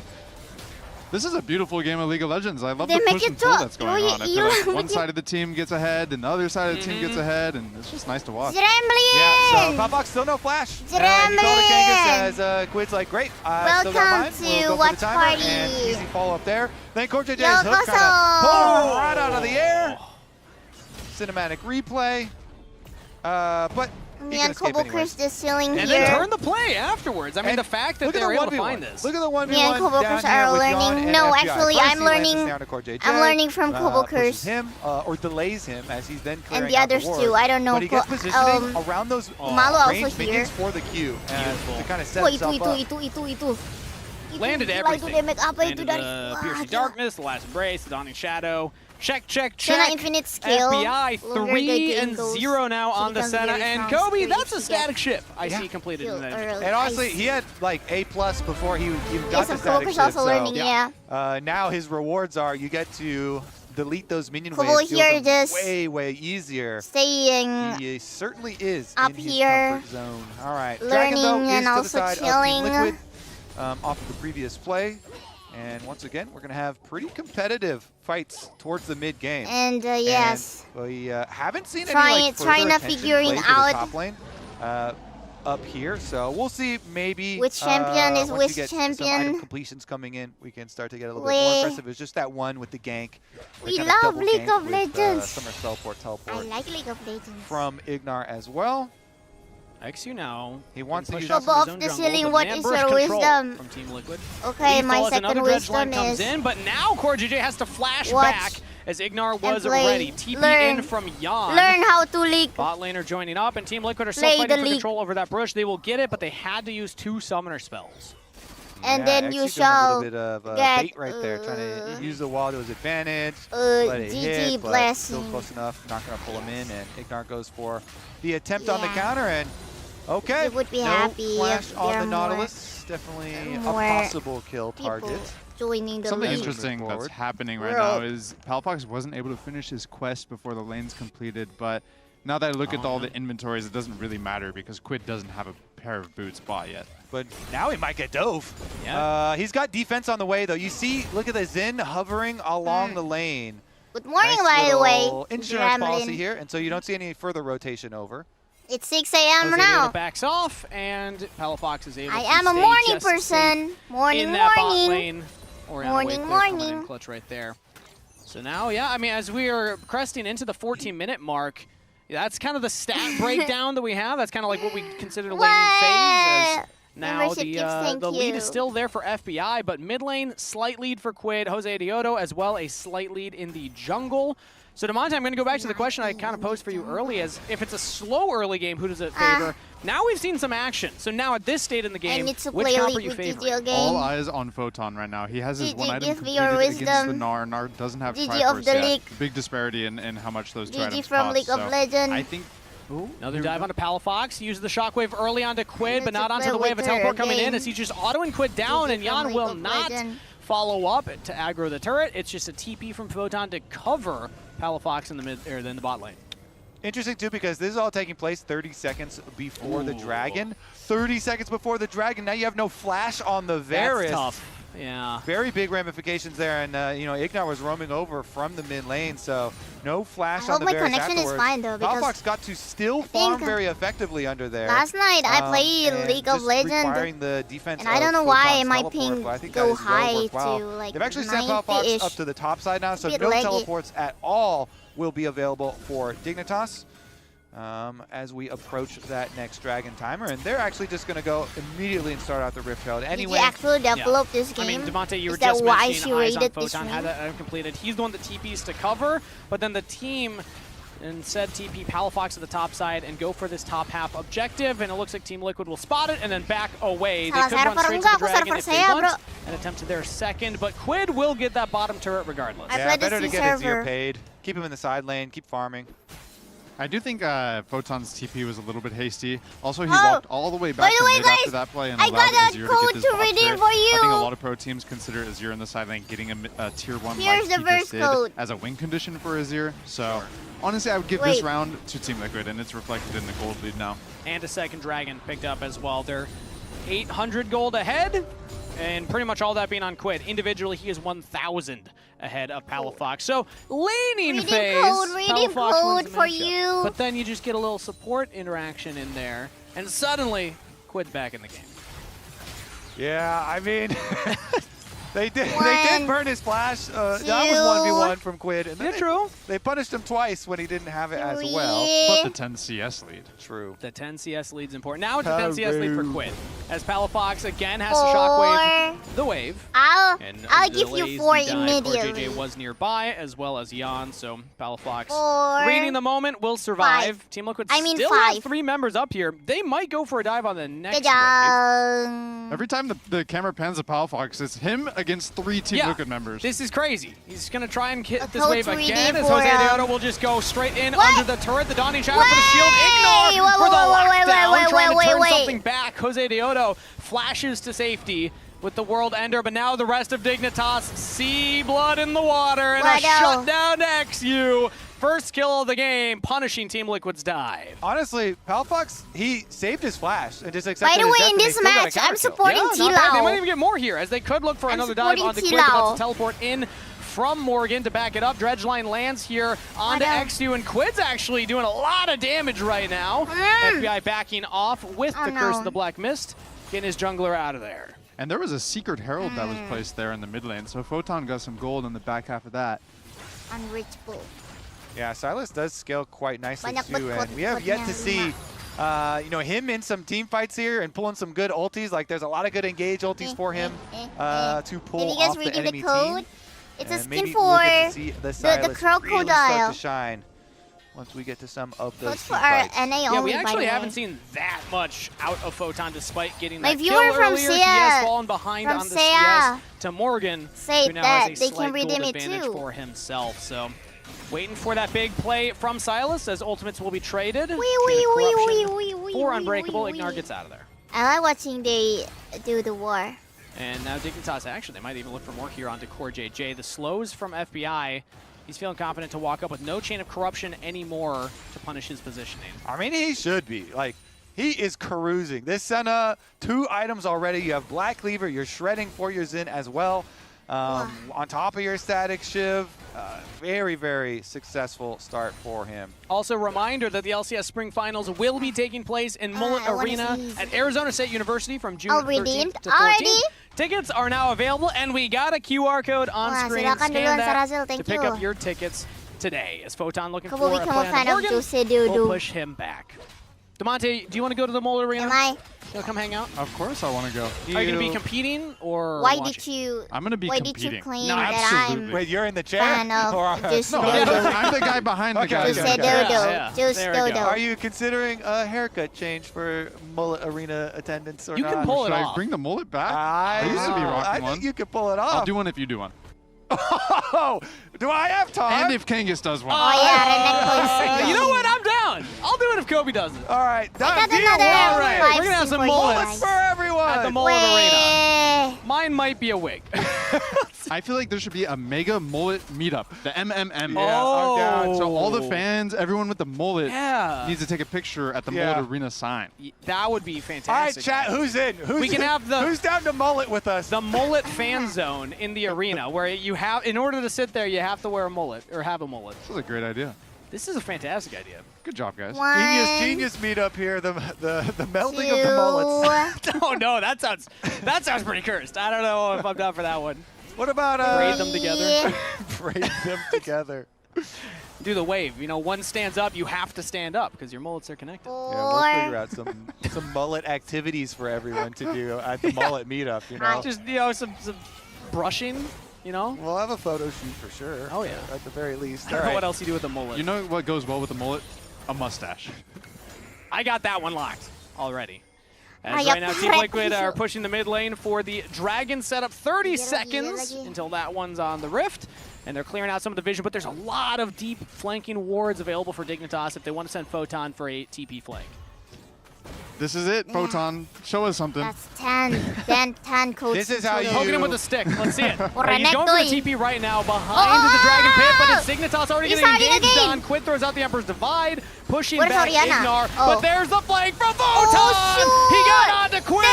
This is a beautiful game of League of Legends. I love They the make push it and pull so- that's going on. I feel like you- one side of the team gets ahead and the other side of the team gets ahead, and it's just nice to watch. Yeah, so Palafox still no flash. He called it Kangas as Quid's like, great, I still got mine. We'll go for the timer, and easy follow up there. Then Core JJ's hook kind of pulled right out of the air. Cinematic replay. But Me and Kobo Chris just chilling And here. then turn the play afterwards. I mean, the fact that look at they were the able to 1v1. find this. Look at the 1v1 Me and Kobo down Chris here are with Jan learning. and No, FBI. actually, First I'm he lands this learning. down to Core JJ, I'm learning from Kobo pushes Chris. him or delays him as he's then clearing And the out others ward. too. I don't know. But he gets positioning around those Malo also range here. minions for the Q to kind of set Oh, himself up. itu. Landed Gila, everything. Itu damage apa itu Landed dari? the Wah, Piercing gila. Darkness, the Last Embrace, the Dawning Shadow. Check. Senna infinite skill. FBI Longer the game 3-0 now goes, on the becomes Senna. very And strong Kobe, stage that's a to static get ship. I see kill completed in that. early. And honestly, he had like A+ before he even got Yes, the of static course, shift. also learning, yeah. Now his rewards are you get to delete those minion Kobo waves. here Feels just way easier. staying He certainly is up in his here, comfort zone. All right, learning Dragon, though, is and to the also side chilling. Of Team Liquid, off of the previous play. And once again, we're going to have pretty competitive fights towards the mid game. And yes, And we haven't seen Trying- any trying to figuring out top lane up here. So we'll see maybe which champion is once which you get some item champion. completions coming in, we can start to get a little bit more We- aggressive. It's just that one with the gank. The We kind of love double League gank of with, Legends. Summer teleport I like League of Legends. from Ignar as well. XU now. He wants to push use out Kobo from his of own the jungle, ceiling, but what man is burst your control wisdom? From Team Liquid. Okay, my Lethal as second another dredge line wisdom comes is in, but now Core JJ has to flash watch back as Ignar was and play. ready. TP Learn. in from Jan. learn how to leak. Bot laner joining up, and Team Liquid are still Play fighting the for league. control over that brush. They will get it, but they had to use 2 summoner spells. And Yeah, then you XU doing a shall little bit of get, bait right there, trying to use the wall to his advantage. Let it GG hit, but blessing. still close enough. Not going to pull him in, and Ignar goes for the attempt on the Yeah. counter, and okay, You would be no happy flash if on there the are Nautilus. Definitely a more possible kill people target. joining the Something league. interesting that's forward. happening right World. now is Palafox wasn't able to finish his quest before the lane's completed, but now that I look at all the inventories, it doesn't really matter because Quid doesn't have a pair of boots bought yet. But now he might get dove. Yeah. He's got defense on the way, though. You see, look at the Zen hovering along the lane. Good morning, Nice by the way. little insurance policy Gremlin. here, and so you don't see any further rotation over. It's 6 a.m. Jose now. Diodo backs off, and Palafox is able I to am a stay morning just person. safe Morning, in that bot morning. lane. Oriana Morning, Wade there coming in morning. clutch right there. So now, yeah, I mean, as we are cresting into the 14-minute mark, that's kind of the stat breakdown that we have. That's kind of like what we consider the laning phase. As now Membership the tips, thank lead you. is still there for FBI, but mid lane, slight lead for Quid. Jose Diodo as well, a slight lead in the jungle. So, Demonte, I'm going to go back to the question I kind of posed for you early, as if it's a slow early game, who does it favor? Now we've seen some action. So now at this state in the game, need to which play comp League are you with favoring? video game. All eyes on Photon right now. He has his GG, one item give me your completed against the wisdom. Gnar. Gnar doesn't have GG Triforce of the yet. League. Big disparity in how much those two GG items from cost. League of So Legends. I think Another dive onto Palafox. Uses the shockwave early onto Quid, but Let's not onto play the wave of with teleport her coming in again. as he just autoing Quid down, GG and Jan from will League of not Legends. follow up to aggro the turret. It's just a TP from Photon to cover Palafox in the mid or in the bot lane. Interesting, too, because this is all taking place 30 seconds before the Dragon. 30 seconds before the Dragon. Now you have no flash on the Varus. That's tough. Yeah. Very big ramifications there, and you know, Ignar was roaming over from the mid lane, so no flash I on hope the my Varus connection is afterwards. fine, though, because Palafox got to still I farm think very effectively under there. last night I played and League of just Legends, requiring the defense and I don't know of why Photon's my teleport, ping but I think go that is well high worthwhile. to like They've actually sent Palafox 90-ish. up to the top side now, so Bit no laggy. teleports at all will be available for Dignitas. As we approach that next Dragon timer, and they're actually just going to go immediately and start out the Rift Herald anyway. Did you actually develop this game? I mean, Demonte, you were Is that just why mentioning she eyes on rated this Photon, had win? that item completed. He's the one that TPs to cover, but then the team instead TP Palafox to the top side and go for this top half objective, and it looks like Team Liquid will spot it and then back away. They could run straight to the Dragon if they want and attempt to their second, but Quid will get that bottom turret regardless. I Yeah, played better the to C get his server. ear paid. Keep him in the side lane, keep farming. I do think Photon's TP was a little bit hasty. Also, he Oh, walked all the way by back the to way, mid guys, after that play and I allowed got a Azir code to get this to bot redeem turret. for I think a you. lot of pro teams consider Azir in the side lane getting a tier 1 Here's like the he verse just did code. as a win condition for Azir. So honestly, I would give Wait. this round to Team Liquid, and it's reflected in the gold lead now. And a second Dragon picked up as well. They're 800 gold ahead, and pretty much all that being on Quid. Individually, he is 1,000 ahead of Palafox. So, laning Redeem phase, code, redeem Palafox code wins the for matchup. you. But then you just get a little support interaction in there, and suddenly, Quid's back in the game. Yeah, I mean, they did One, burn his flash. That was 1v1 from Quid, and then Yeah, true. they punished him twice when he didn't have it as well. Three. But the 10 CS lead. True. The 10 CS lead's important. Now it's a 10 CS lead for Quid, as Palafox again has to Four. shockwave the wave. I'll And give you delays 4 the dive. immediately. JJ was nearby, as well as Jan, so Palafox 4. reading the moment will survive. 5. Team Liquid I mean still 5. have 3 members up here. They might go for a dive on the next wave. Jajang. Every time the camera pans to Palafox, it's him against 3 Team Liquid members. This is crazy. He's going to try and hit this code wave 3D again, as for Jose him. Diodo will just go straight in What? under the turret. The Dawning Shadow for the shield. Ignore Wait, for the lockdown, wait, trying to turn wait. something back. Jose Diodo flashes to safety with the World Ender, but now the rest of Dignitas see blood in the water, and a Let go. shutdown to XU. First kill of the game, punishing Team Liquid's dive. Honestly, Palafox, he saved his flash and just By accepted the his way, death, in and they this still got a match, I'm counter kill. supporting Yeah, not bad. They might TLAW. even get more here, as they could look for I'm another dive supporting onto Quid, but that's TLAW. a teleport in from Morgan to back it up. Dredgeline lands here onto Let go. XU, and Quid's actually doing a lot of damage right now. FBI backing off with Oh, the Curse no. of the Black Mist, getting his jungler out of there. And there was a secret herald that was placed there in the mid lane, so Photon got some gold in the back half of that. Unreachable. Yeah, Silas does scale quite nicely Banyak too, bekot- and we have yet to see bekotnya you know, him in some team fights here and pulling some good ultis. Like, there's a lot of good engage ultis for him to pull Did you guys off the read enemy the code? team. It's a And skin maybe for we'll get to see the Silas really start crocodile. to shine once we get to some of those Codes for team our fights. NA Yeah, only, we by actually the haven't way. seen that much out of Photon, despite getting My that viewer kill from earlier. SEA, He has fallen behind from on the SEA, CS to Morgan, said who now that has a they can slight redeem gold it advantage too. for himself. So, waiting for that big play from Silas, as ultimates will be traded. Wee, Chain wee, of wee, Corruption wee, wee, for wee, Unbreakable. wee, Ignar wee. gets out of there. I like watching they do the war. And now Dignitas, actually, they might even look for more here onto Core JJ. The slows from FBI. He's feeling confident to walk up with no Chain of Corruption anymore to punish his positioning. I mean, he should be. Like, he is cruising. This Senna, 2 items already. You have Black Cleaver. You're shredding for your Xin as well. On top of your Static Shiv. very, very successful start for him. Also, reminder that the LCS Spring Finals will be taking place in Mullet Arena at Arizona State University from June 13th to 14th. Tickets are now available, and we got a QR code on screen. Scan that to pick up your tickets today. Is Photon looking for a play on Morgan? We'll push him back. DeMonte, do you want to go to the Mullet Arena? Am I? You want to come hang out? Of course I want to go. Are you going to be competing or Why watching? did you? I'm going to be competing. Why did you claim No, that absolutely. I'm Wait, you're in the chair? fan of Juice No, Dodo? I'm the guy behind the guy. Juice Dodo. Juice There we go. Dodo. Are you considering a haircut change for Mullet Arena attendance or You not? can pull it Should I off. bring the mullet back? I used to be rocking I one. think you could pull it off. I'll do one if you do one. Oh, do I have time? And if Kangas does one. Oh yeah, redneck You know what? I'm down. I'll do it if Kobe does it. All right, done got deal. another All right, live we're going to have some stream for you mullets guys. For everyone. at the Mullet Arena. Way. Mine might be a wig. I feel like there should be a mega mullet meetup, the MMM. Yeah, I'm down. So all the fans, everyone with the mullet needs to take a picture at the Yeah. Mullet Arena sign. That would be All right, fantastic. chat, who's in? We can have the- Who's down to mullet with us? The mullet fan zone in the arena, where you have, in order to sit there, you have to wear a mullet or have a mullet. This is a great idea. This is a fantastic idea. Good job, guys. One, Genius meetup here. The melding of the mullets. two, Oh no, that sounds pretty cursed. I don't know if I'm down for that one. What about Braid them together. braid them together? Do the wave. You know, one stands up, you have to stand up because your mullets are connected. Yeah, we'll figure out some mullet activities for everyone to do at the mullet meetup. You know, Just, you know, some brushing, you know? we'll have a photo shoot for sure. Oh, yeah. At the very least. I don't know what else you do with a mullet. You know what goes well with a mullet? A mustache. I got that one locked already. As Ay, right now, Team apret- Liquid are pushing the mid lane for the Dragon setup. 30 Lagi, seconds lagi. until that one's on the Rift. And they're clearing out some of the vision, but there's a lot of deep flanking wards available for Dignitas if they want to send Photon for a TP flank. This is it, Yeah. Photon. Show us something. That's 10. Then 10 coach. This is how you- Poking him with a stick. Let's see it. Or He's a going for the nectoy. TP right now behind the Dragon Pit, but it's Dignitas already He's getting already in the engaged game. on. Quid throws out the Emperor's Divide, pushing Where's back Oriana? Ignar. Oh. But there's the flank from Photon! Oh, He got shoot. onto Quid!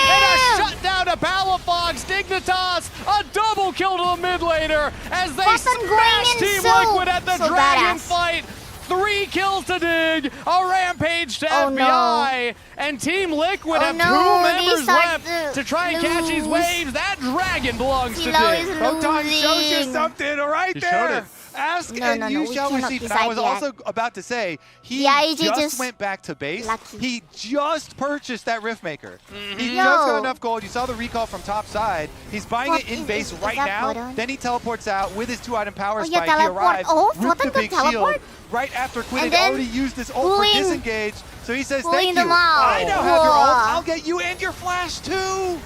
And a shutdown to Palafox. Dignitas, a double kill to the mid laner as they Photon smash going in Team so- Liquid at the so Dragon badass. fight. 3 kills to Dig, a rampage to Oh, FBI, and Team Liquid Oh, have no, 2 they members start left to to try and catch these lose. waves. That dragon belongs to Tilo Dig. is Photon shows you losing. something right He showed there. it. Ask No, and no, you no, we shall cannot receive. And I was decide also about to say, he Yeah, he just just went back to base. lucky. He just purchased that Riftmaker. He Yo. just got enough gold. You saw the recall from top side. He's buying What it in is- base is right that now. Photon? Then he teleports out with his 2-item power Oh, yeah, spike. He teleport. arrives Oh, with Photon the can big shield teleport? right after Quid And had then already used his ult for pulling- disengage. So he says, pulling thank you. them out. I now have your ult. Whoa. I'll get you and your flash too.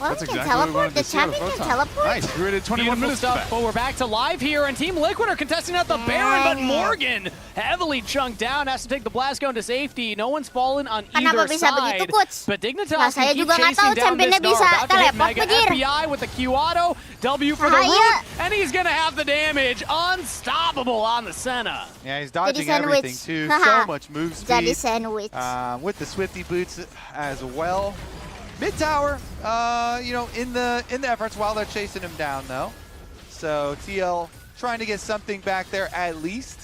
Well, That's he can exactly what we teleport. wanted The to see out of champion can Photon. teleport. Nice. We waited 21 Beautiful minutes for stuff, that. but we're back to live here, and Team Liquid are contesting out the Baron, but Morgan heavily chunked down, has to take the blast gun to safety. No one's fallen on Kenapa either bisa side, begitu, Coach? but Dignitas Nah, can saya keep juga nggak chasing tahu down this championnya Gnar. bisa About to hit teleport, Mega Pajir. FBI with the Q auto, W for the Bahaya. root, and he's gonna have the damage. Unstoppable on the Senna. Yeah, he's dodging sandwich. everything too. Haha. So much move Jadi speed. sandwich. With the Swifty boots as well. Mid tower, you know, in the efforts while they're chasing him down though. So TL trying to get something back there at least.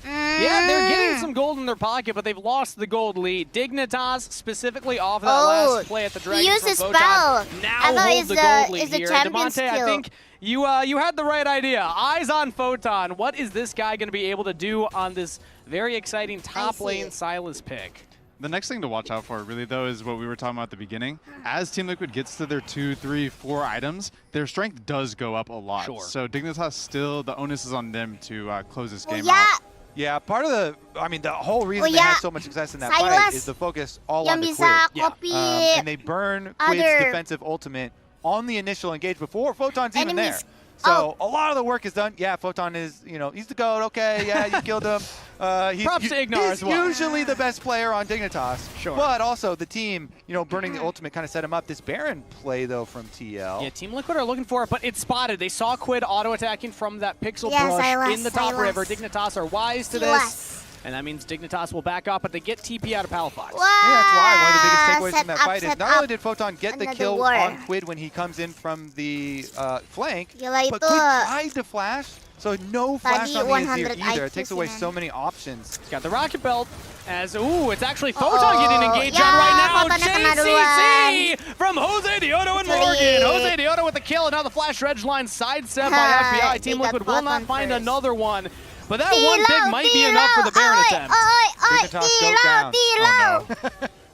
Yeah, they're getting some gold in their pocket, but they've lost the gold lead. Dignitas, specifically off that Oh, last play at the Dragon he used from his Photon, spell. now I thought hold it's the the- gold lead it's the here. champion's DeMonte, I skill. think you had the right idea. Eyes on Photon. What is this guy going to be able to do on this very exciting top see lane it. Silas pick? The next thing to watch out for, really, though, is what we were talking about at the beginning. As Team Liquid gets to their 2, 3, 4 items, their strength does go up a lot. Sure. So Dignitas still, the onus is on them to close this Oh, game yeah. out. Yeah, part of the, I mean, the whole reason they yeah. had so much success in that fight Silas is the focus all Yang on the bisa Quid. copy And they burn Quid's other defensive ultimate on the initial engage before Photon's even there. enemies. So a lot of the work is done. Yeah, Photon is, you know, he's the GOAT. Okay, yeah, you killed him. Props to Ignar he's as well. usually the best player on Dignitas. Sure. But also the team, you know, burning the ultimate kind of set him up. This Baron play, though, from TL. Yeah, Team Liquid are looking for it, but it's spotted. They saw Quid auto-attacking from that pixel Yeah, brush Silas, in the top Silas. river. Dignitas are wise to Silas. this. And that means Dignitas will back up, but they get TP out of Palafox. Yeah, that's why one of the biggest takeaways Set from that up, fight is set not only up. did Photon get the Another kill war. on Quid when he comes in from the flank, Gila but itu. Quid tried to flash, So no flash on the Azir 100 either. It IQ takes away sih, so many options. He's got the rocket belt. As it's actually Photon getting engaged ya, on right now. Photonnya kena JCC from Jose Dioto and Morgan. Sulit. Jose Dioto with the kill, and now the flash dredge line sidestep by FBI. Team They got Liquid will not Photon find first. another one. But that one pick might be enough for the Baron attempt. Dignitas go down. Oh, no.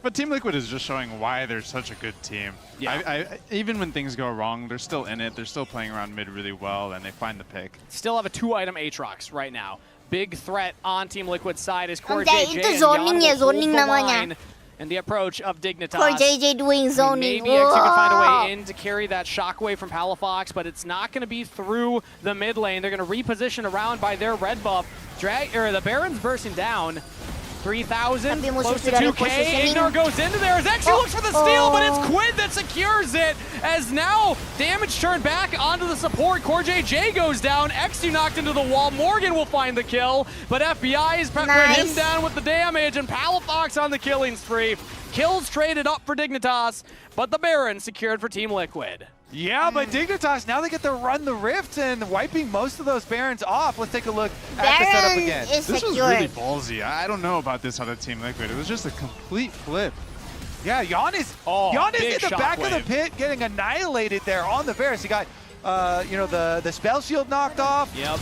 But Team Liquid is just showing why they're such a good team. Yeah. Even when things go wrong, they're still in it. They're still playing around mid really well, and they find the pick. Still have a 2-item Aatrox right now. Big threat on Team Liquid's side is Core Anjay, JJ itu and zoning Jan ya, will hold zoning the namanya. line. And the approach of Dignitas. For JJ doing zoning. Maybe X can find a way in to carry that shockwave from Palafox, but it's not going to be through the mid lane. They're going to reposition around by their red buff. The Baron's bursting down. 3,000, Tapi musuh close to sudah ada 2K. positioning. Ignor goes into there as Exu looks for the steal, but it's Quid that secures it. As now, damage turned back onto the support. Core JJ goes down. Exu knocked into the wall. Morgan will find the kill, but FBI is putting him down with the damage, and Palafox on the killing spree. Kills traded up for Dignitas, but the Baron secured for Team Liquid. Yeah, but Dignitas, now they get to run the Rift and wiping most of those Barons off. Let's take a look at the setup again. Is This was secured. really ballsy. I don't know about this out of Team Liquid. It was just a complete flip. Yeah, Jan is in the back of the pit getting annihilated there on the Varus. He got, the spell shield knocked off. Yep.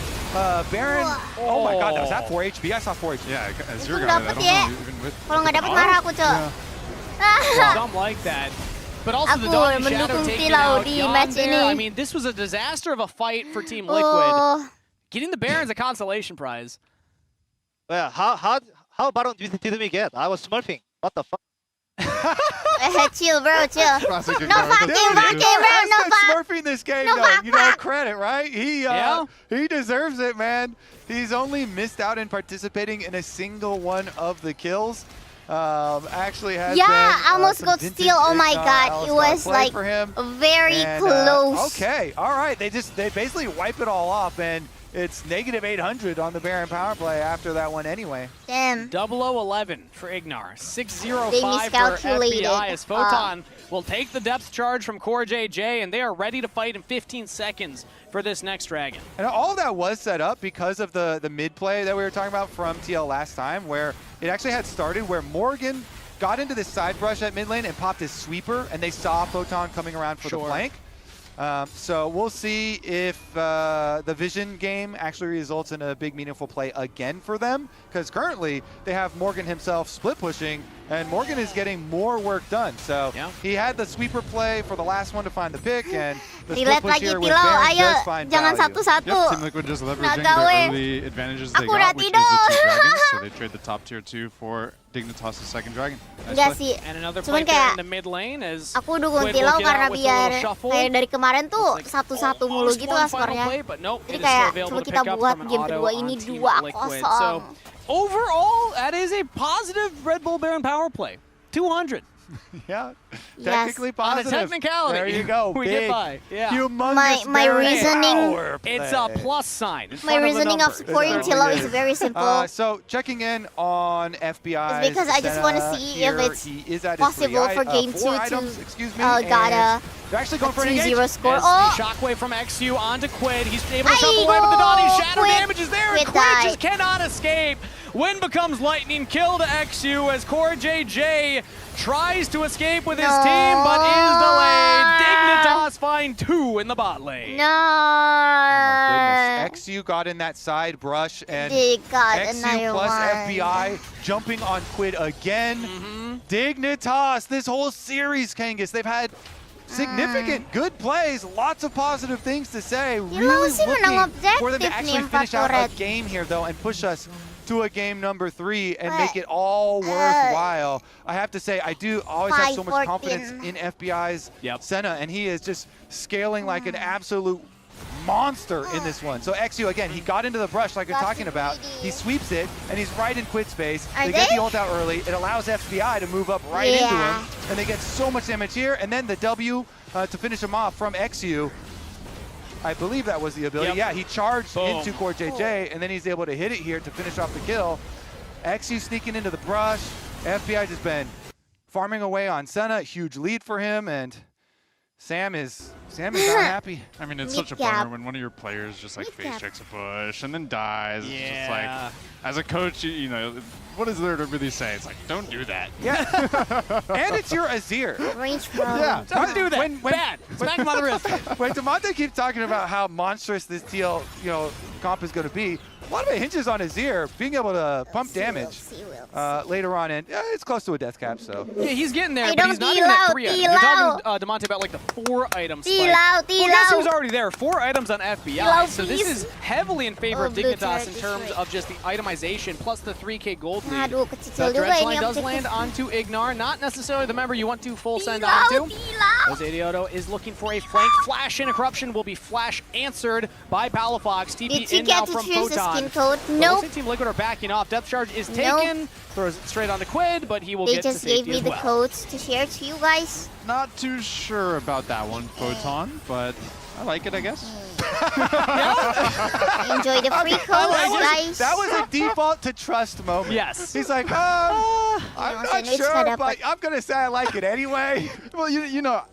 Baron, oh my god, was that 4 HP? I saw 4 HP. Yeah, Azir Itu got it. I dapet don't ya. know even with... Kalau nggak dapet marah aku, Cok. Something like that. But also the Aku Dawn Shadow mendukung taking TLAW out di Jan match there. ini. I mean, this was a disaster of a fight for Team Liquid. Oh. Getting the Barons a consolation prize. Yeah, how Baron did we get? I was smurfing. What the fuck? Chill, bro, chill. Classic No Ignor. fucking, bro, no fuck. Smurfing this game, No though. fuck, You know, fuck. credit, right? He deserves it, man. He's only missed out in participating in a single one of the kills. Actually has been, almost some got vintage steal. Oh my Ignor god, Alistar it was play like for him. very And, close. Okay, all right. They basically wipe it all off, and it's -800 on the Baron power play after that one anyway. Damn. 0011 for Ignor. 605 They for miscalculated. FBI as Photon will take the depth charge from Core JJ, and they are ready to fight in 15 seconds for this next dragon. And all of that was set up because of the mid play that we were talking about from TL last time, where it actually had started where Morgan got into this side brush at mid lane and popped his sweeper, and they saw Photon coming around for the flank. So we'll see if the vision game actually results in a big meaningful play again for them, because currently they have Morgan himself split pushing, and Morgan is getting more work done. So he had the sweeper play for the last one to find the pick, and the split push here with Baron does find jangan value. satu-satu. Yep, Team Liquid just leveraging the early advantages they Aku got, udah which is the 2 tidur. dragons, so they trade the top tier 2 for Dignitas' second dragon. Enggak sih. And another Cuman play there kayak in the mid lane as aku dukung Quid will TLAW get karena out with a biar little shuffle. kayak dari kemarin tuh satu-satu mulu Almost gitu one lah final skornya. play, but nope, Jadi it is still kayak available coba to kita pick up buat from an game auto kedua on ini Team 2-0. So overall, that is a positive Red Bull Baron power play. 200. Yeah, Yes. technically positive. On a technicality. There you go. We Big, get by. Yeah. humongous My Baron reasoning- power It's play. a plus sign. in My front reasoning of of the supporting numbers. TLAW is very simple. So checking in on FBI. It's because I just wanna see if it's possible for game 2 to they're actually going for an 2-0 engage. score. As Oh, the shockwave from XU onto Quid. He's able to Ay, shuffle away, but the Donnie go! Shadow Quid- damage is there, and Quid Quid died. just cannot escape. Wind becomes lightning, kill to XU as Core JJ tries to escape with his team, but is delayed. Dignitas find 2 in the bot lane. no. Goodness. XU got in that side brush, and They got XU another plus one. FBI jumping on Quid again. Dignitas, this whole series, Kangas, they've had significant good plays, lots of positive things to say. Really sih menang looking for them to objektif actually nih, finish out a Favorit. game here, though, and push us to a game number 3 and make it all worthwhile. I have to say, I do always have so much confidence 5-14. in FBI's Senna, and he is just scaling like an absolute monster in this one. So XU, again, he got into the brush like you're talking about. He sweeps it, and he's right in Quid space. Are They get they? the ult out early. It allows FBI to move up right into him, and they get so much damage here. And then the W to finish him off from XU. I believe that was the ability. Yep. Yeah, he charged Boom. into Core JJ, and then he's able to hit it here to finish off the kill. XU sneaking into the brush. FBI just been farming away on Senna. Huge lead for him, and Sam is not happy. I mean, it's such a bummer when one of your players just like face checks a push and then dies. It's just like, as a coach, you know, what is there to really say? It's like, don't do that. Yeah. And it's your Azir. Range problem. Yeah. Don't do that. When, Bad. Smack him on the wrist. When Demonte keeps talking about how monstrous this TL, comp is going to be, a lot of it hinges on Azir being able to pump damage later on, and it's close to a death cap, so. Yeah, he's getting there, Hey, but he's don't not even at 3 items. You're TLAW. talking, Demonte, about like the 4 items. TLAW. Well, guess who's already there? 4 items on FBI. TLAW, So this please. is heavily in favor of Blue Dignitas turret in terms destroyed. of just the itemization plus the 3k gold lead. Aduh, The kecil juga dredge ini line does objektif. land onto Ignar, not necessarily the member you want to full send TLAW, onto. TLAW. Jose Diodo is looking for a flank flash in. A corruption will be flash answered by Palafox. Did TP she in now get to from choose the Photon. skin code? But Nope. looks like Team Liquid are backing off. Depth charge is taken. Throws it straight onto Quid, but he will They get to just gave safety me as the well. codes to share to you guys. Not too sure about that one, Photon, but I like it, I guess. Enjoy the free codes, guys. That was a default to trust moment. Yes. He's like, I'm not sure, but I'm going to say I like it anyway. Well, you know,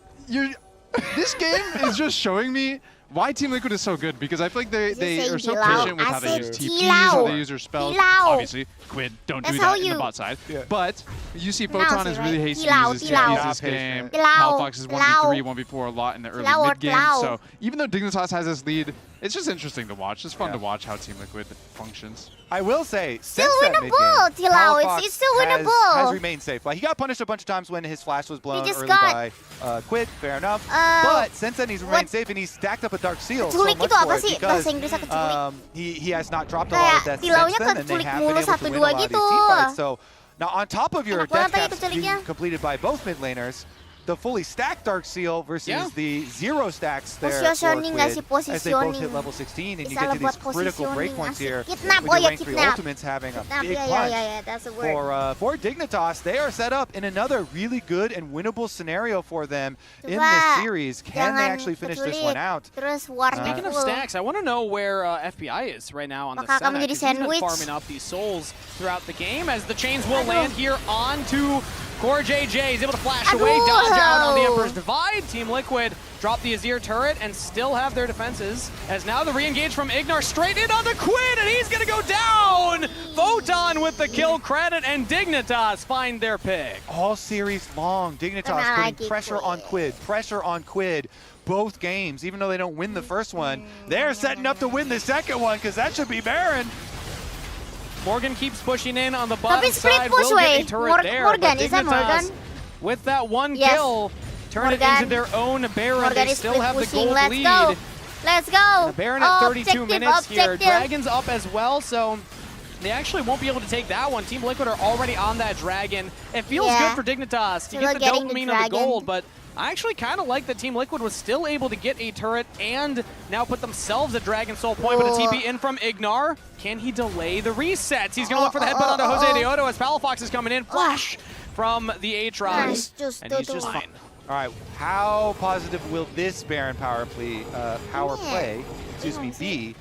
this game is just showing me why Team Liquid is so good, because I feel like they are so TLAW. patient with how I they said use TPs, TLAW. how they use their spells. TLAW. Obviously, Quid, don't That's do how that in you- the bot side. Yeah. But you see Pronounce Photon it, is really right? hasty TLAW, uses TLAW. this game. TLAW. Palafox is 1v3, 1v4 a lot in the early TLAW, mid game. TLAW. So even though Dignitas has this lead, it's just interesting to watch. It's fun to watch how Team Liquid functions. I will say, Still since that winnable, mid-game, TLAW. Palafox It's still has winnable. remained safe. Like, he got punished a bunch of times when his flash was blown just early got- by Quid, fair enough. But since then, he's remained safe, and he's stacked up a Dark Seal so Keculik much itu apa for it sih? because Bahasa Inggrisnya keculik. he has not dropped a lot of Kayak deaths TLAW-nya since then, and they keculik have mulu been able to win a 1-2 lot of these gitu. team fights. So now, on top of your Enak banget death tadi caps being keculiknya. completed by both mid laners, the fully stacked Dark Seal versus the 0 stacks there for Positioning nggak Quid, sih, as they both positioning. hit level 16, and you Bisa get to these buat critical positioning, breakpoints asik. here Kidnap, with oh your ya, rank 3 kidnap. ultimates having a Kidnap, big yeah, punch. yeah, that's the word. For Dignitas, they are set up in another really good and winnable scenario for them in Coba, this series. Can they jangan actually finish this one keculik. out? Terus warnya Speaking of full. stacks, I want to know where FBI is right now on the Apakah Senate. akan menjadi 'Cause he's been sandwich? farming up these souls throughout the game as the chains will land here onto Core JJ. He's able to flash away, dodge out on the Emperor's Divide. Team Liquid drop the Azir turret and still have their defenses. As now the re-engage from Ignar straight in on the Quid, and he's going to go down! Photon with the kill credit, and Dignitas find their pick. All series long, Dignitas putting pressure on Quid, both games, even though they don't win the first one. They're setting up to win the second one, because that should be Baron. Morgan keeps pushing in on the bottom Tapi split side. push, Will get a wey. turret there, Morgan, but is that Dignitas, Morgan? with that one Yes. kill, turn it Morgan. into their own Baron. Morgan They is still split have the pushing. gold Let's lead. go. Let's go. The Baron at 32 minutes here. Objective. Dragon's up as well, so they actually won't be able to take that one. Team Liquid are already on that Dragon. It feels good for Dignitas to So get the they're getting the dopamine of the Dragon. gold, but I actually kind of like that Team Liquid was still able to get a turret and now put themselves a Dragon Soul point, but a TP in from Ignar. Can he delay the resets? He's going to look for the headbutt onto Jose Diodo as Palafox is coming in. Flash from the Aatrox, and he's just fine. All right, how positive will this Baron power play be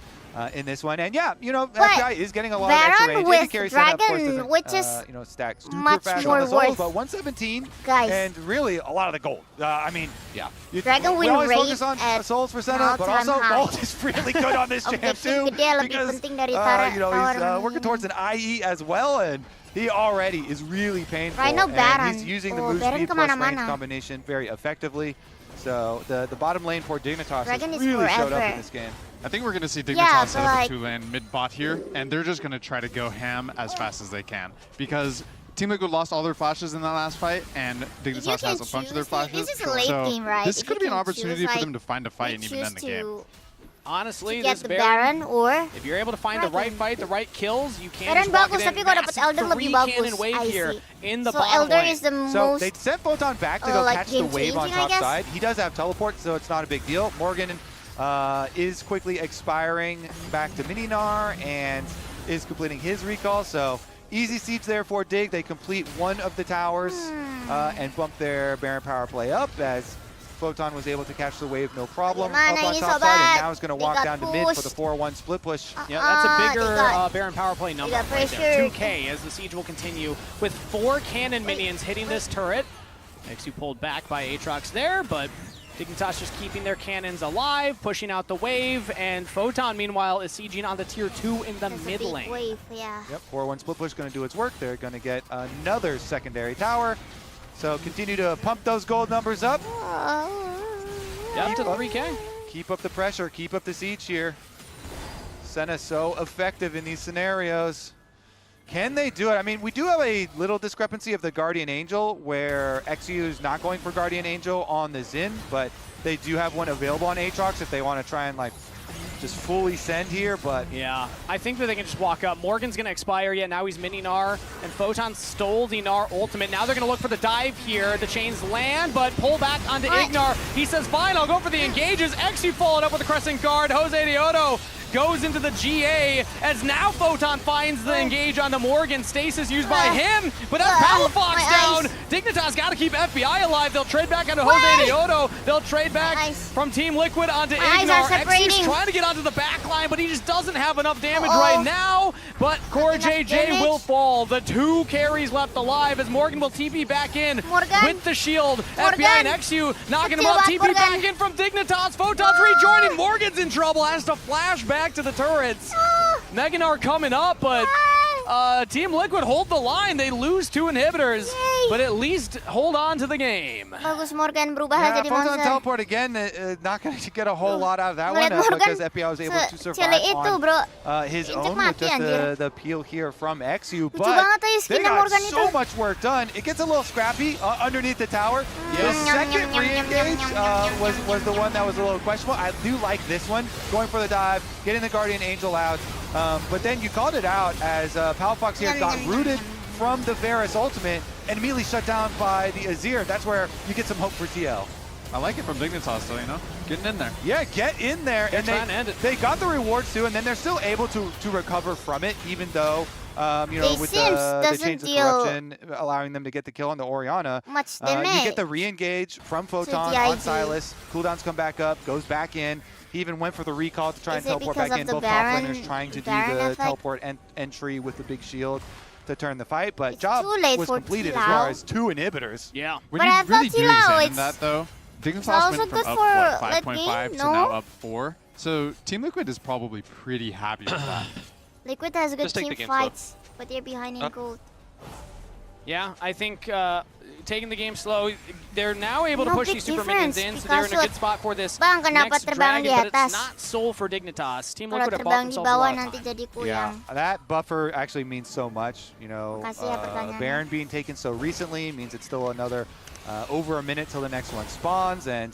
in this one? And yeah, you know, FBI is getting a lot of extra Baron range. with AD carry setup, of course, Dragon, doesn't, which is you know, stack super much fast more on the souls, worth. but 117, Guys. and really a lot of the gold. I mean, yeah. Dragon we win always rate focus on at souls for setup, but also all-time high. gold is really good on this champ Objektif too, gede lebih because penting dari turret you know, power he's working towards an IE as well, and he already is really painful. Rhino and Baron. he's using the Oh, move Baron speed plus range kemana-mana. combination very effectively. So the bottom lane for Dignitas Dragon has is really showed up forever. in this game. I think we're going to see Dignitas Yeah, set but up like- a 2-lane mid-bot here, and they're just going to try to go ham as fast as they can. Because Team Liquid lost all their flashes in that last fight, and Dignitas can has a bunch of their choose, flashes. this is a late so game, right? this If could you be an can opportunity choose, for like, them to find a fight and even choose end the game. Honestly, to get this the Baron or if you're able to find the right fight, the right kills, you can Baron just walk bagus, it in. tapi kalau dapat Massive Elder lebih 3 bagus. cannon wave I here see. in the So bottom Elder lane. is the So most they sent Photon back to go like catch the wave on game-changing, I top guess? side. He does have teleport, so it's not a big deal. Morgan is quickly expiring back to Mininar and is completing his recall. So easy siege there for Dig. They complete one of the towers and bump their Baron power play up as Photon was able to catch the wave no problem Gimana up on ini, top sobat? side, and now is going to They walk got down to mid for the pushed. 4-1 split push. Yeah, that's a bigger they got- Baron power play number got right there. pressured. 2K as the siege will continue with 4 cannon minions hitting this turret. Makes you pulled back by Aatrox there, but Dignitas just keeping their cannons alive, pushing out the wave, and Photon, meanwhile, is sieging on the tier 2 in the mid lane. Wave, yeah. Yep, 4-1 split push going to do its work. They're going to get another secondary tower. So continue to pump those gold numbers up. Yeah, up to 3K. Keep up the pressure, keep up the siege here. Senna so effective in these scenarios. Can they do it? I mean, we do have a little discrepancy of the Guardian Angel where XU is not going for Guardian Angel on the Xin, but they do have one available on Aatrox if they want to try and like just fully send here, but... Yeah, I think that they can just walk up. Morgan's going to expire, yeah, now he's mini Gnar, and Photon stole the Gnar ultimate. Now they're going to look for the dive here. The chains land, but pull back onto Ignar. He says, fine, I'll go for the engages. XU followed up with a Crescent Guard. Jose Deodo goes into the GA as now Photon finds the engage on the Morgan. Stasis used by him, but that's Palafox down. Dignitas got to keep FBI alive. They'll trade back onto Jose Deodo. They'll trade back from Team Liquid onto Ignar. XU's trying to get onto the back line, but he just doesn't have enough damage right now. But Core JJ will fall. The 2 carries left alive as Morgan will TP back in with the shield. FBI and XU knocking him out. TP back in from Dignitas. Photon's rejoining. Morgan's in trouble. Has to flash back to the turrets. Mega Gnar coming up, but Team Liquid hold the line. They lose 2 inhibitors, but at least hold on to the game. Bagus Morgan berubah jadi Photon monster. teleport again. Not going to get a whole lot out of that one because FBI was able to survive on his own with just the peel here from XU. But they got so much work done. It gets a little scrappy underneath the tower. The second re-engage was the one that was a little questionable. I do like this one, going for the dive, getting the Guardian Angel out. But then you called it out as Palafox here got rooted from the Varus ultimate and immediately shut down by the Azir. That's where you get some hope for TL. I like it from Dignitas though, you know? Getting in there. Yeah, get in there. They're trying to end it. They got the rewards too, and then they're still able to recover from it, even though, you know, with the Chains of Corruption allowing them to get the kill on the Orianna. You get the re-engage from Photon on Sylas. Cooldowns come back up, goes back in. He even went for the recall to try and teleport back in. Both top laners trying to do the teleport entry with the big shield to turn the fight, but job was completed as far as 2 inhibitors. Yeah. When you really do examine that though, Dignitas went from up 5.5 to now up 4. So Team Liquid is probably pretty happy with that. Liquid has good team fights, but they're behind in gold. Yeah, I think taking the game slow, they're now able to push these super minions in, so they're in a good spot for this next dragon, but it's not soul for Dignitas. Team Liquid have bought themselves a lot of time. Yeah, that buffer actually means so much. You know, Baron being taken so recently means it's still another over a minute till the next one spawns, and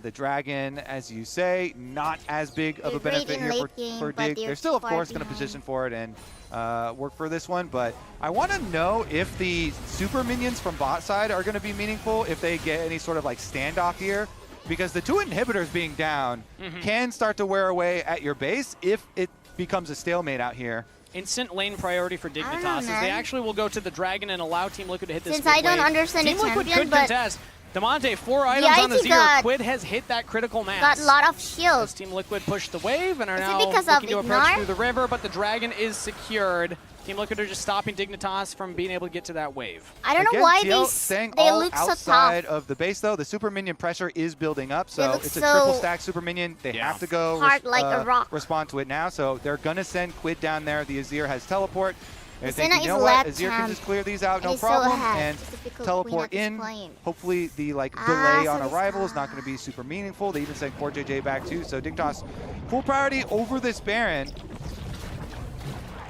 the dragon, as you say, not as big of a benefit here for Dig. They're still, of course, going to position for it and work for this one, but I want to know if the super minions from bot side are going to be meaningful, if they get any sort of like standoff here, because the 2 inhibitors being down can start to wear away at your base if it becomes a stalemate out here. Instant lane priority for Dignitas is they actually will go to the dragon and allow Team Liquid to hit this. Since I don't understand Team the Liquid champion, could contest. Demonte, 4 items on the Azir. Quid has hit that critical mass. Got a lot of shields. Team Liquid pushed the wave and are now looking to approach through the river, but the dragon is secured. Team Liquid are just stopping Dignitas from being able to get to that wave. I don't know why they look so tough. Outside of the base though, the super minion pressure is building up, so it's a triple stack super minion. They have to go hard like a rock. Respond to it now, so they're gonna send Quid down there. The Azir has teleport. They're Senna thinking, you know what, Azir can just clear these out, no problem, and teleport in. Hopefully the delay on arrival is not going to be super meaningful. They even sent Core JJ back too, so Dignitas full priority over this Baron.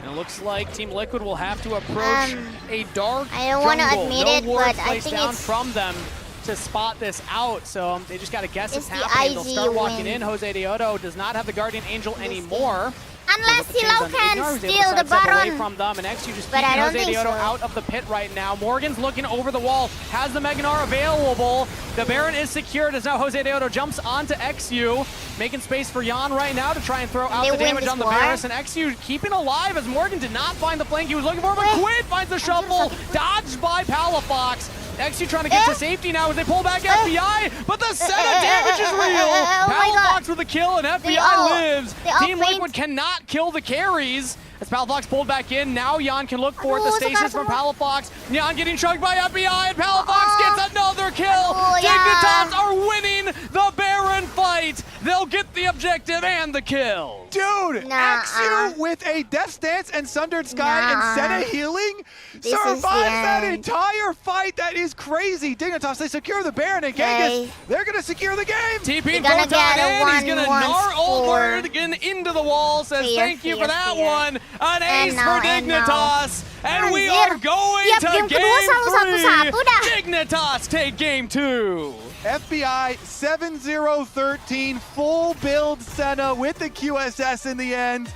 And it looks like Team Liquid will have to approach a dark I don't want to admit it, but I think down it's from them to spot this out, so they just got to guess it's happening. They'll start walking in. Jose Deodo does not have the Guardian Angel anymore. Unless TLAW can steal the Baron. From them, and XU just keeping Jose Deodo out of the pit right now. Morgan's looking over the wall, has the Mega Gnar available. The Baron is secured as now Jose Deodo jumps onto XU, making space for Jan right now to try and throw out the damage on the Varus. And XU keeping alive as Morgan did not find the flank he was looking for, but Quid finds the shuffle, dodged by Palafox. XU trying to get to safety now as they pull back FBI, but the Senna damage is real. Palafox with a kill and FBI lives. Team Liquid Liquid cannot kill the carries. As Palafox pulled back in, now Jan can look for the stasis from Palafox. Jan getting chugged by FBI, and Palafox gets another kill. Dignitas are winning the Baron fight. They'll get the objective and the kill. Dude, Axu with a Death Stance and Sundered Sky and Senna healing survives that entire fight. That is crazy. Dignitas, they secure the Baron, and Genghis, they're going to secure the game. TP Photon in, he's going to gnar Oldward into the wall, says thank you for that one. An ace for Dignitas, and we are going to game 3. Dignitas take game 2. FBI 7-0-13, full build Senna with the QSS in the end.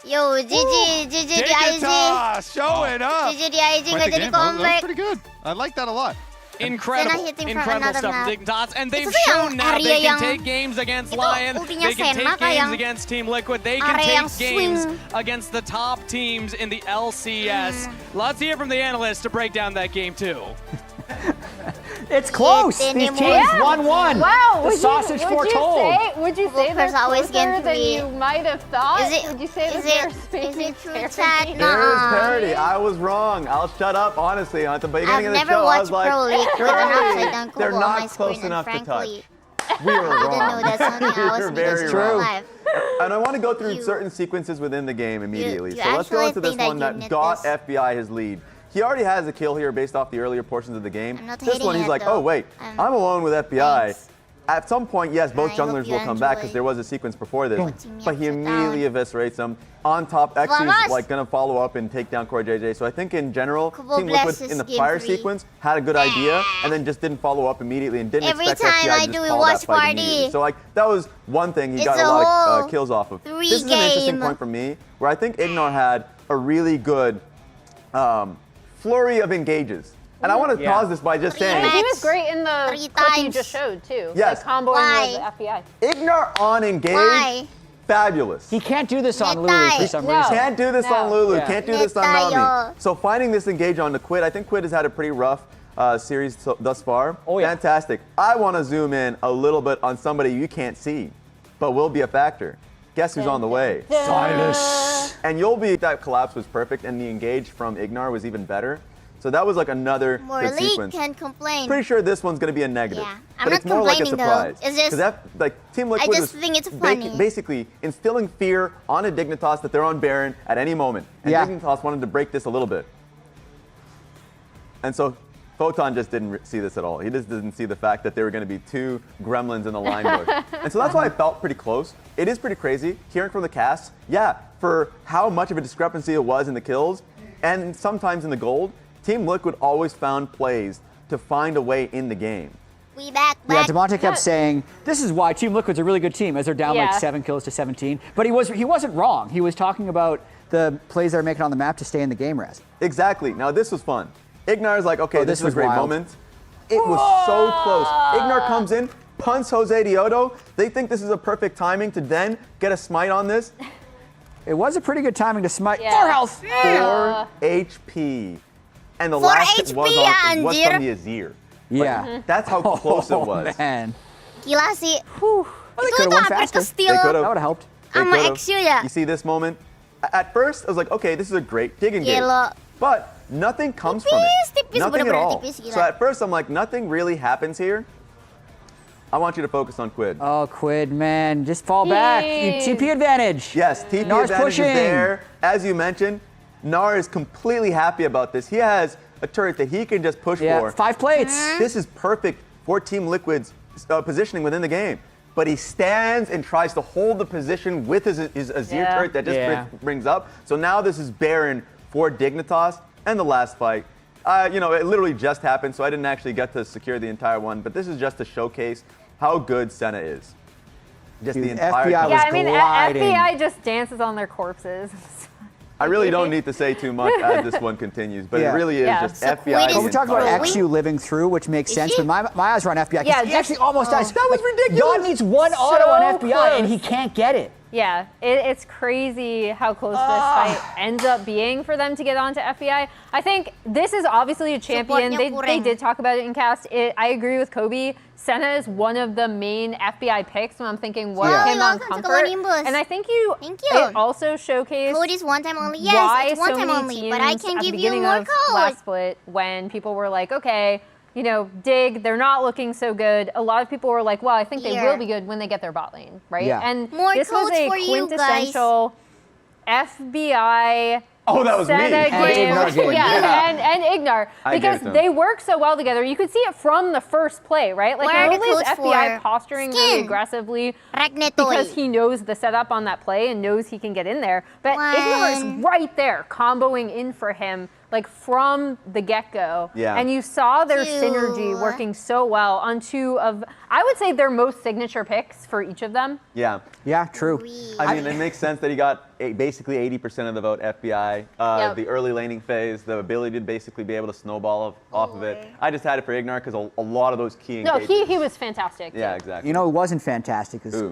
Yo, GG Dignitas showing up. GG DIG nggak jadi That was comeback. pretty good. I like that a lot. Incredible stuff from Dignitas, and they've shown now they can take games against Lion, they can take games against Team Liquid, they can take games against the top teams in the LCS. Let's hear from the analysts to break down that game 2. It's close. These teams 1-1. Wow. The sausage foretold. Would you say they're always closer than you might have thought? Would you say that Is it true that? There is parity. I was wrong. I'll shut up, honestly. At the beginning of the show, I was like, they're not close enough to touch. We were wrong. We were very wrong. And I want to go through certain sequences within the game immediately. So let's go into this one that got FBI his lead. He already has a kill here based off the earlier portions of the game. This one, he's like, oh, wait, I'm alone with FBI. At some point, yes, both junglers will come back because there was a sequence before this, but he immediately eviscerates them. On top, Xu's like going to follow up and take down Core JJ. So I think in general, Team Liquid in the prior sequence had a good idea and then just didn't follow up immediately and didn't expect FBI to just call that fight immediately. So like that was one thing he got a lot of kills off of. This is an interesting point for me where I think Ignar had a really good flurry of engages. And I want to pause this by just saying... He was great in the clip you just showed, too. Yes. Like comboing with FBI. Ignar on engage, fabulous. He can't do this on Lulu for some reason. Can't do this on Lulu, can't do this on Nami. So finding this engage on the Quid, I think Quid has had a pretty rough series thus far. Oh, yeah. Fantastic. I want to zoom in a little bit on somebody you can't see, but will be a factor. Guess who's on the way? Silas. And that collapse was perfect, and the engage from Ignar was even better. So that was like another good sequence. Can't complain. Pretty sure this one's going to be a negative. Yeah. But it's more like a surprise. It's just, like Team Liquid I just think it's funny. Basically instilling fear on a Dignitas that they're on Baron at any moment. And Dignitas wanted to break this a little bit. And so Photon just didn't see this at all. He just didn't see the fact that there were going to be 2 gremlins in the line bush. And so that's why I felt pretty close. It is pretty crazy. Hearing from the cast, for how much of a discrepancy it was in the kills and sometimes in the gold, Team Liquid always found plays to find a way in the game. We back. Yeah, Demonte kept saying, this is why Team Liquid's a really good team, as they're down like 7 kills to 17. But he wasn't wrong. He was talking about the plays they're making on the map to stay in the game rest. Exactly. Now this was fun. Ignar's like, okay, this was a great moment. It was so close. Ignar comes in, punts Jose Diodo. They think this is a perfect timing to then get a smite on this. It was a pretty good timing to smite. 4 health. 4 HP. And the last hit was from the Azir. Yeah. That's how close it was. Man. Gila sih. They could have won faster. That would have helped. Sama Axu ya. You see this moment? At first, I was like, okay, this is a great dig engage. But nothing comes from it. Nothing at all. So at first, I'm like, nothing really happens here. I want you to focus on Quid. Oh, Quid, man. Just fall back. TP advantage. Yes, TP advantage is there. As you mentioned, Gnar is completely happy about this. He has a turret that he can just push for. 5 plates. This is perfect for Team Liquid's positioning within the game. But he stands and tries to hold the position with his Azir turret that just brings up. So now this is Baron for Dignitas. And the last fight, it literally just happened, so I didn't actually get to secure the entire one. But this is just to showcase how good Senna is. Just the entire FBI was gliding. FBI just dances on their corpses. I really don't need to say too much as this one continues, but it really is just FBI. Well, we talked about Axu living through, which makes sense, but my eyes are on FBI. Yeah, he actually almost dies. That was ridiculous. Jan needs 1 auto on FBI, and he can't get it. Yeah, it's crazy how close this fight ends up being for them to get onto FBI. I think this is obviously a champion. They did talk about it in cast. I agree with Kobe. Senna is one of the main FBI picks when I'm thinking what him on comfort. And I think it also showcased code is one time only. why Yes, it's one so time many only, teams but I can at the give you beginning more of code. last split when people were like, okay, you know, Dig, they're not looking so good. A lot of people were like, well, I think they will be good when they get their bot lane, right? Yeah. And More this was codes a for you quintessential FBI Oh, that was me. Senna And game. Ignar game. And Ignar. I Because gave them. they work so well together. You could see it from the first play, right? Like, What are not the only is codes FBI for posturing skin? really aggressively Ragnetoy. because he knows the setup on that play and knows he can get in there, but Ignar is right there, comboing in for him, like from the get-go. Yeah. And you saw their synergy working so well on two of, I would say, their most signature picks for each of them. Yeah. Yeah, true. I mean, it makes sense that he got basically 80% of the vote FBI. The early laning phase, the ability to basically be able to snowball off of it. I just had it for Ignar because a lot of those key No, engagements. he was fantastic. Yeah, exactly. You know, it wasn't fantastic. Is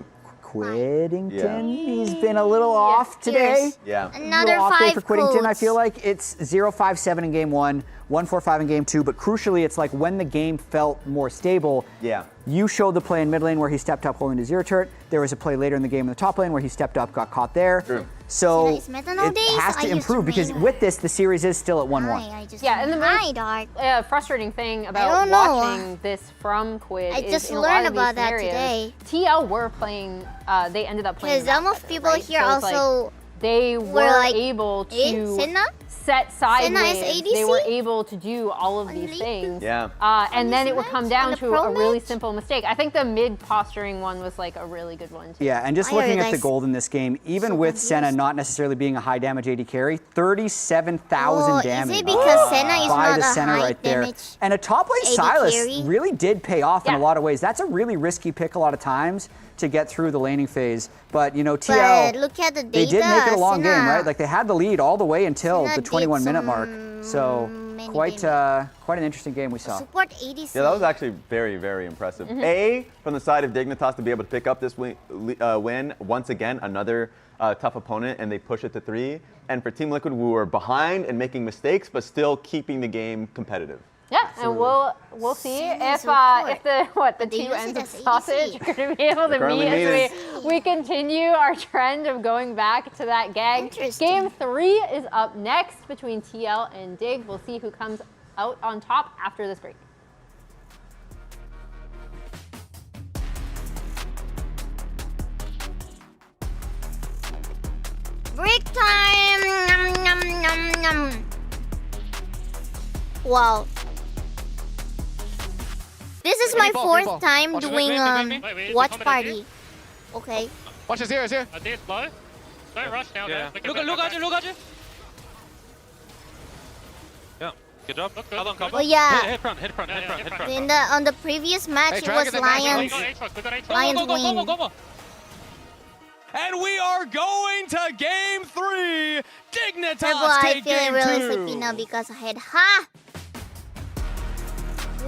Quiddington. Yeah. He's been a little off today. Yeah. Another off day 5 for Quiddington. I codes. feel like it's 0-5-7 in game 1, 1-4-5 in game 2, but crucially, it's like when the game felt more stable. Yeah. You showed the play in mid lane where he stepped up holding the zero turret. There was a play later in the game in the top lane where he stepped up, got caught there. True. So Is meta it nowadays? has I to used improve to because play with this, the series is still at 1-1. Yeah, and the most Dark. frustrating thing I about don't know. watching this from Quid I is just in a lot learned of these about that scenarios, today. TL were playing, they ended up playing Because some of Vestia, people right? here So it's also like they were were like, able to Senna? set sideways. ADC? They were able to do all of these things. Yeah. And then it would come down the to pro a really match? simple mistake. I think the mid posturing one was like a really good one too. Yeah, and just Why are looking you at the guys gold in this game, even so with Senna confused? not necessarily being a high damage AD carry, 37,000 damage. Is it because Senna is by not the a center high right there. damage And a top lane AD Silas carry? really did pay off in a Yeah. lot of ways. That's a really risky pick a lot of times to get through the laning phase. But, you know, TL, But look at the data. they did make it a long Senna. game, right? Like they had the lead all the way until Senna the 21-minute did mark. So many quite an interesting game we saw. Support ADC. Yeah, that was actually very, very impressive. From the side of Dignitas to be able to pick up this win once again, another tough opponent, and they push it to 3. And for Team Liquid, we were behind and making mistakes, but still keeping the game competitive. Yeah, and we'll see if the two ends of sausage are going to be able to currently meet as meeting. we continue our trend of going back to that gag. Interesting. Game 3 is up next between TL and Dig. We'll see who comes out on top after this break. Break time! Nom, nom, nom, nom. Wow. This is my fourth time doing watch party. Okay. Watch this here, it's here. I did low. Don't rush now, Yeah. guys. Look at you. Yeah, good job. Well done, Oh yeah. Head front. On the previous match it was Lions. Lions win. And we are going to game 3. Dignitas Therefore, I take feel game really 2. sleepy now because I had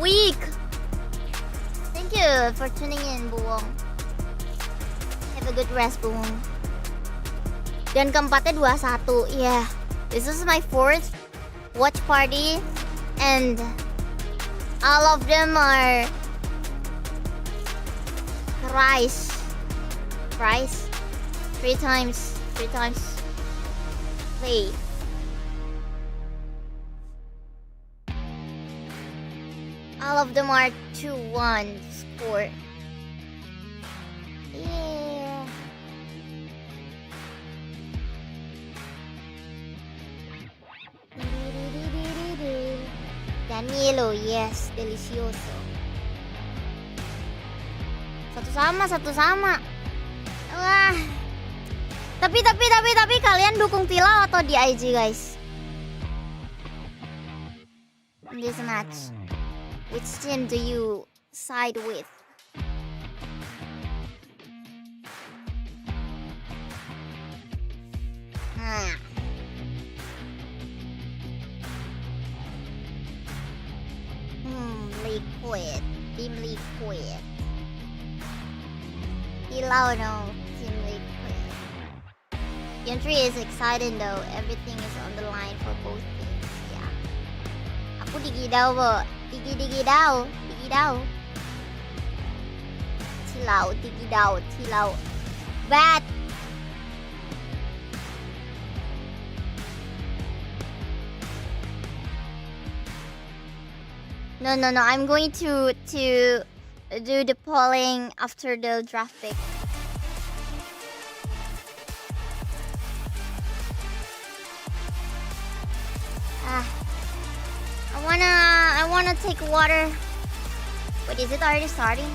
weak. Thank you for tuning in, Buong. Have a good rest, Buong. Dan keempatnya 2-1. Yeah, this is my fourth watch party, and all of them are thrice. 3 times play. All of them are 2-1 score. Yeah. Danilo, yes, delicioso. Satu sama. Wah. Tapi kalian dukung TLAW atau DIG, guys? In this match, which team do you side with? Liquid. Team Liquid. TLAW no. Team Liquid. The entry is exciting though. Everything is on the line for both teams. Yeah. Aku digi daw po. Digi daw. Digi daw. Tilaw. Digi daw. Tilaw. Bat. No. I'm going to do the polling after the draft pick. I wanna take water. Wait, is it already starting?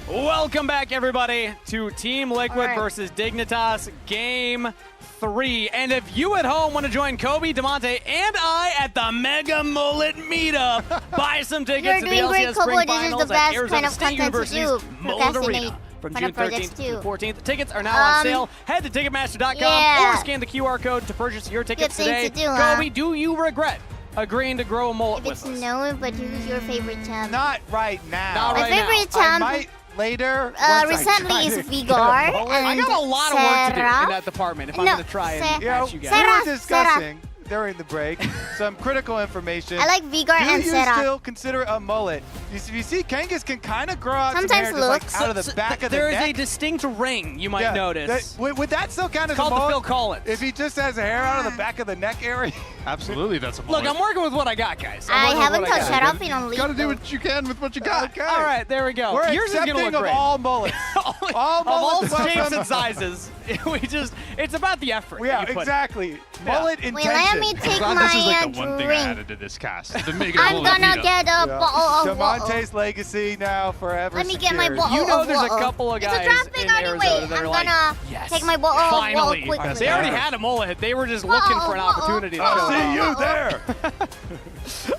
Welcome back, everybody, to Team Liquid versus Dignitas Game 3. And if you at home want to join Kobe, Demonte, and I at the Mega Mullet Meetup, buy some tickets to the LCS Spring Finals at Arizona State University's Mullet Arena from June 13th to 14th. Tickets are now on sale. Head to Ticketmaster.com or scan the QR code to purchase your tickets today. Kobe, do you regret agreeing to grow a mullet with us? No, but who's your favorite champ? Not right now. Not right My favorite champ. I might later. Recently is Vigor and I got a lot of work to do in that department if I'm going to try and match you guys. We were discussing during the break some critical information. I like Vigor and Do you Serap. still consider a mullet? You see, Kangas can kind of grow out Sometimes some hair just like out of the back of the There neck. is a distinct ring, you might notice. Would that still count as Called a the mullet? Phil Collins. If he just has a hair out of the back of the neck area? Absolutely, that's a mullet. Look, I'm working with what I got, guys. I haven't touched Harap in a You gotta do what you can with what you got. Okay. All right, there we go. We're Yours is accepting gonna look of great. all mullets. all of all mullets shapes welcome. and sizes. It's about the effort. Yeah, that you put in. exactly. Mullet intention. Wait, let me take I'm glad my this is like the one thing I drink. added to this cast. The Mega I'm Mullet gonna Meetup. get a bottle of water. Demonte's legacy now forever Let me get my secured. bottle You know of there's a water. couple of guys It's a draft pick in anyway. Arizona that I'm are like, gonna yes, take my bottle of water finally. quickly. They already had a mullet. They were just looking for an opportunity to show I'll it see off. you there.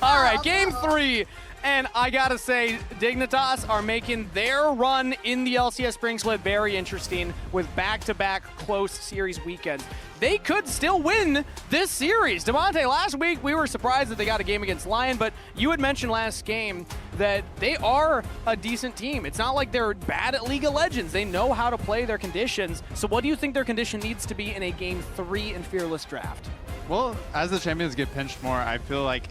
All right, game 3. And I gotta say, Dignitas are making their run in the LCS Spring Split very interesting with back-to-back close series weekends. They could still win this series. Demonte, last week we were surprised that they got a game against Lion, but you had mentioned last game that they are a decent team. It's not like they're bad at League of Legends. They know how to play their conditions. So what do you think their condition needs to be in a game 3 in Fearless Draft? Well, as the champions get pinched more, I feel like,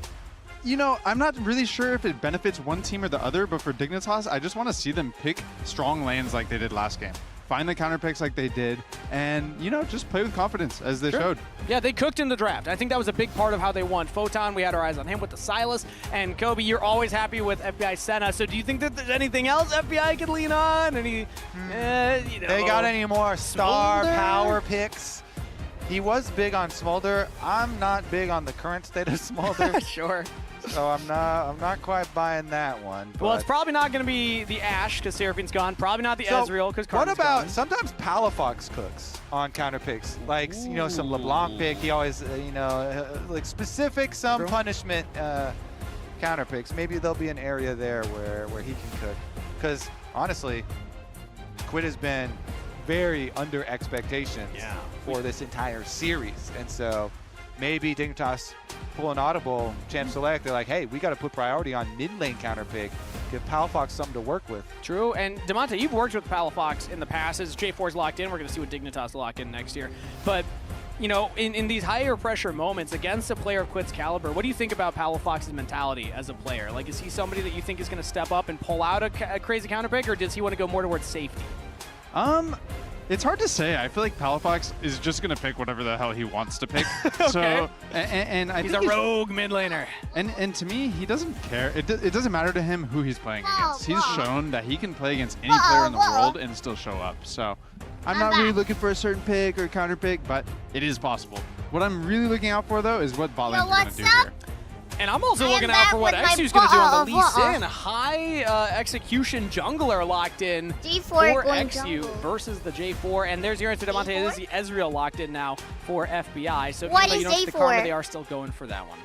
you know, I'm not really sure if it benefits one team or the other, but for Dignitas, I just want to see them pick strong lanes like they did last game. Find the counter picks like they did, and, you know, just play with confidence as they showed. Yeah, they cooked in the draft. I think that was a big part of how they won. Photon, we had our eyes on him with the Silas. And Kobe, you're always happy with FBI Senna. So do you think that there's anything else FBI could lean on? Any, you know, They got any more star Smolder? power picks? He was big on Smolder. I'm not big on the current state of Smolder. Sure. So I'm not quite buying that one. Well, it's but- probably not going to be the Ashe because Seraphine's gone. Probably not the Ezreal because What Karn's about gone. sometimes Palafox cooks on counter picks? Like, you know, some LeBlanc pick. He always, you know, like specific some punishment counter picks. Maybe there'll be an area there where he can cook. Because honestly, Quid has been very under expectations for this entire series. And so maybe Dignitas pull an audible, Champ Select, they're like, hey, we got to put priority on mid lane counter pick. Give Palafox something to work with. True, and Demonte, you've worked with Palafox in the past. As J4's locked in, we're going to see what Dignitas lock in next year. But, you know, in these higher pressure moments against a player of Quid's caliber, what do you think about Palafox's mentality as a player? Like, is he somebody that you think is going to step up and pull out a crazy counter pick, or does he want to go more towards safety? It's hard to say. I feel like Palafox is just going to pick whatever the hell he wants to pick. Okay. So, and I He's think a rogue mid laner. And to me, he doesn't care. It doesn't matter to him who he's playing against. He's shown that he can play against any player in the world and still show up. So I'm not really looking for a certain pick or counter pick, but it is possible. What I'm really looking out for, though, is what bot lanes are going to do here. And I'm also I am looking out back for what with my Exu's going to do on the Lee bottle of Sin. High execution jungler locked in G4 for going Exu jungle. versus the J4. And there's your answer, Demonte. This is the Ezreal locked in now for FBI. So What even though is you don't see the J4? karma, they are still going for that one.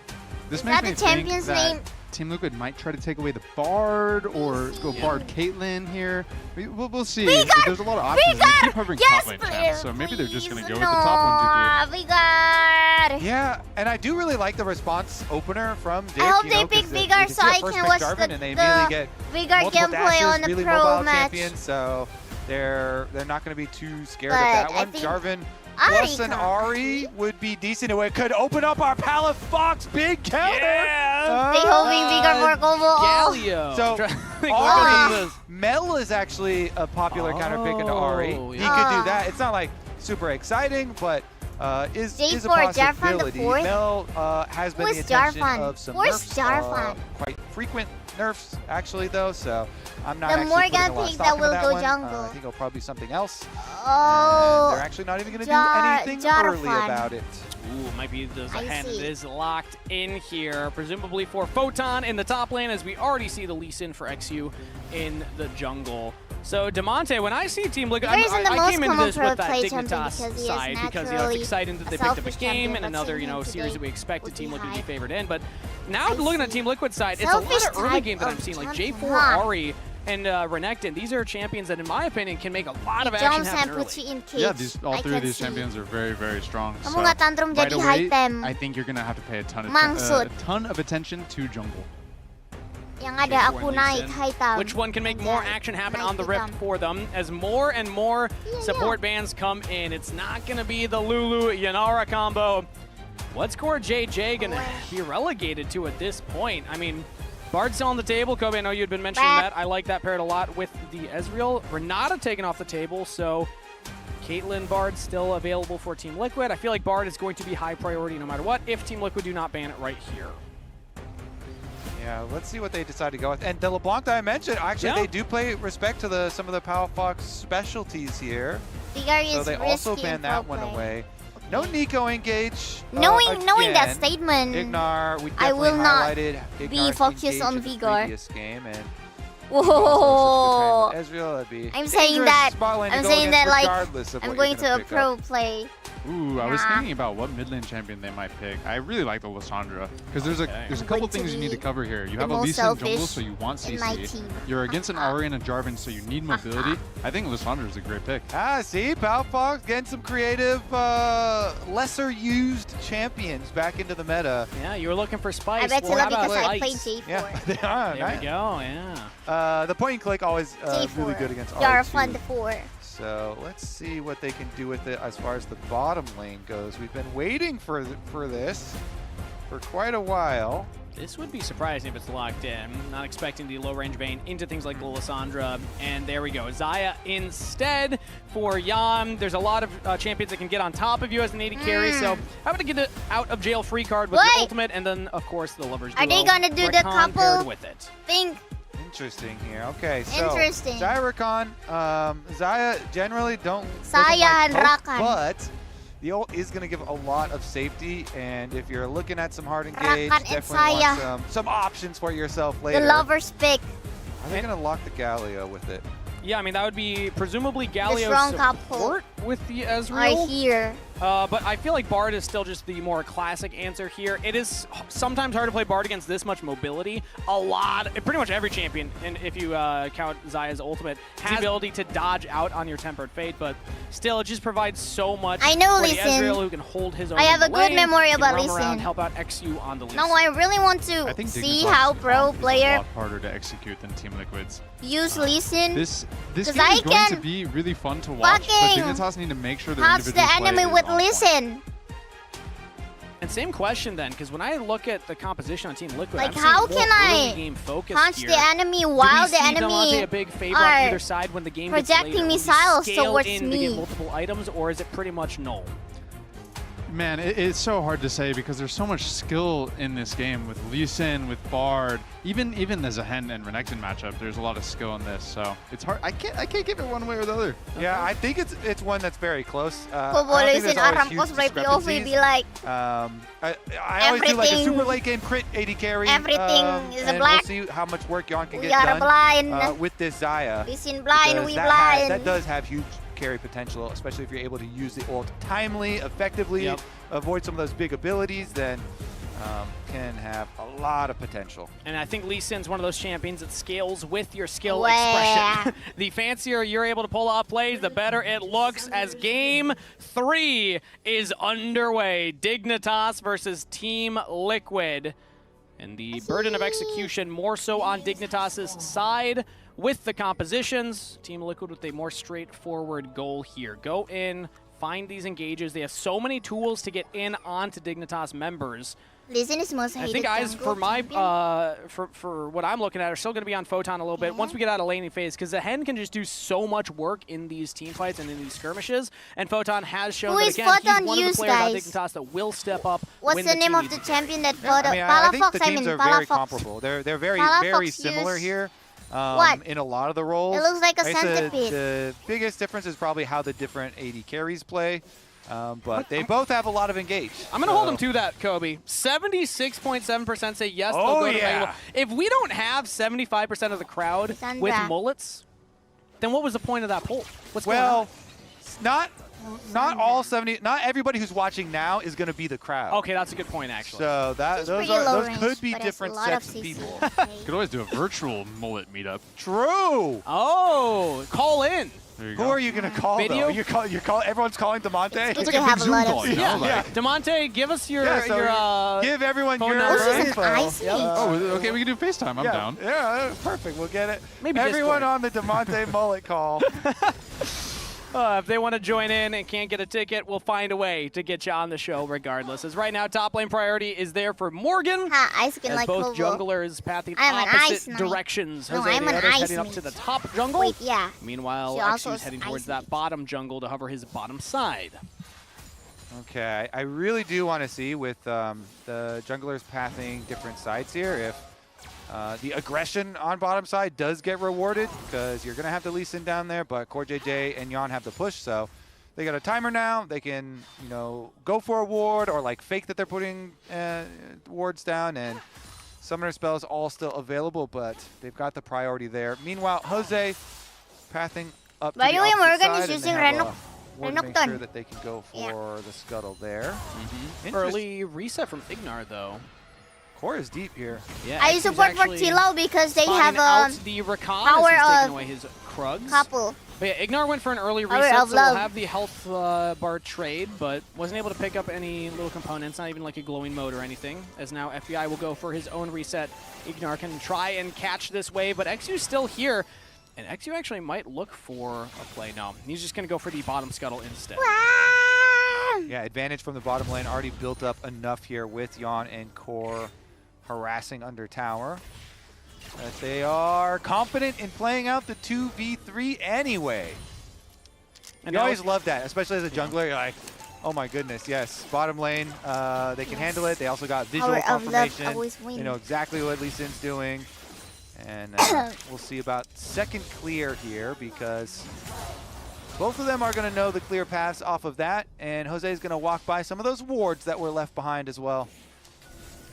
This Is makes that me the think champion's that name? Team Liquid might try to take away the Bard or go Bard Caitlyn here. We'll see. There's a lot of options. They keep hovering top lane champs, so maybe they're just going to go with the top 1, 2, 3. Vigor. Yeah, and I do really like the response opener from Dick. I hope you they know, pick 'cause Vigor you so see a I first can pick watch Jarvan and they the immediately get Vigor multiple gameplay dashes, on the really pro mobile match. champion, so they're not going to be too scared But of that I one. think Jarvan Ari plus an comes. Ari would be decent. It could open up our Palafox big counter. Yeah. They hoping bigger for Kobo. Galio. So Ari, Mel is actually a popular counter pick into Ari. Oh, He yeah. could do that. It's not like super exciting, but is a J4, Jarvan the possibility. fourth? Mel has been Who the is attention Jarvan? of some Who is nerfs, Jarvan? quite frequent nerfs actually though, so I'm not The actually Morgan putting a lot of pick stock that into will that go one. jungle. I think it'll probably be something else. Oh. And they're actually not even going to do anything early Jarvan. about it. Ooh, might be the I hand see. that is locked in here, presumably for Photon in the top lane, as we already see the Lee Sin for XU in the jungle. So, Demonte, when I see Team Liquid, Vigor isn't the I most came into common this with that pro play champion Dignitas because he is side because it's naturally exciting that a they picked up a selfish game champion, and but another seeing him series today that we expected would Team be Liquid to be high. favored in. But now I looking at see. Team Liquid side, it's a Selfish lot of early type game that I'm of seeing, like champion, J4, huh? Ari, and Renekton. These are champions that, in my opinion, can make a lot of He action jumps and happen puts early. you in cage. Yeah, all I three of can these see. champions are very, very strong. Kamu So nggak tantrum right jadi away, item. I think you're going to have to pay a ton Mangsud. of attention to jungle. Yang ada J4 aku and naik Lee Sin. hitam. Which one can make more action happen on the Rift hitam. for them as more and more support bans come in? It's not going to be the Lulu Yanara combo. What's core JJ going to be relegated to at this point? I mean, Bard's still on the table. Kobe, I know you had been mentioning that. I like that paired a lot with the Ezreal. Renata taken off the table, so Caitlyn Bard still available for Team Liquid. I feel like Bard is going to be high priority no matter what if Team Liquid do not ban it right here. Yeah, let's see what they decide to go with. And the LeBlanc that I mentioned, actually, they do play respect to some of the Palafox specialties here. Vigor So is they also risky in ban that pro one play. away. No Nico engage. Knowing that again. statement, Ignar, we I definitely will not highlighted be Ignar's focused engage on in the Vigor. previous game, and Whoa. Ezreal, that'd be I'm saying dangerous that. spot lane to I'm go saying against that regardless of I'm what going you're to a pick pro up. play. Ooh, I was Nah. thinking about what mid lane champion they might pick. I really like the Lysandra because there's a I'm couple going to things you need to be cover here. You the have a most Lee Sin jungle, selfish so you want in my CC. team. You're against an Ari and a Jarvan, so you need mobility. I think Lysandra is a great pick. Ah, see, Palafox getting some creative, lesser used champions back into the meta. Yeah, you were looking for Spice. I bet you Well, lucky how because about I played Spice? J4. Yeah, they are. There nice. we go, yeah. The point and click always J4. really good against Jarvan R2. the 4. So let's see what they can do with it as far as the bottom lane goes. We've been waiting for this for quite a while. This would be surprising if it's locked in. Not expecting the low range Vayne into things like the Lysandra. And there we go. Xayah instead for Yam. There's a lot of champions that can get on top of you as an AD carry. So how about to get the out of jail free card with the ultimate, and then of course the lovers duo. Are they gonna do the Rakan couple paired with it. thing? Interesting here. Okay, so Interesting. Xayah Rakan, Xayah generally doesn't Xayah like and poke, Rakan. but the ult is going to give a lot of safety, and if you're looking at some hard engage, Rakan and definitely Xayah. want some options for yourself later. The lovers pick. Are they going to lock the Galio with it? Yeah, I mean, that would be presumably strong Galio's couple. support with the I Ezreal. hear. But I feel like Bard is still just the more classic answer here. It is sometimes hard to play Bard against this much mobility. Pretty much every champion, and if you count Xayah's ultimate, has the ability to dodge out on your Tempered Fate, but still, it just provides so much I know for Lee the Sin. Ezreal who can hold his own I have in a the good lane, memory can about roam Lee around, Sin. help out XU on the Lee No, Sin. I really want I to think see Dignitas how is pro a player lot harder to execute than Team Liquid's. use Lee Sin. This 'Cause game I is going to can be really fun to watch, but fucking Dignitas need to make sure their touch individual the play enemy is with on Lee point. Sin. And same question then, because when I look at the composition on Team Liquid, Like, I'm how seeing more can I early game focus punch here. the enemy Do while we the see enemy Demonte a big favor on are either side when the game projecting gets later? Will missiles we scale towards in to me? get multiple items, or is it pretty much null? Man, it's so hard to say because there's so much skill in this game with Lee Sin, with Bard, even the Zahen and Renekton matchup. There's a lot of skill in this, so it's hard. I can't give it one way or the other. Yeah, I think it's one that's very close. Kok I boleh don't Lee think Sin there's always Aram huge cosplay POV discrepancies. be like I always do like a Everything- super late game crit AD carry. everything is a and black. we'll see how much work Yon can We get are done blind. with this Xayah. Lee Sin blind, because we that blind. does have huge carry potential, especially if you're able to use the ult timely, effectively, avoid some of those big abilities, then can have a lot of potential. And I think Lee Sin's one of those champions that scales with your skill Wah. expression. The fancier you're able to pull off plays, the better it looks as Game 3 is underway. Dignitas versus Team Liquid. And the burden of execution more so on Dignitas' side with the compositions. Team Liquid with a more straightforward goal here. Go in, find these engages. They have so many tools to get in onto Dignitas members. Lee Sin is most I hated think eyes jungle for my champion. for what I'm looking at are still going to be on Photon a little bit once we get out of laning phase, because the Hen can just do so much work in these team fights and in these skirmishes, and Photon has shown Who that is again he's Photon one of the used, players on guys? Dignitas that will step up. What's when the name team of needs the it. champion that I mean, I think the Palafox? teams are very Palafox. comparable. They're very Palafox similar used- here. What? In a lot of the roles. It looks like a I guess centipede. the biggest difference is probably how the different AD carries play. But they both have a lot of engage. I'm going to hold them to that, Kobe. 76.7% say yes, they'll Oh, go to yeah. Bangalore. If we don't have 75% of the crowd Sandra. with mullets, then what was the point of that poll? What's going on? Well, not all 70. Not everybody who's watching now is going to be the crowd. Okay, that's a good point, actually. So those pretty low range, could be but it's a different lot of sets of CC. people. You could always do a virtual mullet meetup. True. Oh, call in. There you Who go. are you going to call? Video? Though? You're call. Everyone's calling Demonte. It's good It's to like a have big a Zoom lot call, of you know? CC. Like, DeMonte, give us your, Yeah, so your give everyone phone your number. Oh, this is info. an ice meat. oh, okay, we can do FaceTime. I'm down. Yeah, perfect. We'll get it. Maybe everyone Discord. on the Demonte mullet call. If they want to join in and can't get a ticket, we'll find a way to get you on the show regardless. As right now, top lane priority is there for Morgan. Ha, ice skin As like both Kobo. junglers pathing I'm an ice opposite knight. directions. No, Jose I'm the an others ice heading up knight. to the top jungle. Wait, yeah. Meanwhile, She also Exu's is heading ice towards knight. that bottom jungle to hover his bottom side. Okay, I really do want to see with the junglers pathing different sides here if the aggression on bottom side does get rewarded, because you're going to have the Lee Sin down there, but Core JJ and Yon have the push, so they got a timer now. They can, go for a ward or like fake that they're putting wards down, and summoner spells all still available, but they've got the priority there. Meanwhile, Jose pathing up By to the way, opposite Morgan side, is and using they have Renok- a ward to make Renokton. sure that they can go for the scuttle there. Early reset from Ignar, though. Core is deep here. Yeah, I Exu's support for actually TLAW because they spotting have out the Rakan power as he's taking of away his Krugs. couple. But yeah, Ignar went for an early Power reset, of so we'll love. have the health bar trade, but wasn't able to pick up any little components, not even like a glowing mode or anything, as now FBI will go for his own reset. Ignar can try and catch this wave, but Exu's still here, and Exu actually might look for a play. No, he's just going to go for the bottom scuttle instead. Yeah, advantage from the bottom lane already built up enough here with Yon and Core harassing under tower. That they are confident in playing out the 2v3 anyway. And you now always love that, especially as a jungler. You're like, oh my goodness, yes. Bottom lane, they can handle it. They also got visual Power of love confirmation. always wins. They know exactly what Lee Sin's doing. And we'll see about second clear here, because both of them are going to know the clear paths off of that. And Jose's going to walk by some of those wards that were left behind as well.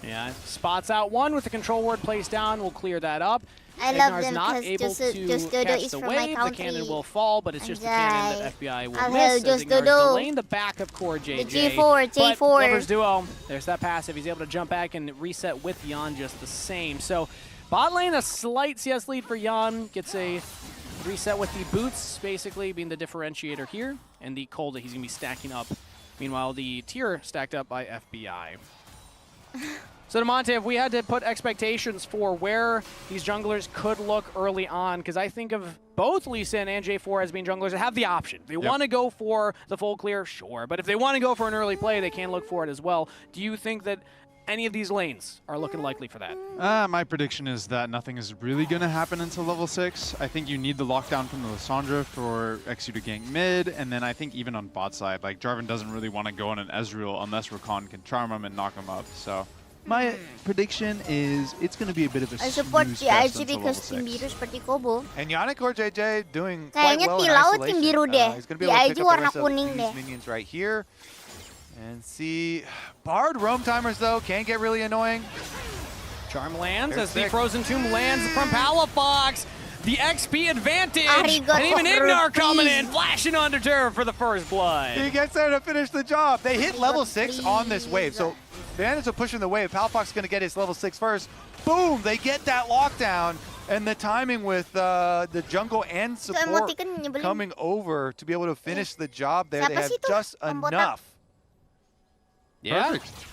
Yeah, spots out one with the control ward placed down. We'll clear that up. I love Ignar's them not because able Just to Dodo catch is the from my wave. The country. cannon will fall, but it's just the And cannon that FBI will I'll miss. have As Just Ignar's Dodo. delaying the back of Core JJ. The G4, But J4. Lovers Duo, there's that passive. He's able to jump back and reset with Yon just the same. So bot lane, a slight CS lead for Yon. Gets a reset with the boots, basically being the differentiator here, and the cold that he's going to be stacking up. Meanwhile, the tier stacked up by FBI. So, Demonte, if we had to put expectations for where these junglers could look early on, because I think of both Lee Sin and J4 as being junglers that have the option. If they want to go for the full clear, sure. But if they want to go for an early play, they can look for it as well. Do you think that any of these lanes are looking likely for that? My prediction is that nothing is really going to happen until level 6. I think you need the lockdown from the Lissandra for Exu to gank mid, and then I think even on bot side, like Jarvan doesn't really want to go on an Ezreal unless Rakan can charm him and knock him up. So my prediction is it's going to be a bit of a I support snooze the fest IG until because level tim 6. biru seperti Kobo. And Yannick or JJ doing quite Kayaknya well in TLAW isolation. tim biru deh. He's going to be Di able to IG pick up the warna rest of kuning these deh. minions right here. And see, Bard roam timers though can get really annoying. Charm lands They're as the sick. Frozen Tomb lands from Palafox. The XP advantage. Arigato, And even Ignar coming please. in, flashing onto Terror for the first blood. He gets there to finish the job. They hit level 6 on this wave. So the advantage of pushing the wave. Palafox is going to get his level 6 first. Boom, they get that lockdown. And the timing with the jungle and support emoticon nyebelin. coming over to be able to finish the job there. They Siapa have sih tuh? just Pembotak. enough. Yeah. Perfect.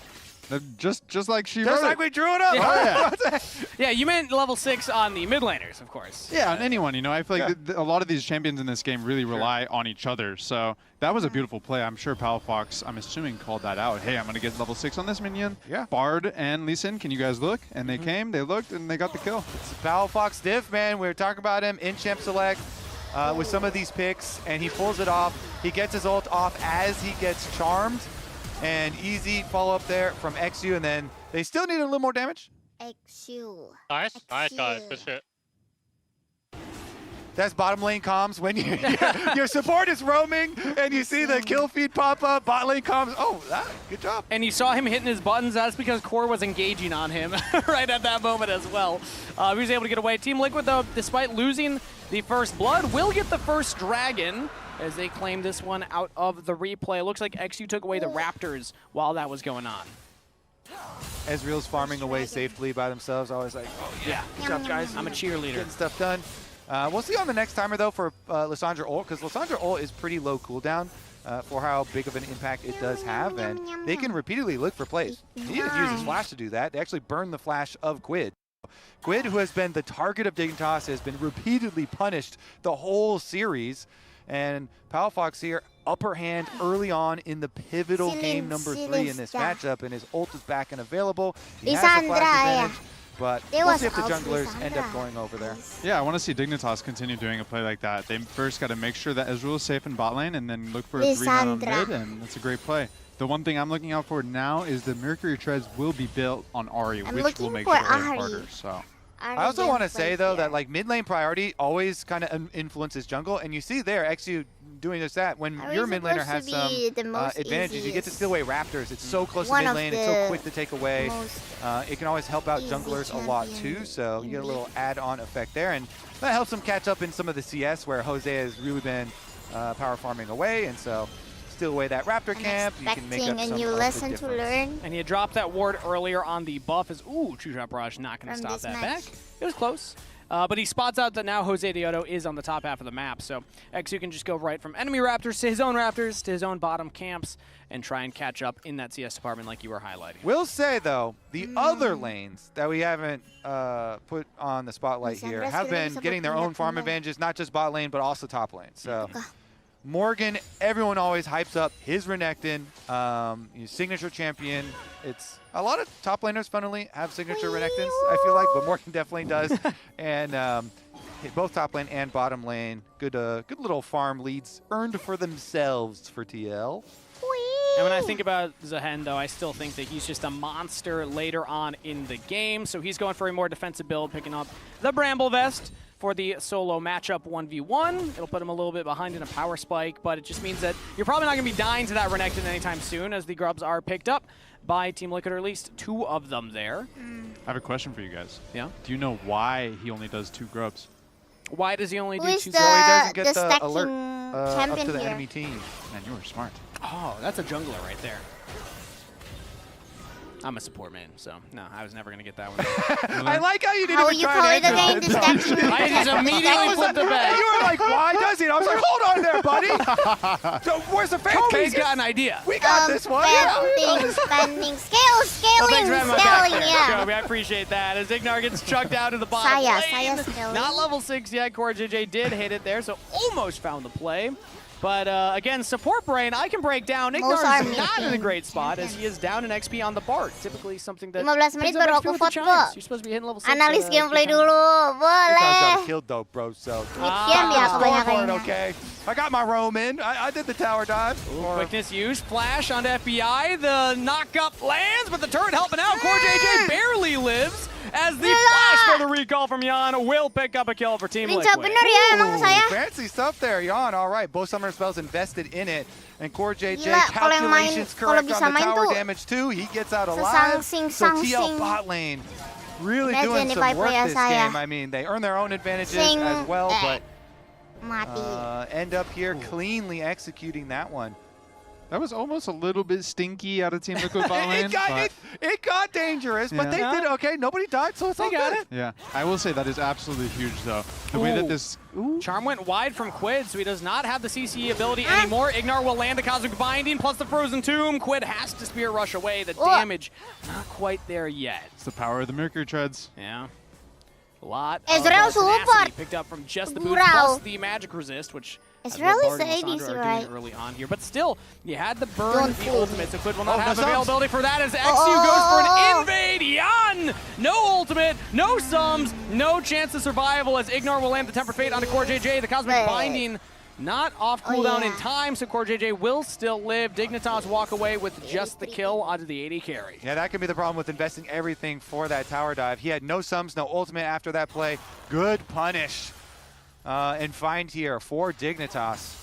Just like she Just wrote like it. we drew it up. Yeah. Oh, yeah. Yeah, you meant level 6 on the mid laners, of course. Yeah, on anyone, you know. I feel like a lot of these champions in this game really rely on each other. So that was a beautiful play. I'm sure Palafox, I'm assuming, called that out. Hey, I'm going to get level 6 on this minion. Yeah. Bard and Lee Sin, can you guys look? And they came, they looked, and they got the kill. It's Palafox diff, man. We were talking about him in Champ Select with some of these picks, and he pulls it off. He gets his ult off as he gets charmed. And easy follow-up there from XU, and then they still need a little more damage. XU. Nice, nice, guys. Good shit. That's bottom lane comms when your support is roaming and you see the kill feed pop up, bot lane comms. Oh, good job. And you saw him hitting his buttons. That's because Core was engaging on him right at that moment as well. He was able to get away. Team Liquid, though, despite losing the first blood, will get the first dragon as they claim this one out of the replay. It looks like XU took away the Raptors while that was going on. Ezreal's farming away safely by themselves. Always like, oh yeah, good job, guys. I'm a cheerleader. Getting stuff done. We'll see on the next timer, though, for Lissandra ult, because Lissandra ult is pretty low cooldown for how big of an impact it does have, and they can repeatedly look for plays. He didn't use his flash to do that. They actually burned the flash of Quid. Quid, who has been the target of Dignitas, has been repeatedly punished the whole series, and Palafox here, upper hand early on in the pivotal game number 3 in this matchup, and his ult is back and available. He has the flash advantage. But we'll see if the junglers end up going over there. Yeah, I want to see Dignitas continue doing a play like that. They first got to make sure that Ezreal is safe in bot lane and then look for a 3-man on mid, and that's a great play. The one thing I'm looking out for now is the Mercury Treads will be built on Ahri, which will make sure it's harder. So. I also want to say, though, that like mid lane priority always kind of influences jungle, and you see there XU doing just that. When your mid laner has some advantages, you get to steal away Raptors. It's so close to mid lane, it's so quick to take away. It can always help out junglers a lot too, so you get a little add-on effect there, and that helps them catch up in some of the CS where Jose has really been power farming away, and so steal away that Raptor camp. You can make up some new of lesson the to learn. And he dropped that ward earlier on the buff as, ooh, True Shot Barrage not going to stop that back. It was close. But he spots out that now Jose Deodo is on the top half of the map, so XU can just go right from enemy Raptors to his own bottom camps and try and catch up in that CS department like you were highlighting. We'll say, though, the other lanes that we haven't put on the spotlight here have been getting their own farm advantages, not just bot lane, but also top lane. So Morgan, everyone always hypes up his Renekton, his signature champion. It's a lot of top laners, funnily, have signature Renektons, I feel like, but Morgan definitely does. And both top lane and bottom lane, good little farm leads earned for themselves for TL. And when I think about Zahen, though, I still think that he's just a monster later on in the game. So he's going for a more defensive build, picking up the Bramble Vest for the solo matchup 1v1. It'll put him a little bit behind in a power spike, but it just means that you're probably not going to be dying to that Renekton anytime soon, as the grubs are picked up by Team Liquid, or at least 2 of them there. I have a question for you guys. Yeah? Do you know why he only does 2 grubs? Why does he only do 2 grubs? So he doesn't get the stacking alert up to the here. enemy team. Man, you were smart. Oh, that's a jungler right there. I'm a support main, so no, I was never going to get that one. I like how you didn't How even you try call to it again? answer Distraction. I just immediately flipped the bag. You were like, why does he? And I was like, hold on there, buddy. So where's the fan? Kobe's got an idea. We got this one. Spending, scaling, yeah. Kobe, I appreciate that. As Ignar gets chucked out of the bottom lane. Not level 6 yet. Core JJ did hit it there, so almost found the play. But again, support brain, I can break down. Ignar is not in a great spot as he is down in XP on the Bard. Typically something that 15 menit baru aku vote, Bo. You're supposed to be hitting level 6. Analis gameplay dulu, You guys got boleh. killed though, bro. So Game ya kebanyakan. okay. I got my roam in. I did the tower dive. Quickness used. Flash onto FBI. The knock-up lands, but the turret helping out. Core JJ barely lives as the flash for the recall from Jan will pick up a kill for Team Liquid. Bener ya emang saya. Fancy stuff there, Jan. All right, both summoner spells invested in it. And Core JJ, Gila, kalau yang main, calculations kalau correct bisa on the main tower tuh damage too. He gets out alive. So TL bot lane really doing some work this game. I mean, they earn their own advantages as well, but Mati. end up here cleanly executing that one. That was almost a little bit stinky out of Team Liquid bot lane. it got dangerous, but they did okay. Nobody died, so it's all good. Yeah, I will say that is absolutely huge, though. The way that this... Charm went wide from Quid, so he does not have the CCE ability anymore. Ignar will land the Cosmic Binding plus the Frozen Tomb. Quid has to Spear Rush away. The damage not quite there yet. It's the power of the Mercury Treads. Yeah. A lot Ezreal of tenacity support. picked up from just the boost plus the magic resist, which Ezreal is the Bard and ADC, Lissandra are right? doing early on here. But still, you had the burn, Don't the fool ultimate, so Quid will not have no subs. availability for that as XU goes for an invade. Yan! No ultimate, no sums, no chance of survival as Ignar will land the Tempered Fate onto Core JJ. The Cosmic Binding not off cooldown in time, so Core JJ will still live. Dignitas walk away with just the kill onto the AD carry. Yeah, that could be the problem with investing everything for that tower dive. He had no sums, no ultimate after that play. Good punish and find here for Dignitas.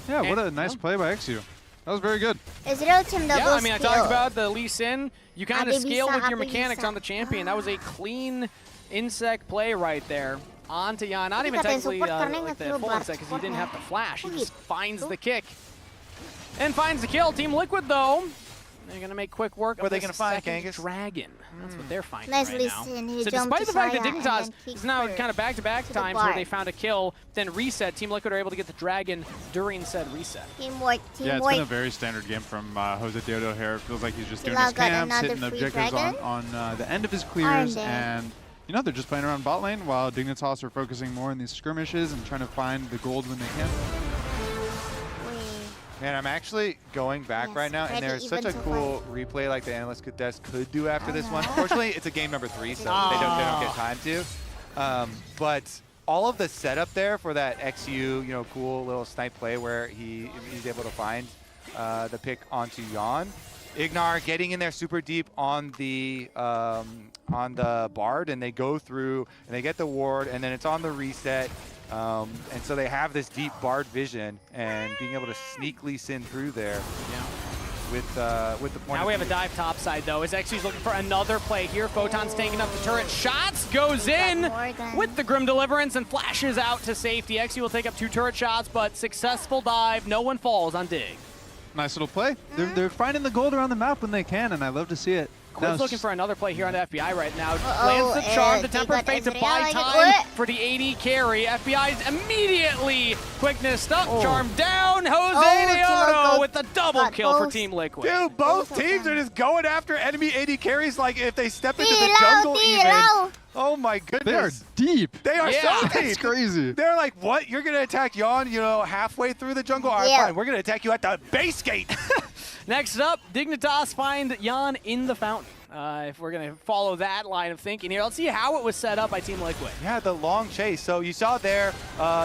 Yeah, what a nice play by XU. That was very good. Ezreal team double Yeah, I mean, I talked skill. about the Lee Sin. You kind of Ate scale bisa, with your ate mechanics bisa. on the champion. That was a clean insect play right there. Onto Yan. Not Tapi even katanya technically support karena like nggak the perlu full bar insect because he support didn't ya. have to flash. He Oh, just gitu. finds the kick. And finds the kill. Team Liquid, though, they're going to make quick work What of are they this gonna find, second Kangas? dragon. That's what they're finding Nice right now. listen, he So jumped despite to the fact that Saya and Dignitas then is kicked now first kind of back-to-back to the times where bar. they found a kill, then reset, Team Liquid are able to get the dragon during said reset. Teamwork, Yeah, it's teamwork. been a very standard game from Jose Deodo here. It feels like he's just doing Still his got camps, another hitting free objectives dragon? on the end of his clears, they? and you know, they're just playing around bot lane while Dignitas are focusing more in these skirmishes and trying to find the gold when they can. Man, I'm actually going back right now, and pretty there's such a even so cool replay like the analyst desk could do after this one. Fortunately, it's a game number 3, so they don't get time to. But all of the setup there for that XU, you know, cool little snipe play where he's able to find the pick onto Yan. Ignar getting in there super deep on the Bard, and they go through and they get the ward, and then it's on the reset. And so they have this deep Bard vision and being able to sneakily sin through there. Yeah. With the point. Now we have a dive top side though, as XU's looking for another play here. Photon's taking up the turret. Shots goes in with the Grim Deliverance and flashes out to safety. XU will take up 2 turret shots, but successful dive. No one falls on Dig. Nice little play. They're finding the gold around the map when they can, and I love to see it. Quid's looking for another play here on the FBI right now. Lands the charm, the Tempered Fate to buy Ezreal, time for the AD carry. FBI's immediately quickness up, charm down. Jose Deodo with the double kill for Team Liquid. Dude, both teams are just going after enemy AD carries like if they step into the jungle even. Oh my goodness. They are deep. They are so deep. That's crazy. They're like, what? You're going to attack Yan, you know, halfway through the jungle? All right, fine. We're going to attack you at the base gate. Next up, Dignitas find Yan in the fountain. If we're going to follow that line of thinking here, let's see how it was set up by Team Liquid. Yeah, the long chase. So you saw there,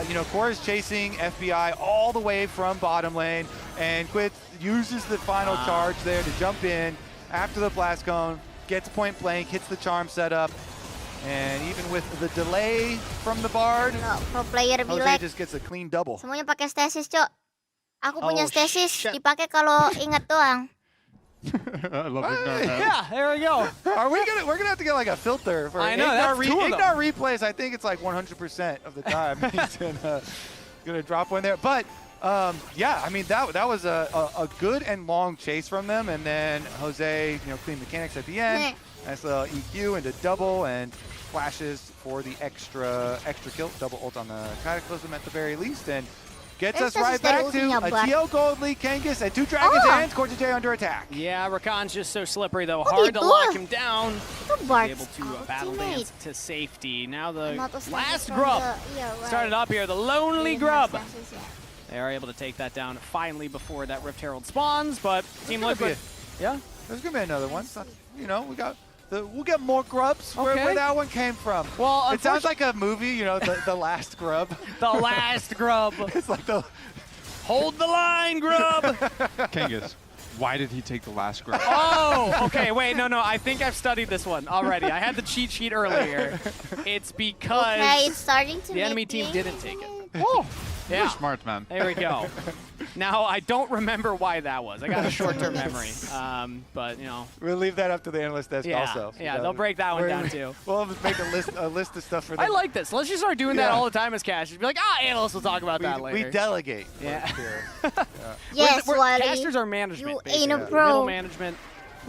you know, Core is chasing FBI all the way from bottom lane, and Quid uses the final charge there to jump in after the blast cone, gets point blank, hits the charm setup, and even with the delay from the Bard, Pro player Jose bilek. just gets a clean double. Semuanya pakai stasis, Cok. Aku punya Oh, stasis, shit. dipakai kalau ingat doang. I love it. Yeah, there we go. We're gonna have to get like a filter for I know, Ignar, that's 2 of them. Ignar replays. I think it's like 100% of the time he's gonna drop one there. But yeah, I mean that was a good and long chase from them, and then Jose, you know, clean mechanics at the end. Nice little EQ into double and flashes for the extra kill, double ult on the Cataclysm at the very least, and gets us right back to a TL Gold League Kangas and 2 dragons and Core JJ under attack. Yeah, Rakan's just so slippery though. Hard to lock him down. Bard's Able to battle dance to safety. Now the Not the last stasis grub from the- yeah, right. started up here. The lonely grub. Stasis, yeah. They are able to take that down finally before that Rift Herald spawns, but Team gonna Liquid. Yeah? There's gonna be another one. So, you know, we'll get more grubs where Okay. that one came from. Well, it sounds like a movie, you know, the last grub. The last grub. It's like the hold the line, grub. Kangas, why did he take the last grab? Oh, okay, wait, no, I think I've studied this one already. I had the cheat sheet earlier. It's because Okay, it's starting to the enemy make team me- didn't take it. Oh, Yeah. You're smart, man. There we go. Now, I don't remember why that was. I got a short-term memory. But, you know. We'll leave that up to the analyst desk also. Yeah, they'll break that one down, too. We'll make a list of stuff for them. I like this. Let's just start doing that all the time as casters. Be like, analysts will talk about that later. We delegate. Yeah. Yes, Wally. Casters are management. You ain't a basically. pro. Middle management.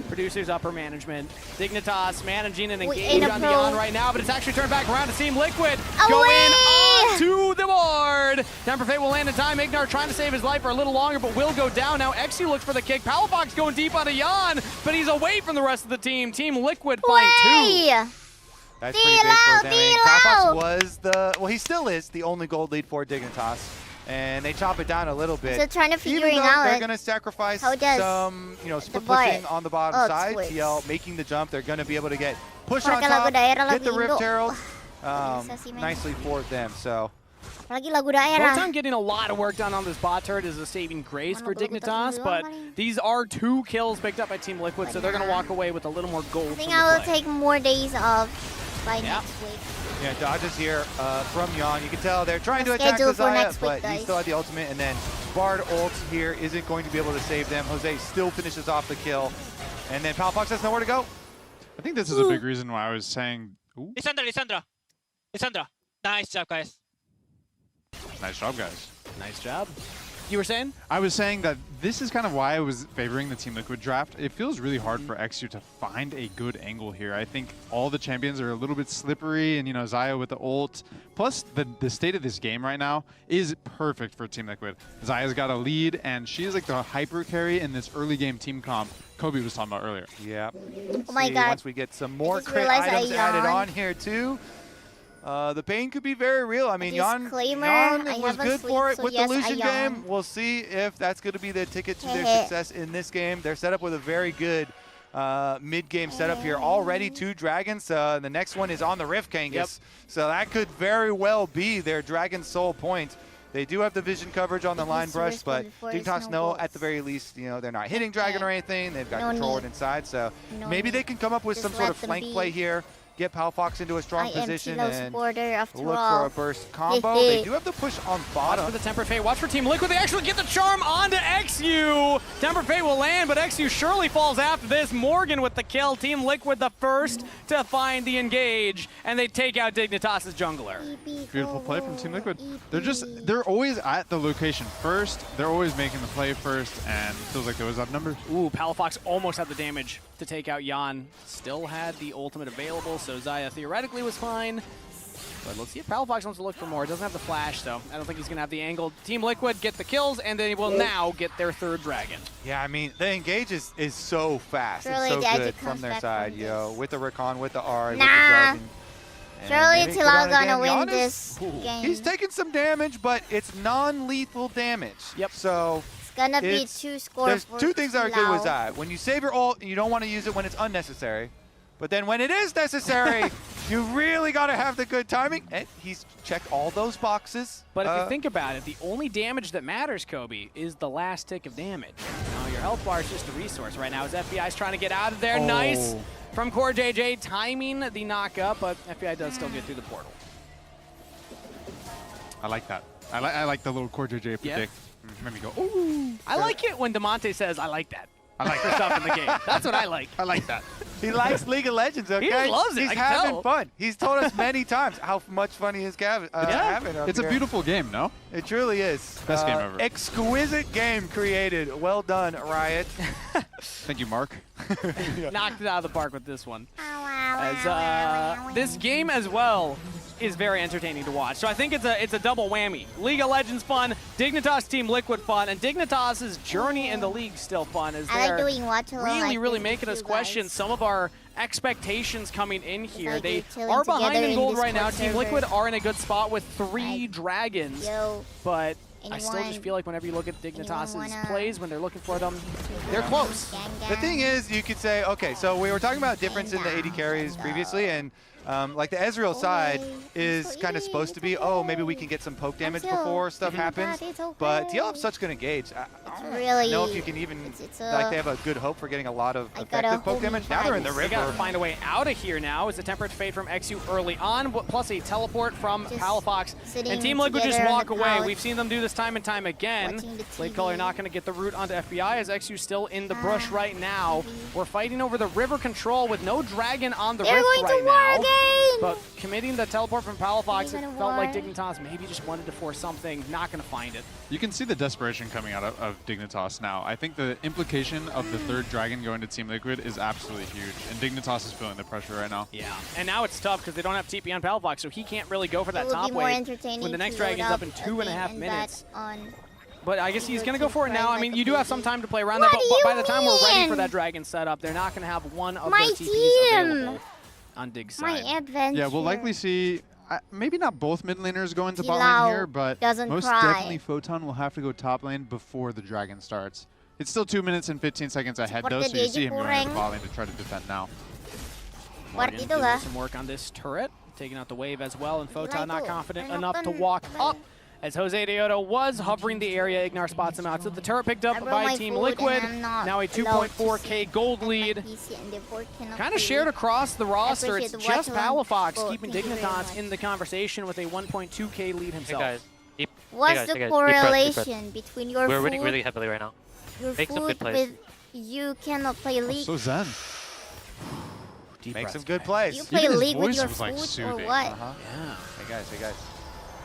Producers, upper management. Dignitas managing and We engaged ain't a on pro. Dion right now, but it's actually turned back around to Team Liquid. Away! Going on to the board. Temper Fate will land in time. Ignar trying to save his life for a little longer, but will go down. Now Exu looks for the kick. Palafox going deep onto Jan, but he's away from the rest of the team. Team Liquid find two. That's pretty big for them. And Palafox was he still is the only gold lead for Dignitas. And they chop it down a little bit. So trying to figuring Even though out they're going to sacrifice some, split pushing on the bottom side. TL making the jump. They're going to be able to get push on top, get the Rift Herald. Nicely for them. So. Photon getting a lot of work done on this bot turret is a saving grace for Dignitas, but these are 2 kills picked up by Team Liquid, so they're going to walk away with a little more gold. I think I will take more days off by next week. Yeah, dodges here from Jan. You can tell they're trying to attack the Zaya, but he still had the ultimate. And then Bard ult here isn't going to be able to save them. Jose still finishes off the kill. And then Palafox has nowhere to go. I think this is a big reason why I was saying... Ooh. Lissandra. Nice job, guys. Nice job, guys. Nice job. You were saying? I was saying that this is kind of why I was favoring the Team Liquid draft. It feels really hard for Exu to find a good angle here. I think all the champions are a little bit slippery, and Zaya with the ult. Plus, the state of this game right now is perfect for Team Liquid. Zaya's got a lead, and she's like the hyper carry in this early game team comp Kobe was talking about earlier. Yeah. Oh my God. Once we get some more crit items added on here too. The pain could be very real. I mean, Jan was good for it with the Lucian game. We'll see if that's going to be the ticket to their success in this game. They're set up with a very good mid-game setup here. Already 2 dragons. The next one is on the Rift Kangas. So that could very well be their Dragon Soul point. They do have the vision coverage on the line brush, but Dignitas know at the very least, they're not hitting Dragon or anything. They've got control inside. So maybe they can come up with some sort of flank play here. Get Palafox into a strong position and look for a burst combo. They do have the push on bottom. Watch for the Temper Fate. Watch for Team Liquid. They actually get the charm onto Exu. Temper Fate will land, but Exu surely falls after this. Morgan with the kill. Team Liquid the first to find the engage, and they take out Dignitas' jungler. Beautiful play from Team Liquid. They're always at the location first. They're always making the play first, and it feels like there was outnumbers. Ooh, Palafox almost had the damage to take out Jan. Still had the ultimate available, so Zaya theoretically was fine. But let's see if Palafox wants to look for more. Doesn't have the flash, so I don't think he's going to have the angle. Team Liquid get the kills, and they will now get their 3rd dragon. Yeah, I mean, the engage is so fast. It's so good from their side, with the Recon, with the R, with the Dragon. Surely TLAW gonna win this game. He's taking some damage, but it's non-lethal damage. Yep. So it's gonna be 2 scores. There's for 2 things that are good with TLAW. Zai. When you save your ult, you don't want to use it when it's unnecessary. But then when it is necessary, you really got to have the good timing. And he's checked all those boxes. But if you think about it, the only damage that matters, Kobe, is the last tick of damage. Your health bar is just a resource right now as FBI's trying to get out of there. Nice from Core JJ, timing the knock up, but FBI does still get through the portal. I like that. I like the little Core JJ predict. Made me go, ooh. I like it when DeMonte says, I like that. I like the stuff in the game. That's what I like. I like that. He likes League of Legends, okay? He just loves it. He's having fun. He's told us many times how much fun he is having. It's a beautiful game, no? It truly is. Best game ever. Exquisite game created. Well done, Riot. Thank you, Mark. Knocked it out of the park with this one. As this game as well is very entertaining to watch. So I think it's a double whammy. League of Legends fun, Dignitas Team Liquid fun, and Dignitas' journey in the league still fun. As I like doing Watchalong. Really making us question some of our expectations coming in here. They are behind in gold right now. Team Liquid are in a good spot with 3 dragons, but I still just feel like whenever you look at Dignitas' plays, when they're looking for them, they're close. The thing is, you could say, okay, so we were talking about difference in the AD carries previously, and Like the Ezreal side is kind of supposed to be, oh, maybe we can get some poke damage before stuff happens. But TLAW have such good engage. I don't know if you can even, like they have a good hope for getting a lot of effective poke damage. Now they're in the river. They got to find a way out of here now. It's a temperate fade from XU early on, plus a teleport from Palafox. And Team Liquid just walk away. We've seen them do this time and time again. Late Color not going to get the route onto FBI as XU still in the brush right now. We're fighting over the river control with no dragon on the rift right now. But committing the teleport from Palafox, it felt like Dignitas maybe just wanted to force something, not going to find it. You can see the desperation coming out of Dignitas now. I think the implication of the third dragon going to Team Liquid is absolutely huge, and Dignitas is feeling the pressure right now. Yeah, and now it's tough because they don't have TP on Palafox, so he can't really go for that top wave when the next dragon's up in 2.5 minutes. But I guess he's going to go for it now. I mean, you do have some time to play around that, but by the time we're ready for that dragon setup, they're not going to have one of their TPs available on Dig's side. Yeah, we'll likely see, maybe not both mid laners go into bot lane here, but most definitely Photon will have to go top lane before the dragon starts. It's still 2 minutes and 15 seconds ahead though, so you see him going into bot lane to try to defend now. Morgan doing some work on this turret, taking out the wave as well, and Photon not confident enough to walk up. As Jose Deodo was hovering the area, Ignar spots him out. So the turret picked up by Team Liquid. Now a 2.4K gold lead. Kind of shared across the roster. It's just Palafox keeping Dignitas in the conversation with a 1.2K lead himself. Hey guys, What's the correlation between your We're food, winning really heavily right now. your Make some food good plays. with you cannot play League? So zen. Make some good plays. You play League with your was, like, food or soothing. what? Yeah. Hey guys.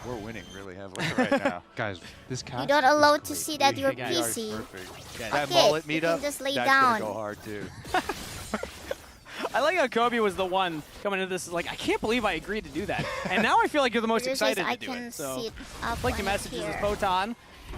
We're winning really heavily right now. Guys, this cast You're not allowed to sit at your You guys PC. are perfect. Fuck That it, mullet you meetup, can just lay that's down. gonna go hard too. I like how Kobe was the one coming into this like, I can't believe I agreed to do that. And now I feel like you're the most excited to do it. So, like the messages with Photon.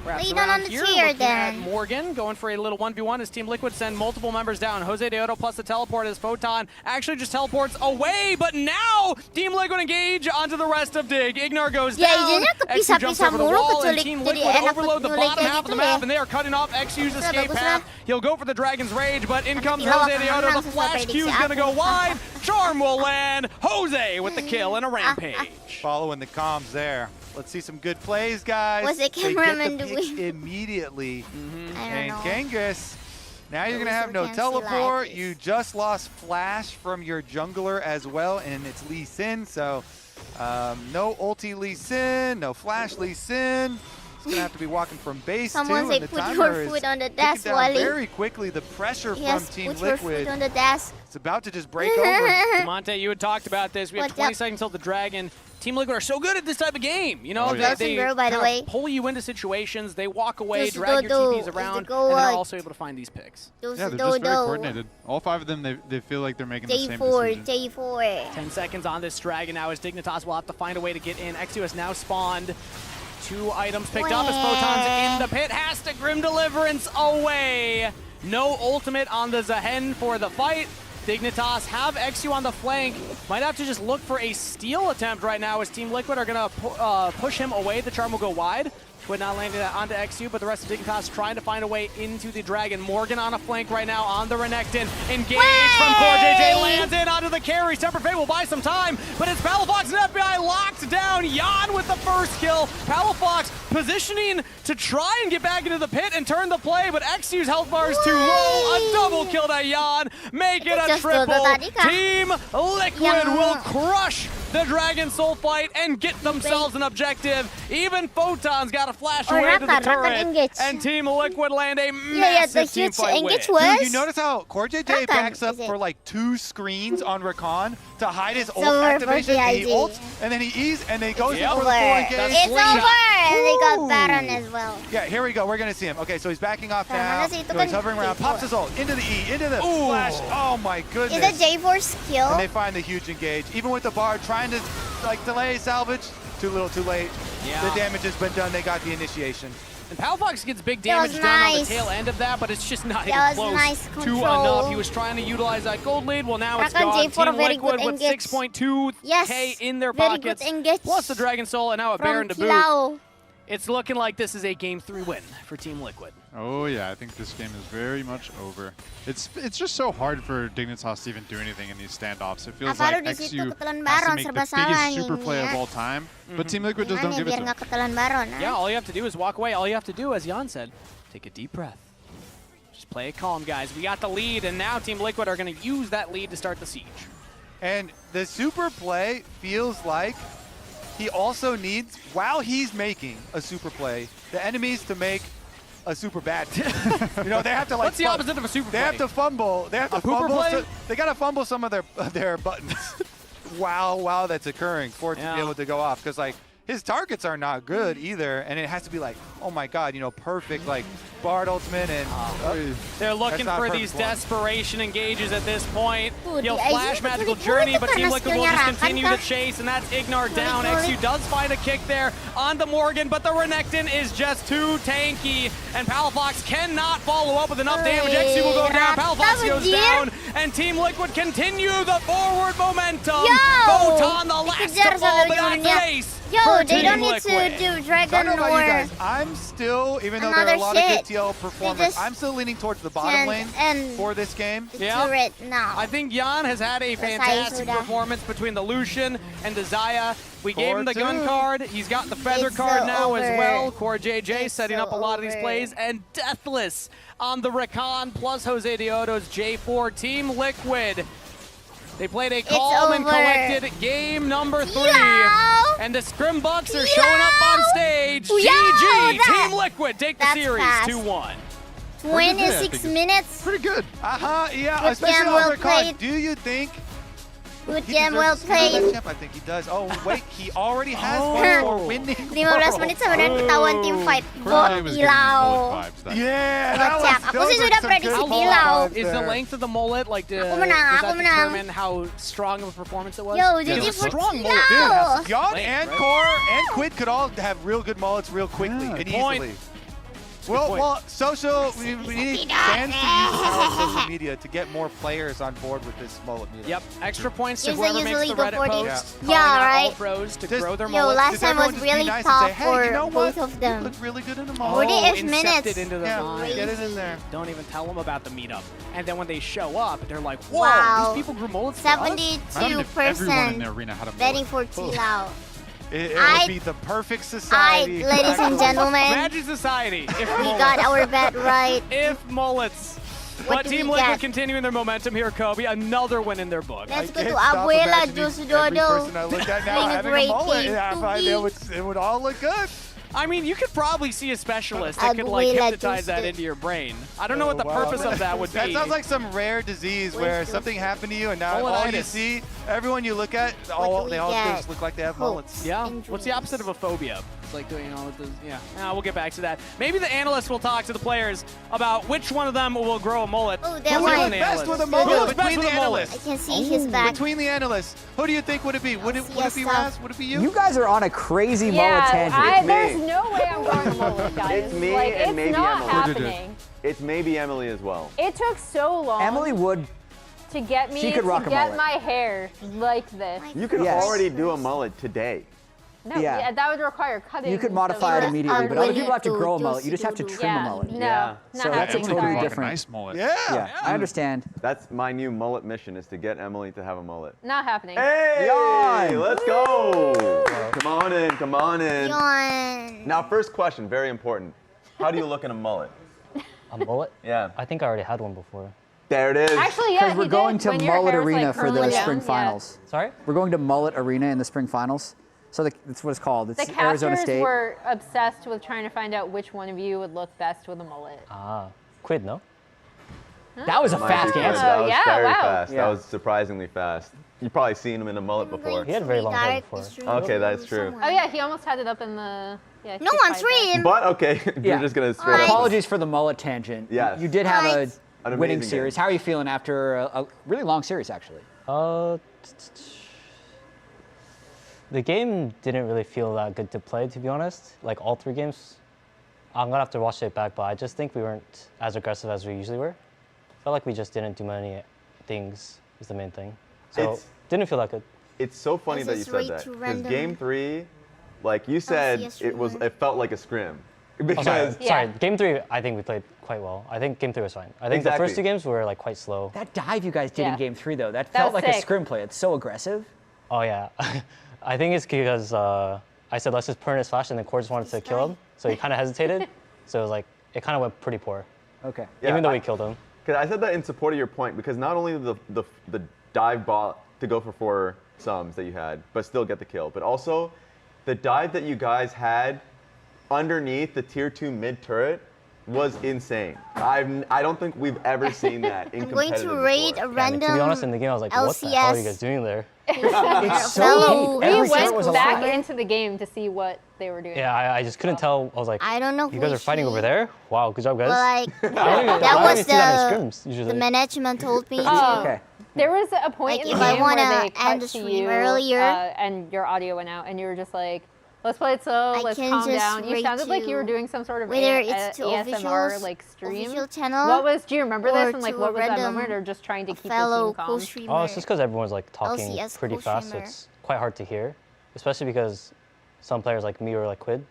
Lay down on the chair then. Morgan going for a little 1v1 as Team Liquid send multiple members down. Jose Deodo plus the teleport as Photon actually just teleports away, but now Team Liquid engage onto the rest of Dig. Ignar goes down. XU jumps over the wall and Team Liquid overload the bottom half of the map, and they are cutting off XU's escape path. He'll go for the Dragon's Rage, but in comes Jose Deodo. The flash Q is going to go wide. Charm will land. Jose with the kill and a rampage. Following the comms there. Let's see some good plays, guys. What's the cameraman doing? Immediately. I don't know. Genghis, now you're going to have no teleport. You just lost Flash from your jungler as well, and it's Lee Sin. So no ulti Lee Sin, no Flash Lee Sin. He's going to have to be walking from base Someone too. say And the put timer your foot is on the ticking desk, down Wally. very quickly. The pressure from Yes, Team put your Liquid. foot on the desk. It's about to just break over. Demonte, you had talked about this. We have 20 seconds till the Dragon. Team Liquid are so good at this type of game. You know, they by the way. pull you into situations. They walk away, Just drag your do-do. TPs around, and Go they're on. also able to find these picks. Yeah, they're just very coordinated. All 5 of them, they feel like they're making the same decision. J4. 10 seconds on this Dragon now as Dignitas will have to find a way to get in. XU has now spawned. 2 items picked up as Photon's in the pit. Has to Grim Deliverance away. No ultimate on the Zehen for the fight. Dignitas have XU on the flank. Might have to just look for a steal attempt right now as Team Liquid are going to push him away. The charm will go wide. Would not land it onto XU, but the rest of Dignitas trying to find a way into the Dragon. Morgan on a flank right now on the Renekton. Engage from Core JJ, lands in onto the carry. Temper Fate will buy some time, but it's Palafox and FBI locked down. Jan with the first kill. Palafox positioning to try and get back into the pit and turn the play, but XU's health bar is too low. A double kill to Jan. Make it a triple. Team Liquid will crush the Dragon Soul fight and get themselves an objective. Even Photon's got a flash away to the turret, and Team Liquid land a massive team fight win. Dude, you notice how Core JJ backs up for like 2 screens on Rakan to hide his ult activation, and he ults, and then he E's, and then he goes for the full engage. It's over, and they got Baron as well. Yeah, here we go. We're going to see him. Okay, so he's backing off now. So he's hovering around, pops his ult, into the E, into the flash. Oh my goodness. Is it J4 skill? And they find the huge engage. Even with the Bard trying to like delay salvage, too little, too late. Yeah. The damage has been done. They got the initiation. And Palafox gets big damage done on the tail end of that, but it's just not even close to enough. He was trying to utilize that gold lead. Well, now it's gone. Team Liquid with 6.2K in their pockets, plus the Dragon Soul, and now a Baron to boot. It's looking like this is a Game 3 win for Team Liquid. Oh yeah, I think this game is very much over. It's just so hard for Dignitas to even do anything in these standoffs. It feels like XU has to make the biggest super play of all time, but Team Liquid just don't give it to them. Yeah, all you have to do is walk away. All you have to do, as Jan said, take a deep breath. Just play it calm, guys. We got the lead, and now Team Liquid are going to use that lead to start the siege. And the super play feels like he also needs, while he's making a super play, the enemies to make a super bad. You know, they have to like. What's the opposite of a super play? They have to fumble. They have to fumble. play? They gotta fumble some of their buttons while that's occurring for it to be able to go off. Because like his targets are not good either, and it has to be like, oh my god, you know, perfect like Bard ultimate and. They're looking for these desperation engages at this point. You'll di flash IZ magical betul-betul journey, itu but karena Team Liquid will skillnya just Rakan continue kah? the chase, and that's Ignar down. Sulit. XU does find a kick there on the Morgan, but the Renekton is just too tanky, and Palafox cannot follow up with enough damage. XU will go down, Palafox goes down, and Team Liquid continue the forward momentum. Photon, the last of all the on face. Yo, they don't need to do Dragon or I'm still, even though there are a lot of good TL performers, I'm still leaning towards the bottom lane for this game. turret now. I think Jan has had a fantastic performance between the Lucian and the Xayah. We gave him the gun card. He's got the feather card now as well. Core JJ setting up a lot of these plays. And Deathless on the Rakan plus Jose Diodo's J4. Team Liquid. They played a calm and collected game number 3. And the Scrimbucks are showing up on stage. GG! Team Liquid take the series 2-1. 26 minutes. Pretty good. Yeah, Good especially game, on well Rakan. played. Do you think Good he game, well deserves to see that played. champ? I think he does. Oh, wait, he already has one more winning. 15 menit sebenarnya ketahuan tim fight. Bot Tilau. Yeah, Kocak. Aku sih sudah prediksi Tilau. Is the length of the mullet like does Aku menang, that aku menang. determine how strong of a performance it was? Yo, Yeah, GG it was for strong Tilau. Yon and Core and Quid could all have real good mullets real quickly and easily. Well, social, we need fans to use the power of social media to get more players on board with this mullet media. Yep, extra points to Yes, they whoever makes usually the go Reddit for the- post. Yeah, calling out right. all pros to grow their Yo, mullets. last time was really tough for both of them. Look really good in the Oh, mullet. 48 minutes. incepted into the vine. Get it in there. Don't even tell them about the meetup. And then when they show up, they're like, whoa, Wow. these people grew mullets for us? 72% betting for Tilau. It would be the perfect society. Ladies and gentlemen, Imagine society. If we mullets. got our bet right. If mullets. What But do Team we Liquid get? continuing their momentum here, Kobe. Another win in their book. Let's go to Can't stop Abuela imagining Jus every Dodo. person I look at now Playing a having great mullet. game. Yeah, it would all look good. I mean, you could probably see a specialist that could like Abuela hypnotize that Tuesday. into your brain. I don't know what the Wow. purpose of that would That be. sounds like some rare disease where something happened to you and now all you Mulletitis. see, everyone you look at, do they all we get? just look like they have mullets. Yeah. in What's the dreams. opposite of a phobia? It's like, you know, we'll get back to that. Maybe the analysts will talk to the players about which one of them will grow a mullet. Oh, Who that would one. look best with a Who mullet looks best between with the a mullet? I analysts? can see his back. Between the analysts, who do you think would it be? Would it be Raz? Would it be you? You guys are on a crazy mullet Yeah, tangent. there's no way I'm going to mullet, guys. It's me like, and it's maybe not Emily. happening. It's maybe Emily as well. It took so long Emily would. to get me She could to rock a get mullet. my hair like this. You could Yes. already do a mullet today. No, Yeah. that would require cutting. You could modify it the- immediately, but other people have to do- grow a do- mullet. You just have to do- trim a Yeah, mullet. no, Yeah. not So that's a happening, totally sorry. different. Nice mullet. Yeah. I understand. That's my new mullet mission, is to get Emily to have a mullet. Not happening. Hey, Yawn. let's go. Come on in, come on in. Yawn. Now, first question, very important. How do you look in a mullet? A mullet? Yeah. I think I already had one before. There it is. Actually, yeah, Because we're he going did, to when your Mullet hair's, Arena like, for the curly spring down. finals. Sorry? We're going to Mullet Arena in the spring finals. So that's what it's called. It's The Arizona casters State. were obsessed with trying to find out which one of you would look best with a mullet. Ah, Quid, no? That was a Might fast be good. answer. That was yeah, very wow. fast. Yeah. That was surprisingly fast. You've probably seen him in a mullet before. He had very long hair before. Okay, that's true. Oh yeah, he almost had it up in the. Yeah, No he one's tried that. reading. But okay, Yeah. you're just gonna straight up. Apologies for the mullet tangent. Yes. You did have Right. An a winning amazing series. game. How are you feeling after a really long series, actually? The game didn't really feel that good to play, to be honest. Like all 3 games. I'm gonna have to watch it back, but I just think we weren't as aggressive as we usually were. Felt like we just didn't do many things, is the main thing. So It's- didn't feel that good. It's so funny This that you is said way that. too Because random. game 3, Like you said, LCS it felt like a scrim. Oh, Because sorry, game 3, I think we played quite well. I think game 3 was fine. I think the first 2 games were like quite slow. That dive you guys did in game 3 though, that That felt was like a sick. scrim play. It's so aggressive. Oh yeah, I think it's because I said let's just permanent flash, and then Core just wanted to kill him, so he kind of hesitated. So it was like it kind of went pretty poor. Okay. Even though we killed him. Because I said that in support of your point, because not only the dive bot to go for 4 sums that you had, but still get the kill, but also the dive that you guys had underneath the tier 2 mid turret was insane. I don't think we've ever seen that in I'm going competitive to raid before. a random To be honest, in the game I was like, what the hell are you guys doing there? It's so Fellow deep. Every We turret went was a back lot. into the game to see what they were doing. Yeah, I just couldn't tell. I was like, I don't know you who guys are is fighting she. over there? Wow, good job, guys. Well, like, I that don't was even see that in scrims, the usually. management told me Oh. to. There was a point Like, in if the I game where wanna they cut end the to stream you earlier, and your audio went out, and you were just like, let's play it slow, I let's can calm just down. You rate sounded like you were to doing some sort of whether it's to ASMR like stream. official channel, What was? Do you remember or this? And like, to what a was that random moment? Or just trying to keep the fellow team calm? co-streamer. Oh, it's just because everyone's like talking LCS pretty fast, so co-streamer. it's quite hard to hear. Especially because some players like me or like Quid,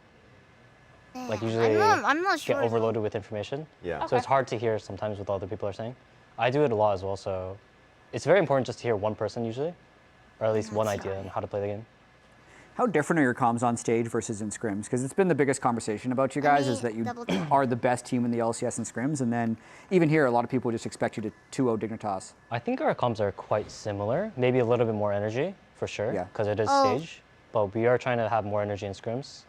like usually I'm not sure. get overloaded with information. Yeah. So it's hard to hear sometimes what other people are saying. I do it a lot as well, so it's very important just to hear one person usually, or at least one idea on how to play the game. How different are your comms on stage versus in scrims? Because it's been the biggest conversation about you guys is that you are the best team in the LCS and scrims, and then even here, a lot of people just expect you to 2-0 Dignitas. I think our comms are quite similar, maybe a little bit more energy for sure, Yeah. because it is Oh. stage. But we are trying to have more energy in scrims.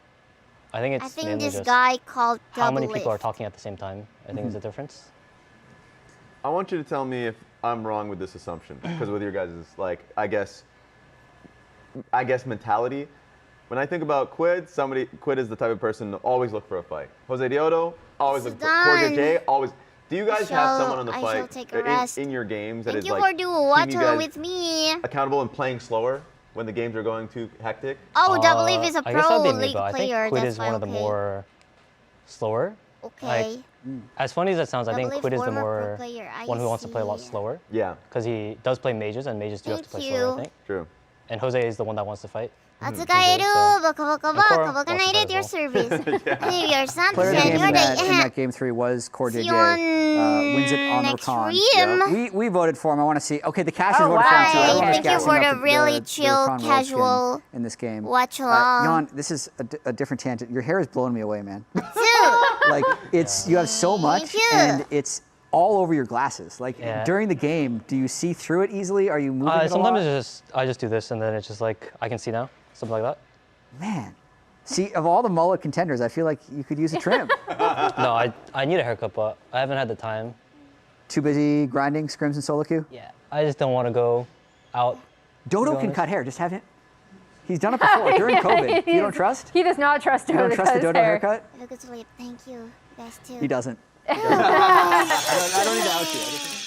I think it's I think mainly this just guy called how many double people are lift. talking at the same time. I think is the difference. I want you to tell me if I'm wrong with this assumption, because with your guys' like, I guess mentality. When I think about Quid is the type of person to always look for a fight. Jose Diodo, always look for Cordia J, always. Do you guys have someone on the I fight shall take a rest. in your games that Thank is you like for doing keeping you Watchalong guys with me. accountable and playing slower when the games are going too hectic? Oh, double lift is a I guess that'd pro be me, league but I player. think Quid That's is why one of the more slower. Okay. Like, as funny as that sounds, I think Double Quid is the former pro more player, I one who wants to play a lot see. slower. Yeah. Because he does play mages, and mages do have to play Thank slower, I you. think. True. And Jose is the one that wants to fight. Atsukaeru, Bokobokobo Kobo Kanaeru, your service. Hey, your son Player of the said game you're in that the game 3 was Cordia See J. you on Wins it on the next con. stream. We voted for him. I want to see. Okay, the cashers Oh, voted for him too. wow. Everyone was Thank you gassing for up the really chill, Con World casual skin in this game. Watchalong. Jan, this is a different tangent. Your hair is blowing me away, man. Dude, Like it's you have so much, you. and it's all over your glasses. Like Yeah. during the game, do you see through it easily? Are you moving it a Sometimes lot? it's just I just do this, and then it's just like I can see now, something like that. Man, see, of all the mullet contenders, I feel like you could use a trim. No, I need a haircut, but I haven't had the time. Too busy grinding scrims and solo queue? Yeah. I just don't want to go out. Dodo be can honest. cut hair. Just have him. He's done it before during COVID. You don't trust? He does not trust You Dodo don't to trust cut the his Dodo hair. haircut? have a good sleep. Thank you. You guys too. He doesn't. I don't need to out you.